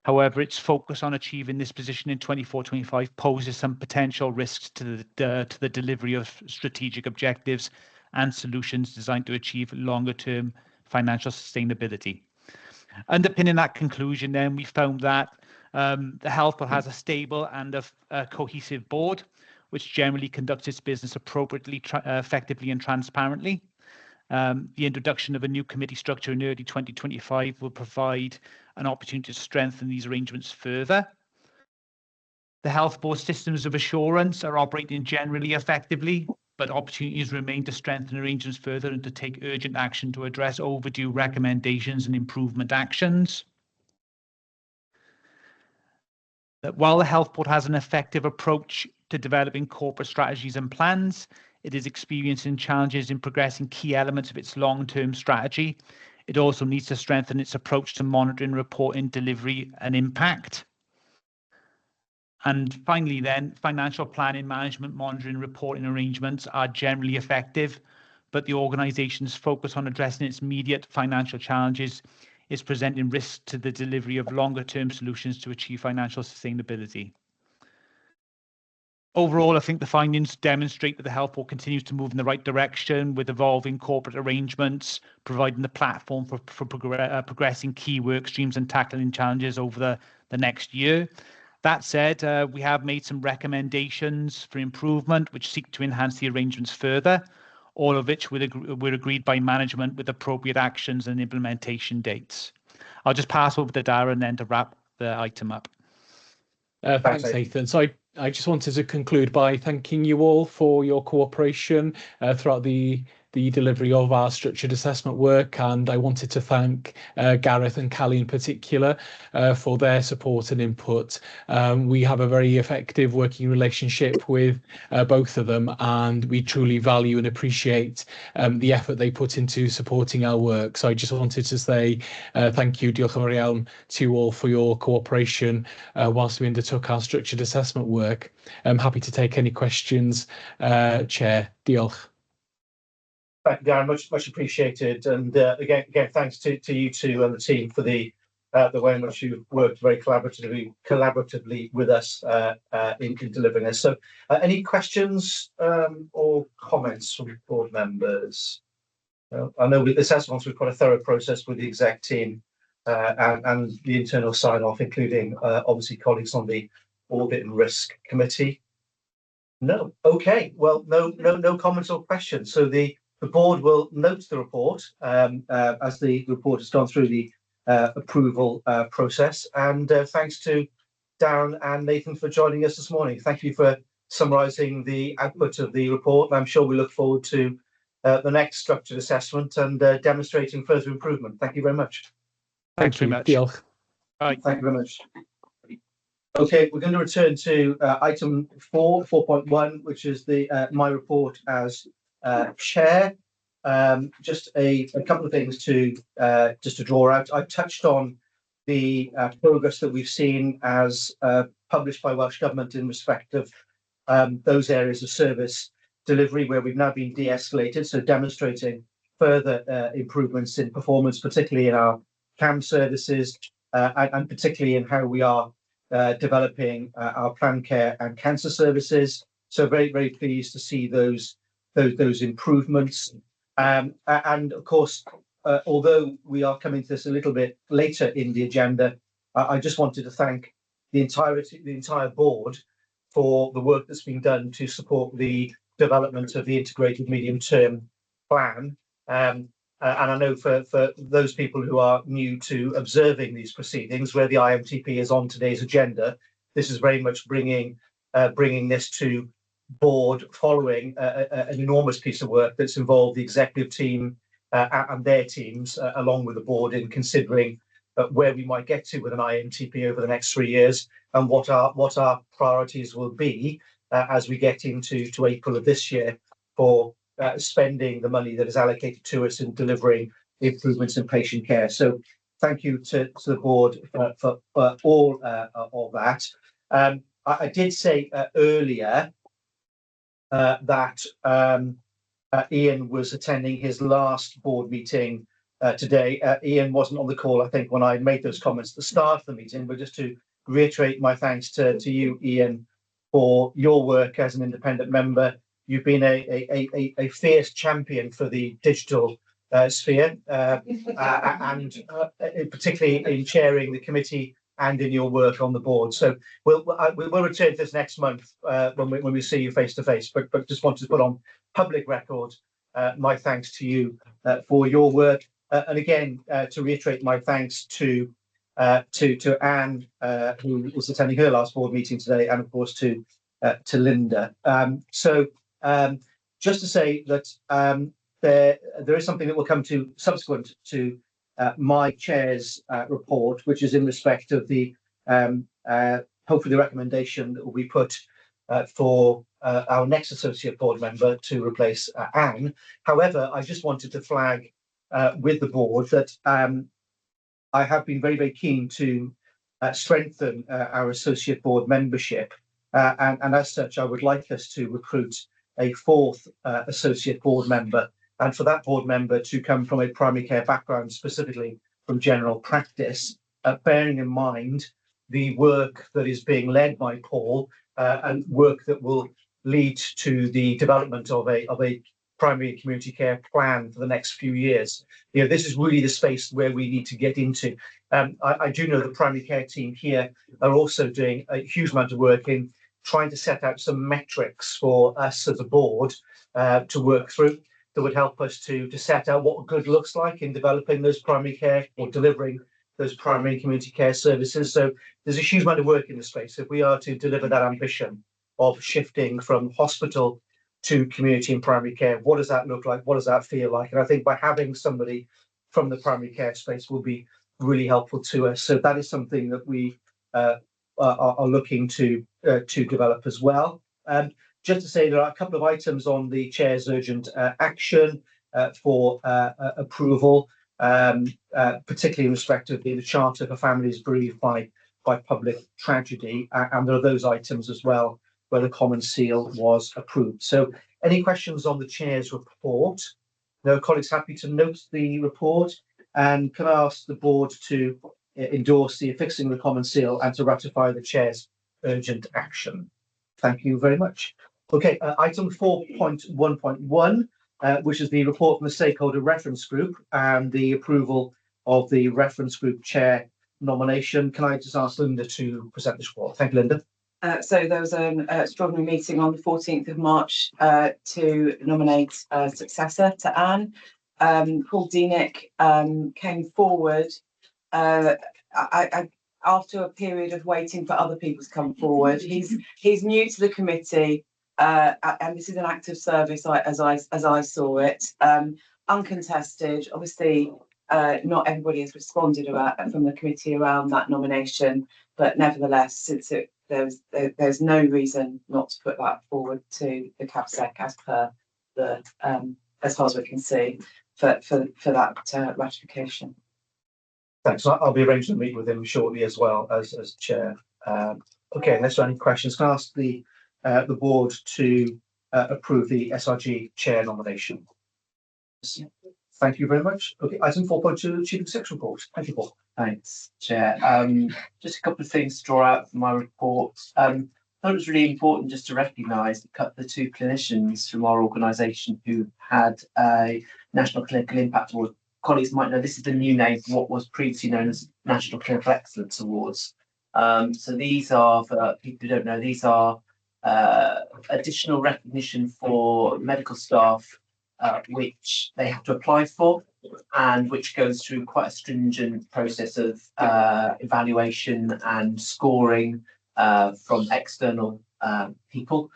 However, its focus on achieving this position in 24-25 poses some potential risks to the delivery of strategic objectives and solutions designed to achieve longer-term financial sustainability. Underpinning that conclusion, then, we found that the Health Board has a stable and a cohesive board, which generally conducts its business appropriately, effectively and transparently. The introduction of a new committee structure in early 2025 will provide an opportunity to strengthen these arrangements further. The Health Board systems of assurance are operating generally effectively, but opportunities remain to strengthen arrangements further and to take urgent action to address overdue recommendations and improvement actions. While the Health Board has an effective approach to developing corporate strategies and plans, it is experiencing challenges in progressing key elements of its long-term strategy. It also needs to strengthen its approach to monitoring, reporting, delivery and impact. And finally then, financial planning, management, monitoring, reporting arrangements are generally effective, but the organisation's focus on addressing its immediate financial challenges is presenting risks to the delivery of longer-term solutions to achieve financial sustainability. Overall, I think the findings demonstrate that the Health Board continues to move in the right direction with evolving corporate arrangements, providing the platform for progressing key work streams and tackling challenges over the next year. That said, we have made some recommendations for improvement which seek to enhance the arrangements further, all of which were agreed by management with appropriate actions and implementation dates. I'll just pass over to Darren then to wrap the item up. Thanks, Nathan. So I just wanted to conclude by thanking you all for your cooperation throughout the delivery of our structured assessment work, and I wanted to thank Gareth and Callie in particular for their support and input. We have a very effective working relationship with both of them, and we truly value and appreciate the effort they put into supporting our work. So I just wanted to say thank you, diolch yn fawr iawn, to you all for your cooperation whilst we undertook our structured assessment work. I'm happy to take any questions, Chair. Diolch. Thank you, Darren, much appreciated. And again, thanks to you two and the team for the way in which you've worked very collaboratively with us in delivering this. So, any questions or comments from board members? I know with assessments we've got a thorough process with the exec team and the internal sign-off, including obviously colleagues on the Audit and Risk Committee. No. Okay. Well, no comments or questions. So the board will note the report as the report has gone through the approval process. And thanks to Darren and Nathan for joining us this morning. Thank you for summarising the output of the report. I'm sure we look forward to the next structured assessment and demonstrating further improvement. Thank you very much. Thanks very much. Thank you very much. Okay, we're going to return to item 4.1, which is the my report as chair. just a couple of things to just to draw out. I touched on the progress that we've seen as published by Welsh Government in respect of those areas of service delivery where we've now been de-escalated, so demonstrating further improvements in performance, particularly in our CAM services and particularly in how we are developing our planned care and cancer services. So very, very pleased to see those improvements. And of course, although we are coming to this a little bit later in the agenda, I just wanted to thank the entire board for the work that's been done to support the development of the integrated medium-term plan. And I know for those people who are new to observing these proceedings, where the IMTP is on today's agenda, this is very much bringing this to board following an enormous piece of work that's involved the executive team and their teams, along with the board, in considering where we might get to with an IMTP over the next 3 years and what our priorities will be as we get into April of this year for spending the money that is allocated to us in delivering improvements in patient care. So thank you to the board for all of that. I did say earlier that Ian was attending his last board meeting today. Ian wasn't on the call, I think, when I made those comments at the start of the meeting, but just to reiterate my thanks to you, Ian, for your work as an independent member. You've been a fierce champion for the digital sphere, and particularly in chairing the committee and in your work on the board. So we'll return to this next month when we see you face to face. But just wanted to put on public record my thanks to you for your work, and again to reiterate my thanks to Anne, who was attending her last board meeting today, and of course to Linda. Just to say that there is something that will come to subsequent to my chair's report, which is in respect of the hopefully the recommendation that will be put for our next associate board member to replace Anne. However, I just wanted to flag with the board that I have been very, very keen to strengthen our associate board membership, and as such, I would like us to recruit a fourth associate board member, and for that board member to come from a primary care background, specifically from general practice, bearing in mind the work that is being led by Paul and work that will lead to the development of a primary and community care plan for the next few years. You know, this is really the space where we need to get into. I do know the primary care team here are also doing a huge amount of work in trying to set out some metrics for us as a board to work through that would help us to set out what good looks like in developing those primary care or delivering those primary and community care services. So there's a huge amount of work in the space. If we are to deliver that ambition of shifting from hospital to community and primary care, what does that look like? What does that feel like? And I think by having somebody from the primary care space will be really helpful to us. So that is something that we are looking to develop as well. Just to say, there are a couple of items on the chair's urgent action for approval, particularly in respect of the Charter for Families Bereaved by Public Tragedy, and there are those items as well where the Common Seal was approved. So any questions on the chair's report? No, colleagues happy to note the report, and can I ask the board to endorse the affixing of the Common Seal and to ratify the chair's urgent action? Thank you very much. Okay, item 4.1.1, which is the report from the Stakeholder Reference Group and the approval of the reference group chair nomination. Can I just ask Linda to present this report? Thank you, Linda. So there was an extraordinary meeting on the 14th of March to nominate a successor to Anne. Paul Deanick came forward after a period of waiting for other people to come forward. He's new to the committee, and this is an act of service as I saw it. Uncontested, obviously. Not everybody has responded from the committee around that nomination, but nevertheless, since there's no reason not to put that forward to the CAPSEC as per the as far as we can see, for that ratification. Thanks. I'll be arranging to meet with him shortly as well as chair. Okay, unless there are any questions, can I ask the board to approve the SRG chair nomination? Thank you very much. Okay, item 4.2, Chief Executive Report. Thank you, Paul. Thanks, Chair. Just a couple of things to draw out from my report. I thought it was really important just to recognise the two clinicians from our organisation who had a National Clinical Impact Award. Colleagues might know this is the new name for what was previously known as National Clinical Excellence Awards. So these are, for people who don't know, these are additional recognition for medical staff which they have to apply for, and which goes through quite a stringent process of evaluation and scoring from external people.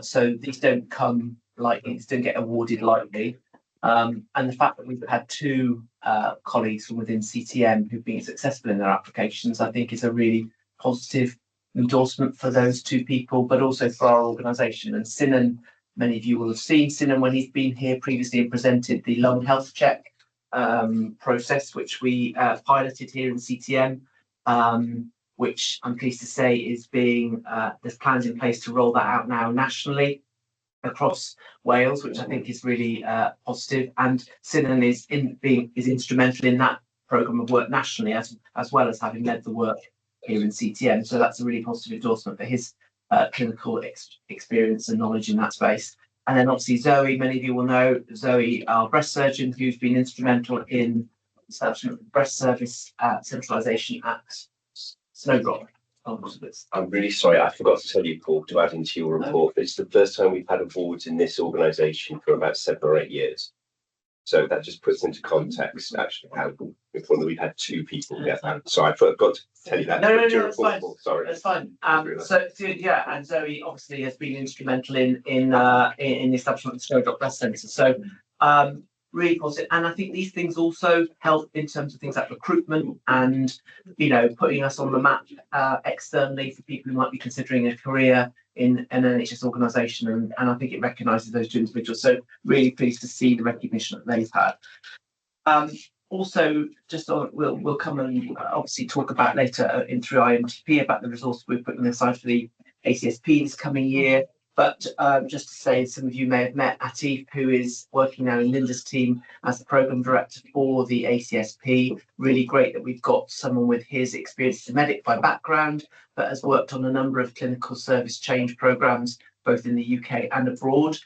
So these don't come lightly, these don't get awarded lightly. And the fact that we've had two colleagues from within CTM who've been successful in their applications, I think is a really positive endorsement for those two people, but also for our organisation. And Sinan, many of you will have seen Sinan when he's been here previously and presented the lung health check process, which we piloted here in CTM, which I'm pleased to say is being, there's plans in place to roll that out now nationally across Wales, which I think is really positive. And Sinan is instrumental in that programme of work nationally, as well as having led the work here in CTM. So that's a really positive endorsement for his clinical experience and knowledge in that space. And then obviously Zoe, many of you will know Zoe, our breast surgeon, who's been instrumental in establishment of breast service centralisation at Snowdrop. I'm really sorry, I forgot to tell you, Paul, to add into your report. It's the first time we've had awards in this organisation for about 7 or 8 years. So that just puts into context actually how important we've had two people get that. So I forgot to tell you that. No, that's fine. Sorry, that's fine. So yeah, and Zoe obviously has been instrumental in the establishment of the Snowdrop Breast Centre. So really positive, and I think these things also help in terms of things like recruitment and putting us on the map externally for people who might be considering a career in an NHS organisation, and I think it recognises those two individuals. So really pleased to see the recognition that they've had. Also, just on, we'll come and obviously talk about later through IMTP about the resources we're putting aside for the ACSP this coming year. But just to say, some of you may have met Atif, who is working now in Linda's team as the programme director for the ACSP. Really great that we've got someone with his experience as a medic by background, but has worked on a number of clinical service change programmes, both in the UK and abroad.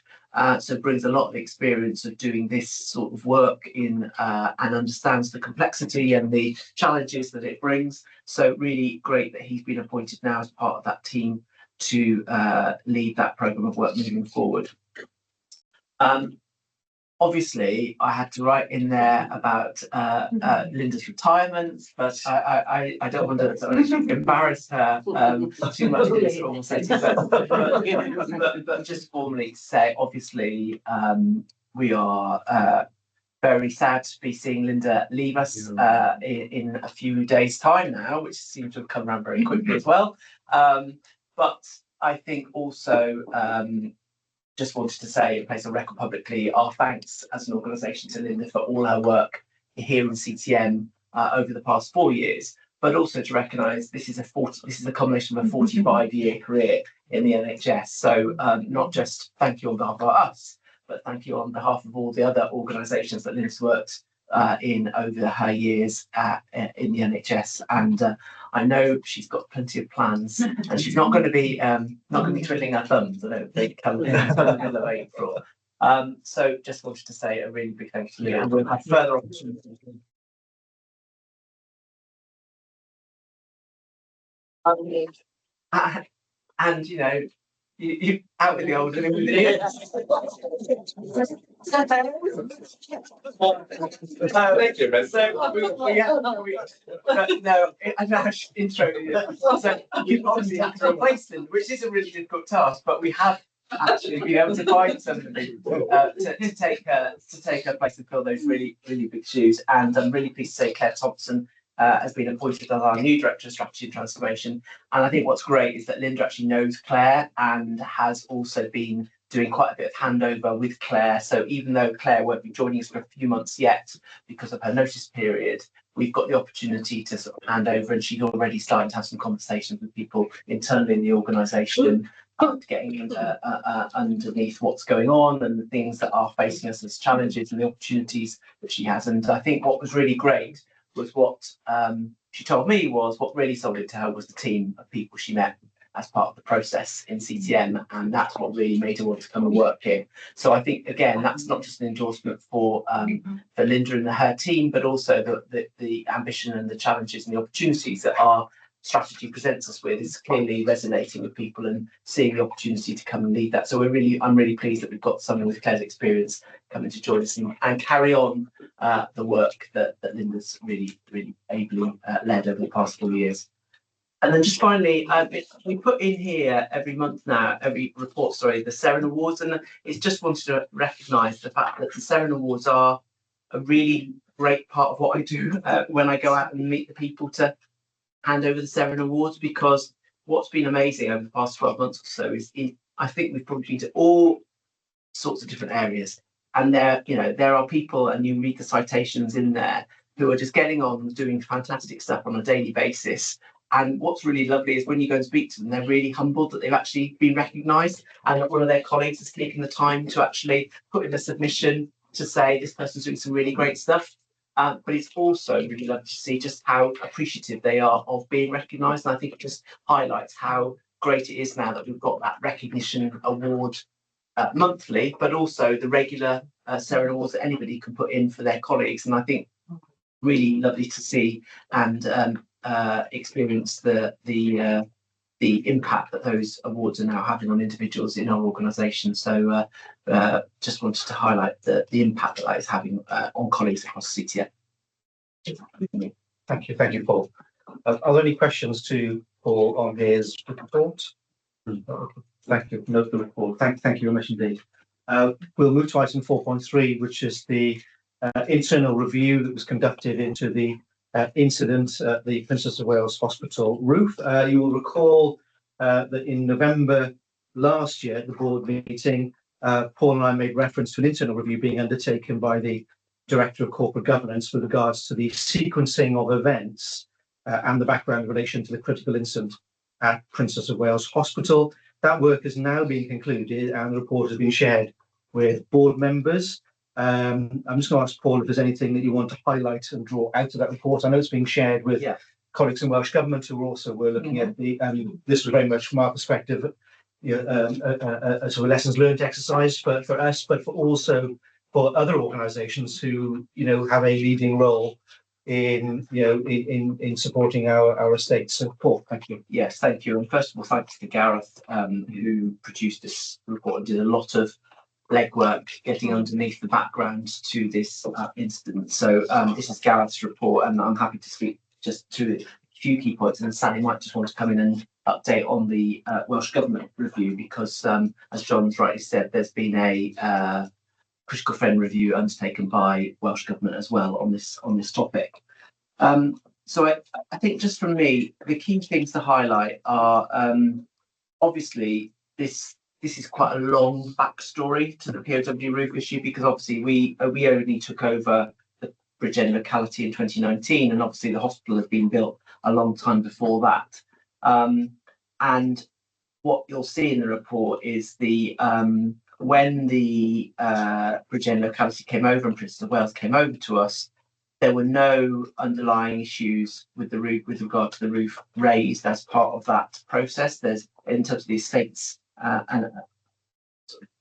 So brings a lot of experience of doing this sort of work and understands the complexity and the challenges that it brings. So really great that he's been appointed now as part of that team to lead that programme of work moving forward. Obviously, I had to write in there about Linda's retirement, but I don't want to embarrass her too much in this formal setting. But just formally to say, obviously, we are very sad to be seeing Linda leave us in a few days' time now, which seems to have come around very quickly as well. But I think also just wanted to say, and place a record publicly, our thanks as an organisation to Linda for all her work here in CTM over the past 4 years, but also to recognise this is a combination of a 45-year career in the NHS. So not just thank you on behalf of us, but thank you on behalf of all the other organisations that Linda's worked in over her years in the NHS, and I know she's got plenty of plans, and she's not going to be twiddling her thumbs. I don't think come the middle of April. So just wanted to say a really big thank you to Linda, and we'll have further opportunities. And you out with the old and in with the new. Intro. So you obviously have to replace them, which is a really difficult task, but we have actually been able to find somebody to take her place and fill those really, really big shoes. And I'm really pleased to say Claire Thompson has been appointed as our new Director of Strategy and Transformation. And I think what's great is that Linda actually knows Claire and has also been doing quite a bit of handover with Claire. So even though Claire won't be joining us for a few months yet because of her notice period, we've got the opportunity to sort of hand over, and she's already starting to have some conversations with people internally in the organisation, getting underneath what's going on and the things that are facing us as challenges and the opportunities that she has. And I think what was really great was what she told me was what really sold it to her was the team of people she met as part of the process in CTM, and that's what really made her want to come and work here. So I think again, that's not just an endorsement for Linda and her team, but also the ambition and the challenges and the opportunities that our strategy presents us with is clearly resonating with people and seeing the opportunity to come and lead that. So I'm really pleased that we've got someone with Claire's experience coming to join us and carry on the work that Linda's really ably led over the past 4 years. And then just finally, we put in here every month now, every report, sorry, the Seren Awards, and it's just wanted to recognise the fact that the Seren Awards are a really great part of what I do when I go out and meet the people to hand over the Seren Awards, because what's been amazing over the past 12 months or so is I think we've probably been to all sorts of different areas, and there are people, and you read the citations in there, who are just getting on and doing fantastic stuff on a daily basis. And what's really lovely is when you go and speak to them, they're really humbled that they've actually been recognised, and that one of their colleagues is taking the time to actually put in a submission to say this person's doing some really great stuff. But it's also really lovely to see just how appreciative they are of being recognised. And I think it just highlights how great it is now that we've got that recognition award monthly, but also the regular Seren Awards that anybody can put in for their colleagues. And I think really lovely to see and experience the impact that those awards are now having on individuals in our organisation. So just wanted to highlight the impact that is having on colleagues across CTM. Thank you, Paul. Are there any questions to Paul on his report? Thank you. Note the report. Thank you very much indeed. We'll move to item 4.3, which is the internal review that was conducted into the incident at the Princess of Wales Hospital roof. You will recall that in November last year at the board meeting, Paul and I made reference to an internal review being undertaken by the Director of Corporate Governance with regards to the sequencing of events and the background in relation to the critical incident at Princess of Wales Hospital. That work has now been concluded and the report has been shared with board members. I'm just going to ask Paul if there's anything that you want to highlight and draw out of that report. I know it's being shared with colleagues in Welsh Government who also were looking at the, this was very much from our perspective, a sort of lessons learned exercise for us, but for also for other organisations who, have a leading role in supporting our estates. So Paul, thank you. Yes, thank you. And first of all, thanks to Gareth, who produced this report and did a lot of legwork getting underneath the background to this incident. So this is Gareth's report, and I'm happy to speak just to a few key points. And Sally might just want to come in and update on the Welsh Government review, because as John's rightly said, there's been a critical friend review undertaken by Welsh Government as well on this topic. So I think just from me, the key things to highlight are obviously this is quite a long backstory to the POW roof issue, because obviously we only took over the Bridgend locality in 2019, and obviously the hospital had been built a long time before that. And what you'll see in the report is when the Bridgend locality came over and Princess of Wales came over to us, there were no underlying issues with the roof with regard to the roof raised as part of that process. There's, in terms of the estates and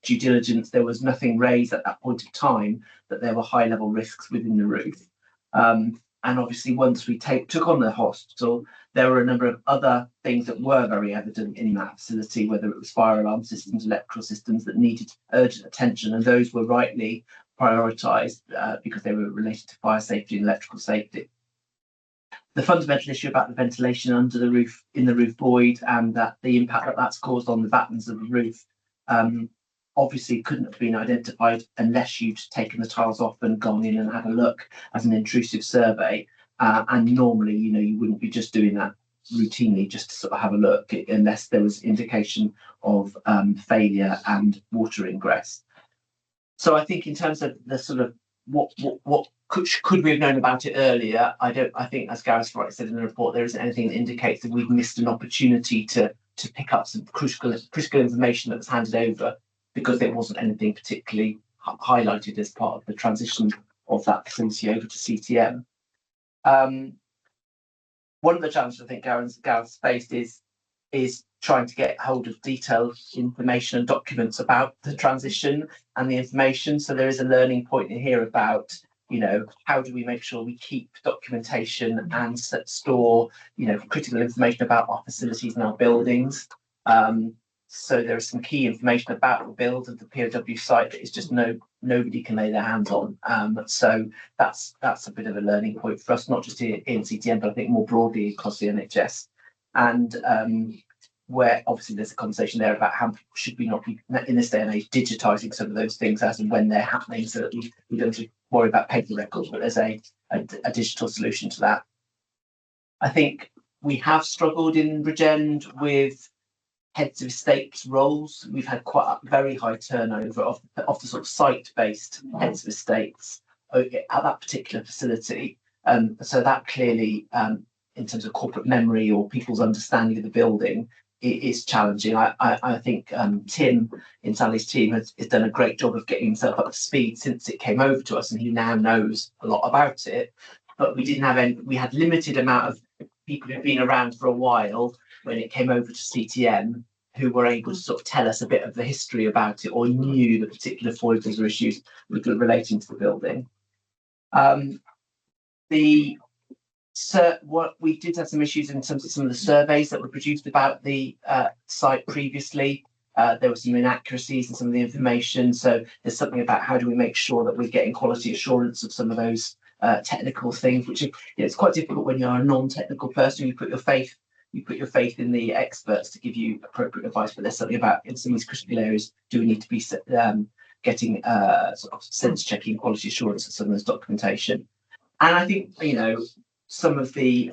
due diligence, there was nothing raised at that point of time that there were high level risks within the roof. And obviously once we took on the hospital, there were a number of other things that were very evident in that facility, whether it was fire alarm systems, electrical systems that needed urgent attention, and those were rightly prioritised because they were related to fire safety and electrical safety. The fundamental issue about the ventilation under the roof, in the roof void, and that the impact that that's caused on the battens of the roof obviously couldn't have been identified unless you'd taken the tiles off and gone in and had a look as an intrusive survey. And normally, you wouldn't be just doing that routinely just to sort of have a look, unless there was indication of failure and water ingress. So I think in terms of the sort of what could we have known about it earlier? I think, as Gareth rightly said in the report, there isn't anything that indicates that we've missed an opportunity to pick up some critical information that was handed over, because there wasn't anything particularly highlighted as part of the transition of that facility over to CTM. One of the challenges I think Gareth's faced is trying to get hold of detailed information and documents about the transition and the information. So there is a learning point in here about, you know, how do we make sure we keep documentation and store, you know, critical information about our facilities and our buildings. So there is some key information about the build of the POW site that is just nobody can lay their hands on. So that's a bit of a learning point for us, not just here in CTM, but I think more broadly across the NHS. And where obviously there's a conversation there about how should we not be in this day and age digitising some of those things as and when they're happening, so that we don't have to worry about paper records, but there's a digital solution to that. I think we have struggled in Bridgend with heads of estates roles. We've had quite a very high turnover of the sort of site-based heads of estates at that particular facility. So that clearly, in terms of corporate memory or people's understanding of the building, it is challenging. I think Tim in Sally's team has done a great job of getting himself up to speed since it came over to us, and he now knows a lot about it. But we didn't have any. We had limited amount of people who've been around for a while when it came over to CTM, who were able to sort of tell us a bit of the history about it, or knew the particular foibles or issues relating to the building. What we did have some issues in terms of some of the surveys that were produced about the site previously. There were some inaccuracies in some of the information. So there's something about how do we make sure that we're getting quality assurance of some of those technical things, which it's quite difficult when you're a non-technical person. You put your faith in the experts to give you appropriate advice, but there's something about in some of these critical areas, do we need to be getting sort of sense checking quality assurance of some of this documentation. And I think, you know, some of the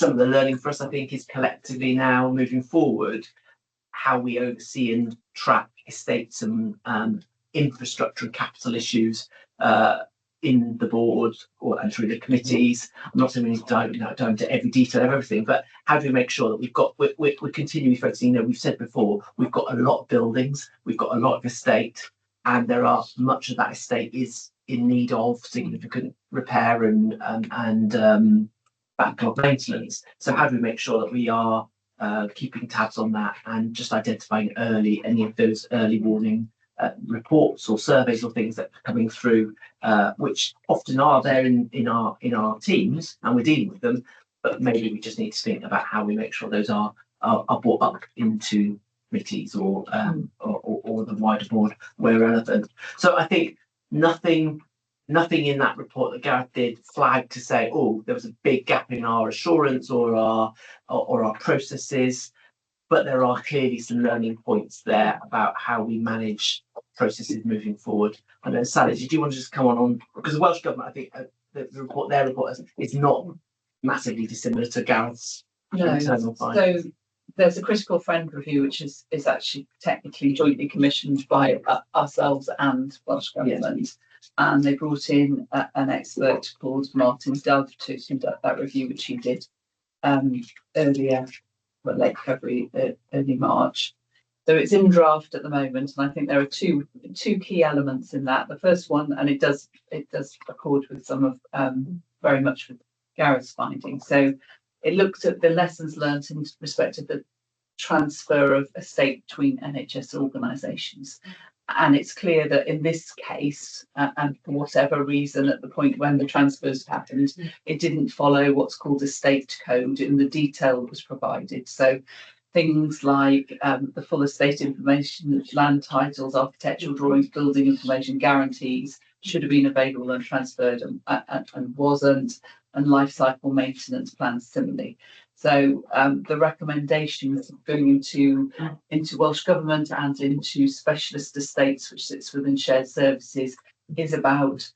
learning for us, I think, is collectively now moving forward how we oversee and track estates and infrastructure and capital issues in the board and through the committees. I'm not saying we need to dive into every detail of everything, but how do we make sure that we're continually focusing? You know, we've said before, we've got a lot of buildings, we've got a lot of estate, and there are much of that estate is in need of significant repair and backlog maintenance. So how do we make sure that we are keeping tabs on that and just identifying early any of those early warning reports or surveys or things that are coming through, which often are there in our teams, and we're dealing with them, but maybe we just need to think about how we make sure those are brought up into committees or the wider board where relevant. So I think nothing in that report that Gareth did flag to say, oh, there was a big gap in our assurance or our processes, but there are clearly some learning points there about how we manage processes moving forward. And then Sally, did you want to just come on because the Welsh Government, I think their report is not massively dissimilar to Gareth's internal findings. So there's a critical friend review, which is actually technically jointly commissioned by ourselves and Welsh Government. Yes. And they brought in an expert called Martin Dove to conduct that review, which he did earlier, late February, early March. So it's in draft at the moment, and I think there are two key elements in that. The first one, and it does accord with some of very much with Gareth's findings. So it looked at the lessons learned in respect of the transfer of estate between NHS organisations. And it's clear that in this case, and for whatever reason, at the point when the transfers happened, it didn't follow what's called a state code in the detail that was provided. So things like the full estate information, land titles, architectural drawings, building information, guarantees should have been available and transferred and wasn't, and life cycle maintenance plans similarly. So the recommendations going into Welsh Government and into specialist estates, which sits within shared services, is about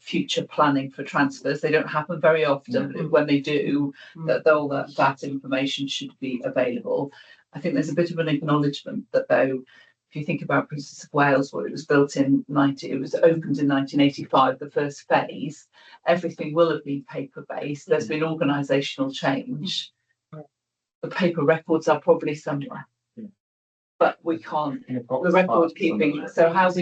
future planning for transfers. They don't happen very often, but when they do, that information should be available. I think there's a bit of an acknowledgement that, though, if you think about Princess of Wales, it was built in it was opened in 1985, the first phase, everything will have been paper-based. There's been organisational change. The paper records are probably somewhere, but we can't. The record keeping. So how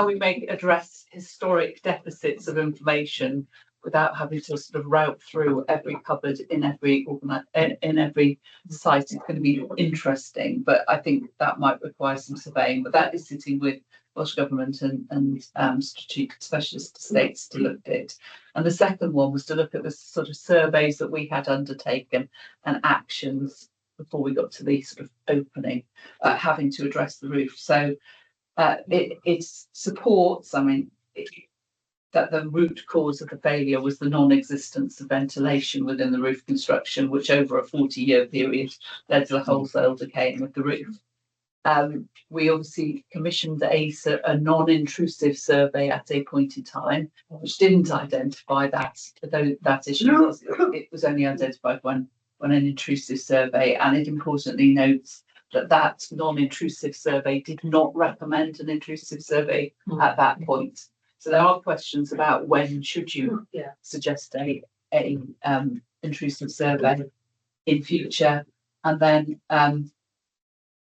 we make address historic deficits of information without having to sort of route through every cupboard in every site is going to be interesting. But I think that might require some surveying. But that is sitting with Welsh Government and strategic specialist estates to look at it. And the second one was to look at the sort of surveys that we had undertaken and actions before we got to the sort of opening, having to address the roof. So it supports, that the root cause of the failure was the non-existence of ventilation within the roof construction, which over a 40-year period led to a wholesale decaying of the roof. We obviously commissioned a non-intrusive survey at a point in time, which didn't identify that issue. It was only identified when an intrusive survey, and it importantly notes that non-intrusive survey did not recommend an intrusive survey at that point. So there are questions about when should you suggest a intrusive survey in future, and then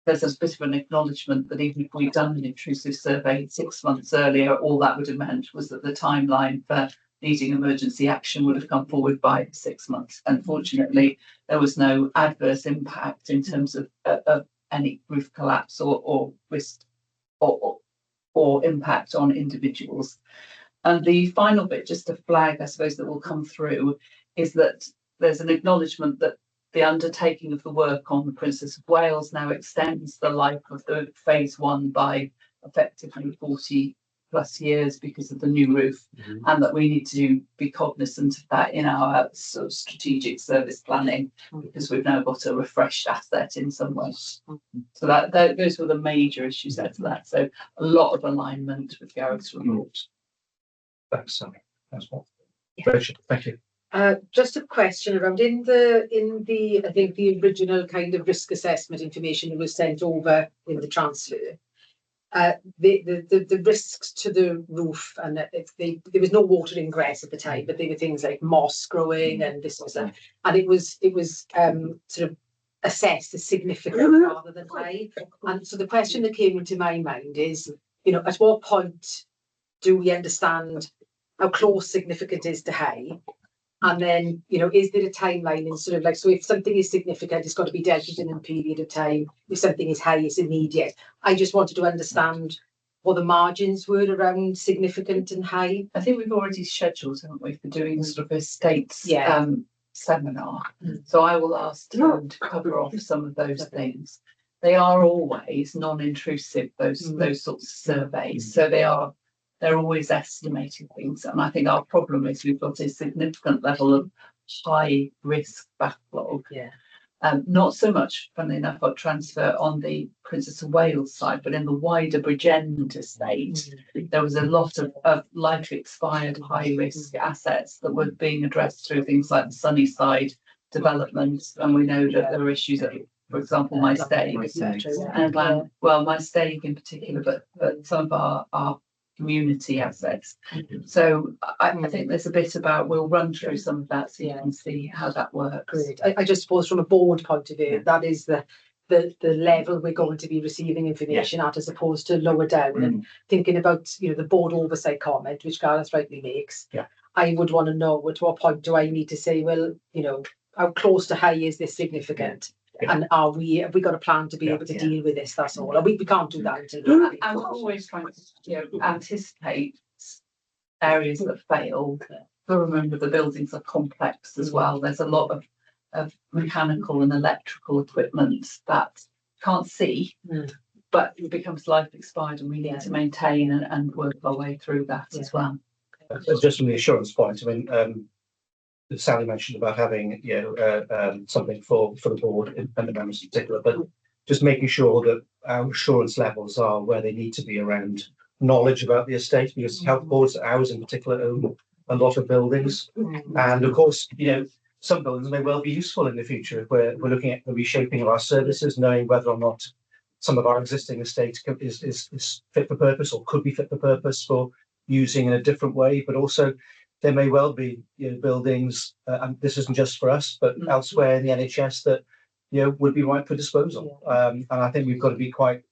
there's a bit of an acknowledgement that even if we'd done an intrusive survey 6 months earlier, all that would have meant was that the timeline for needing emergency action would have come forward by 6 months. Unfortunately, there was no adverse impact in terms of any roof collapse or risk or impact on individuals. And the final bit, just to flag, I suppose, that will come through, is that there's an acknowledgement that the undertaking of the work on the Princess of Wales now extends the life of the phase one by effectively 40 plus years because of the new roof, and that we need to be cognizant of that in our sort of strategic service planning, because we've now got a refreshed asset in some ways. So that those were the major issues out of that. So a lot of alignment with Gareth's report. Thanks, Sally. That's one. Rachel, thank you. Just a question around in the I think the original kind of risk assessment information that was sent over in the transfer. The risks to the roof, and there was no water ingress at the time, but there were things like moss growing and this was that, and it was sort of assessed as significant rather than high. And so the question that came into my mind is, at what point do we understand how close significant is to high? And then, is there a timeline and sort of like, so if something is significant, it's got to be dealt with in a period of time. If something is high, it's immediate. I just wanted to understand what the margins were around significant and high. I think we've already scheduled, haven't we, for doing sort of estates seminar. So I will ask Tim to cover off some of those things. They are always non-intrusive, those sorts of surveys. So they're always estimating things. And I think our problem is we've got a significant level of high risk backlog. Not so much, funnily enough, got transfer on the Princess of Wales side, but in the wider Bridgend estate, there was a lot of life expired high risk assets that were being addressed through things like the Sunnyside development. And we know that there are issues at, for example, my stag and my stag in particular, but some of our community assets. So I think there's a bit about, we'll run through some of that so you can see how that works. Great. I just suppose from a board point of view, that is the level we're going to be receiving information at, as opposed to lower down. And thinking about the board oversight comment, which Gareth rightly makes, I would want to know at what point do I need to say, well, how close to high is this significant? And have we got a plan to be able to deal with this? That's all. We can't do that until. I'm always trying to anticipate areas that fail. But remember, the buildings are complex as well. There's a lot of mechanical and electrical equipment that can't see, but it becomes life expired, and we need to maintain and work our way through that as well. Just from the assurance point, Sally mentioned about having something for the board and the members in particular, but just making sure that our assurance levels are where they need to be around knowledge about the estate, because health boards, ours in particular, own a lot of buildings. And of course, some buildings may well be useful in the future if we're looking at the reshaping of our services, knowing whether or not some of our existing estate is fit for purpose or could be fit for purpose for using in a different way. But also there may well be buildings, and this isn't just for us, but elsewhere in the NHS that would be right for disposal. And I think we've got to be quite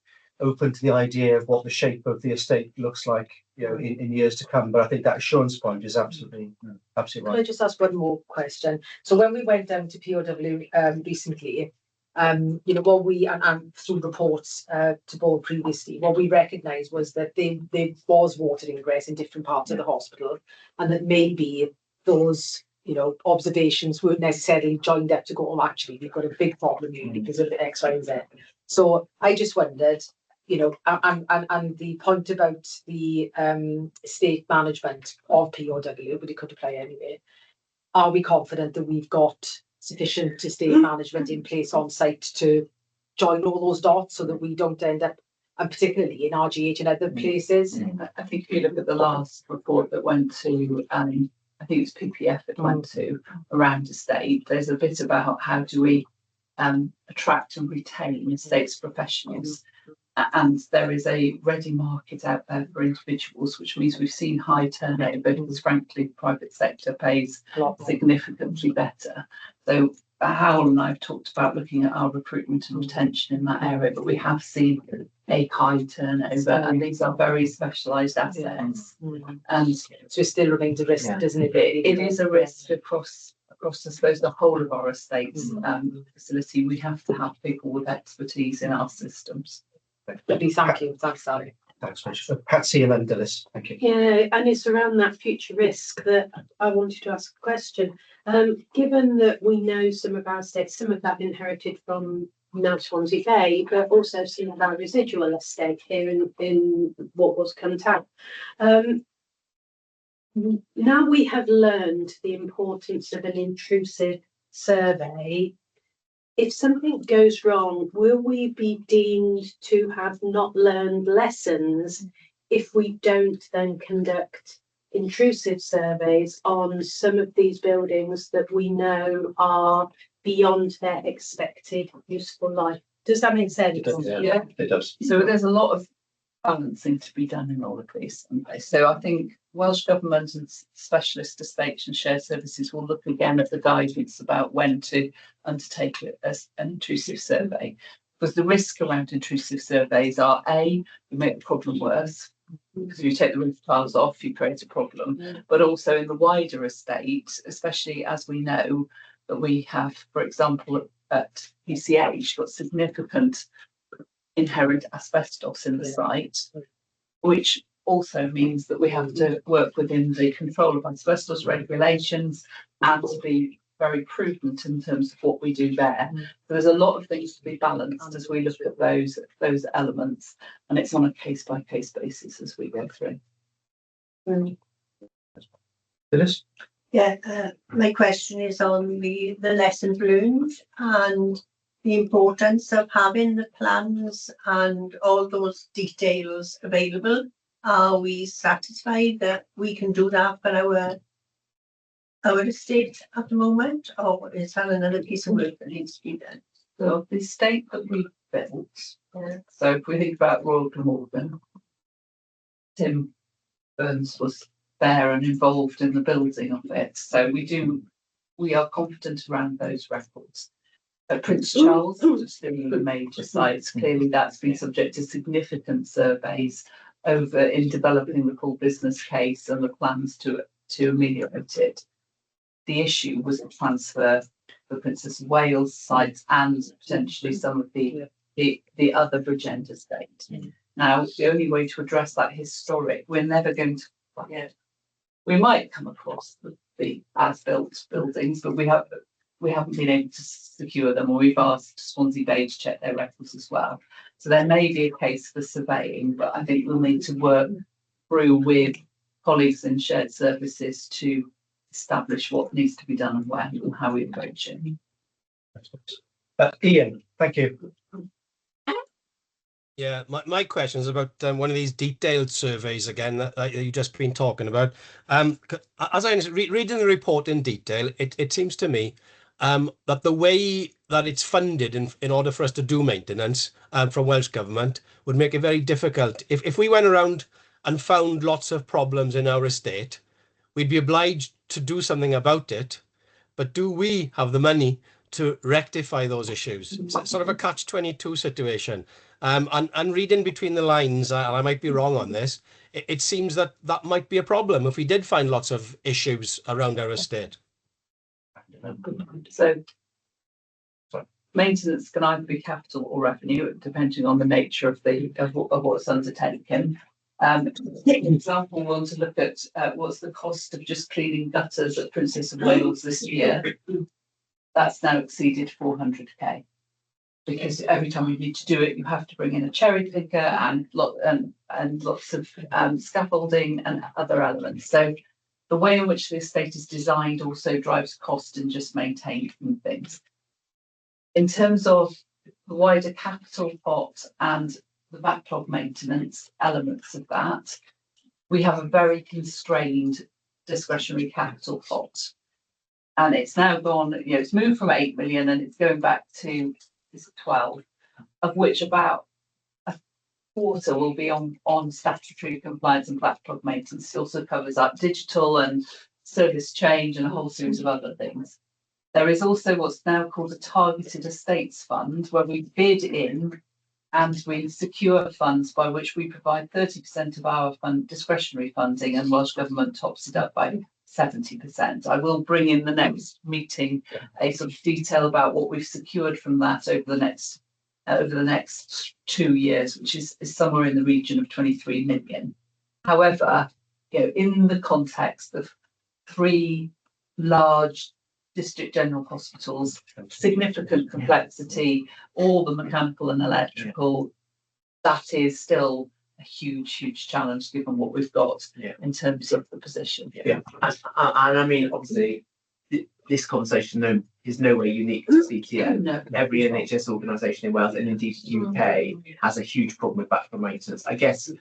open to the idea of what the shape of the estate looks like in years to come. But I think that assurance point is absolutely right. Can I just ask one more question? So when we went down to POW recently, what we and through reports to board previously, what we recognised was that there was water ingress in different parts of the hospital, and that maybe those observations weren't necessarily joined up to go, oh, actually we've got a big problem here because of X, Y, and Z. So I just wondered, and the point about the estate management of POW, but it could apply anyway. Are we confident that we've got sufficient estate management in place on site to join all those dots so that we don't end up, and particularly in RGH and other places? I think if you look at the last report that went to, I think it's PPF it went to around estate, there's a bit about how do we attract and retain estates professionals. And there is a ready market out there for individuals, which means we've seen high turnover because frankly the private sector pays significantly better. So Howell and I have talked about looking at our recruitment and retention in that area, but we have seen a high turnover, and these are very specialised assets. And so it still remains a risk, doesn't it? It is a risk across I suppose the whole of our estates facility. We have to have people with expertise in our systems. Thank you. Thanks, Sally. Thanks, Rich. Patsy and then Dilys. Thank you. Yeah, and it's around that future risk that I wanted to ask a question. Given that we know some of our estates, some of that inherited from now Swansea Bay, but also some of our residual estate here in what was Cuntown. Now we have learned the importance of an intrusive survey. If something goes wrong, will we be deemed to have not learned lessons if we don't then conduct intrusive surveys on some of these buildings that we know are beyond their expected useful life? Does that make sense? Yeah, it does. So there's a lot of balancing to be done in all of these. So I think Welsh Government and specialist estates and shared services will look again at the guidance about when to undertake an intrusive survey, because the risk around intrusive surveys are you make the problem worse, because if you take the roof tiles off, you create a problem, but also in the wider estate, especially as we know that we have, for example, at PCH, got significant inherent asbestos in the site, which also means that we have to work within the control of asbestos regulations and to be very prudent in terms of what we do there. So there's a lot of things to be balanced as we look at those elements, and it's on a case by case basis as we go through. Dilys? Yeah, my question is on the lessons learned and the importance of having the plans and all those details available. Are we satisfied that we can do that for our estate at the moment, or is that another piece of work that needs to be done? So the estate that we built, so if we think about Royal Glamorgan, Tim Burns was there and involved in the building of it. So we are confident around those records. At Prince Charles, which is still the major sites, clearly that's been subject to significant surveys over in developing the full business case and the plans to ameliorate it. The issue was the transfer for Princess of Wales sites and potentially some of the other Bridgend estate. Now, the only way to address that historic, we're never going to. We might come across the as-built buildings, but we haven't been able to secure them, or we've asked Swansea Bay to check their records as well. So there may be a case for surveying, but I think we'll need to work through with colleagues in shared services to establish what needs to be done and when and how we approach it. Ian, thank you. Yeah, my question is about one of these detailed surveys again that you've just been talking about. As I reading the report in detail, it seems to me that the way that it's funded in order for us to do maintenance from Welsh Government would make it very difficult. If we went around and found lots of problems in our estate, we'd be obliged to do something about it. But do we have the money to rectify those issues? It's sort of a catch-22 situation. And reading between the lines, and I might be wrong on this, it seems that that might be a problem if we did find lots of issues around our estate. So maintenance can either be capital or revenue, depending on the nature of what's undertaken. Example, we want to look at what's the cost of just cleaning gutters at Princess of Wales this year. That's now exceeded 400k, because every time you need to do it, you have to bring in a cherry picker and lots of scaffolding and other elements. So the way in which the estate is designed also drives cost in just maintaining things. In terms of the wider capital pot and the backlog maintenance elements of that, we have a very constrained discretionary capital pot. And it's now gone, it's moved from 8 million and it's going back to 12, of which about a quarter will be on statutory compliance and backlog maintenance. It also covers up digital and service change and a whole series of other things. There is also what's now called a targeted estates fund, where we bid in and we secure funds by which we provide 30% of our discretionary funding, and Welsh Government tops it up by 70%. I will bring in the next meeting a sort of detail about what we've secured from that over the next 2 years, which is somewhere in the region of 23 million. However, in the context of 3 large district general hospitals, significant complexity, all the mechanical and electrical, that is still a huge challenge given what we've got in terms of the position. And I mean, obviously, this conversation is no way unique to CTM. No. Every NHS organisation in Wales and indeed UK has a huge problem with backlog maintenance. I guess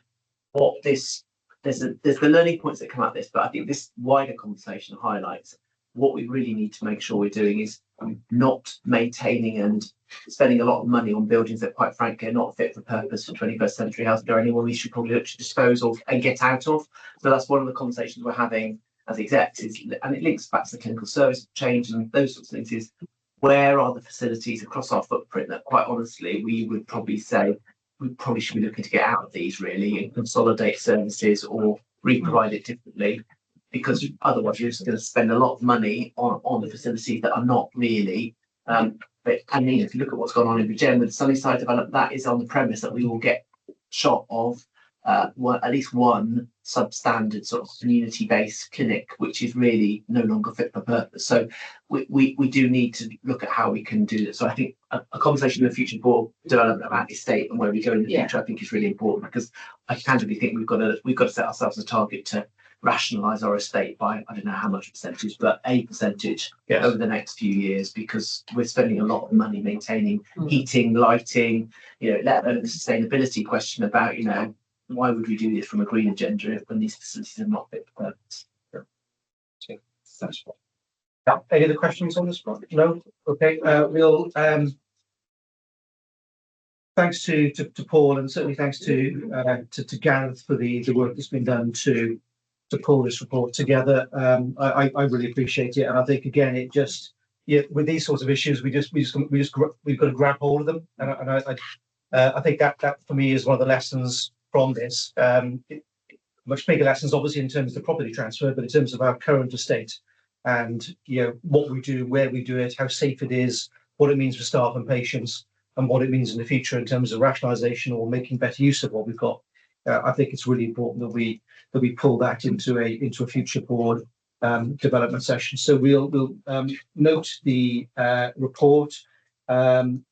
there's the learning points that come out of this, but I think this wider conversation highlights what we really need to make sure we're doing is not maintaining and spending a lot of money on buildings that, quite frankly, are not fit for purpose for 21st century healthcare anymore. We should probably look to dispose of and get out of. So that's one of the conversations we're having as execs, and it links back to the clinical service change and those sorts of things, is where are the facilities across our footprint that, quite honestly, we would probably say we probably should be looking to get out of these really and consolidate services or re-provide it differently. Because otherwise you're just going to spend a lot of money on the facilities that are not really. But I mean, if you look at what's gone on in Bridgend with the Sunnyside development, that is on the premise that we will get shot of at least one substandard sort of community-based clinic, which is really no longer fit for purpose. So we do need to look at how we can do this. So I think a conversation in the future board development about estate and where we go in the future, I think is really important, because I candidly think we've got to set ourselves a target to rationalise our estate by, I don't know how much percentage, but a percentage over the next few years, because we're spending a lot of money maintaining heating, lighting, let alone the sustainability question about, why would we do this from a green agenda when these facilities are not fit for purpose? Any other questions on this one? No? Okay. We'll thanks to Paul, and certainly thanks to Gareth for the work that's been done to pull this report together. I really appreciate it, and I think again with these sorts of issues we've got to grab hold of them, and I think that for me is one of the lessons from this. Much bigger lessons obviously in terms of the property transfer, but in terms of our current estate and what we do, where we do it, how safe it is, what it means for staff and patients, and what it means in the future in terms of rationalisation or making better use of what we've got. I think it's really important that we pull that into a future board development session. So we'll note the report, and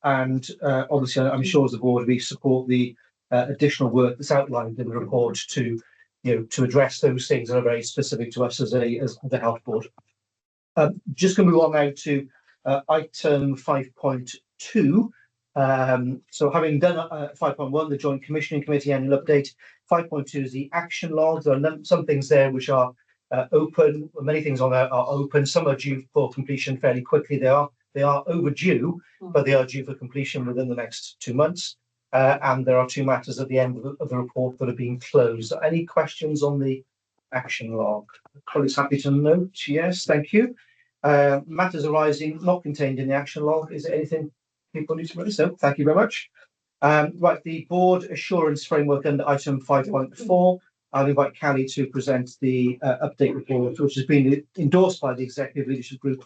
obviously I'm sure as a board we support the additional work that's outlined in the report to address those things that are very specific to us as the health board. Just going to move on now to item 5.2. So having done 5.1, the Joint Commissioning Committee Annual Update, 5.2 is the action logs. There are some things there which are open. Many things on there are open. Some are due for completion fairly quickly. They are overdue, but they are due for completion within the next 2 months. And there are 2 matters at the end of the report that are being closed. Any questions on the action log? Colleagues happy to note? Yes, thank you. Matters arising not contained in the action log. Is there anything people need to raise? No, thank you very much. Right, the board assurance framework under item 5.4. I'll invite Callie to present the update report, which has been endorsed by the Executive Leadership Group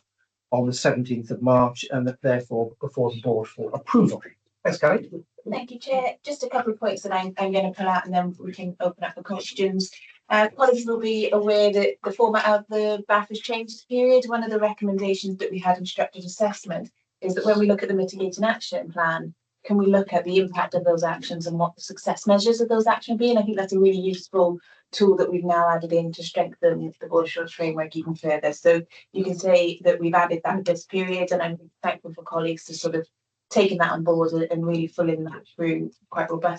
on the 17th of March and therefore before the board for approval. Thanks, Callie. Thank you, Chair. Just a couple of points that I'm going to pull out and then we can open up for questions. Colleagues will be aware that the format of the BAF has changed this period. One of the recommendations that we had in structured assessment is that when we look at the mitigating action plan, can we look at the impact of those actions and what the success measures of those actions be? And I think that's a really useful tool that we've now added in to strengthen the board assurance framework even further. So you can say that we've added that this period, and I'm thankful for colleagues to sort of taking that on board and really filling that through quite robust.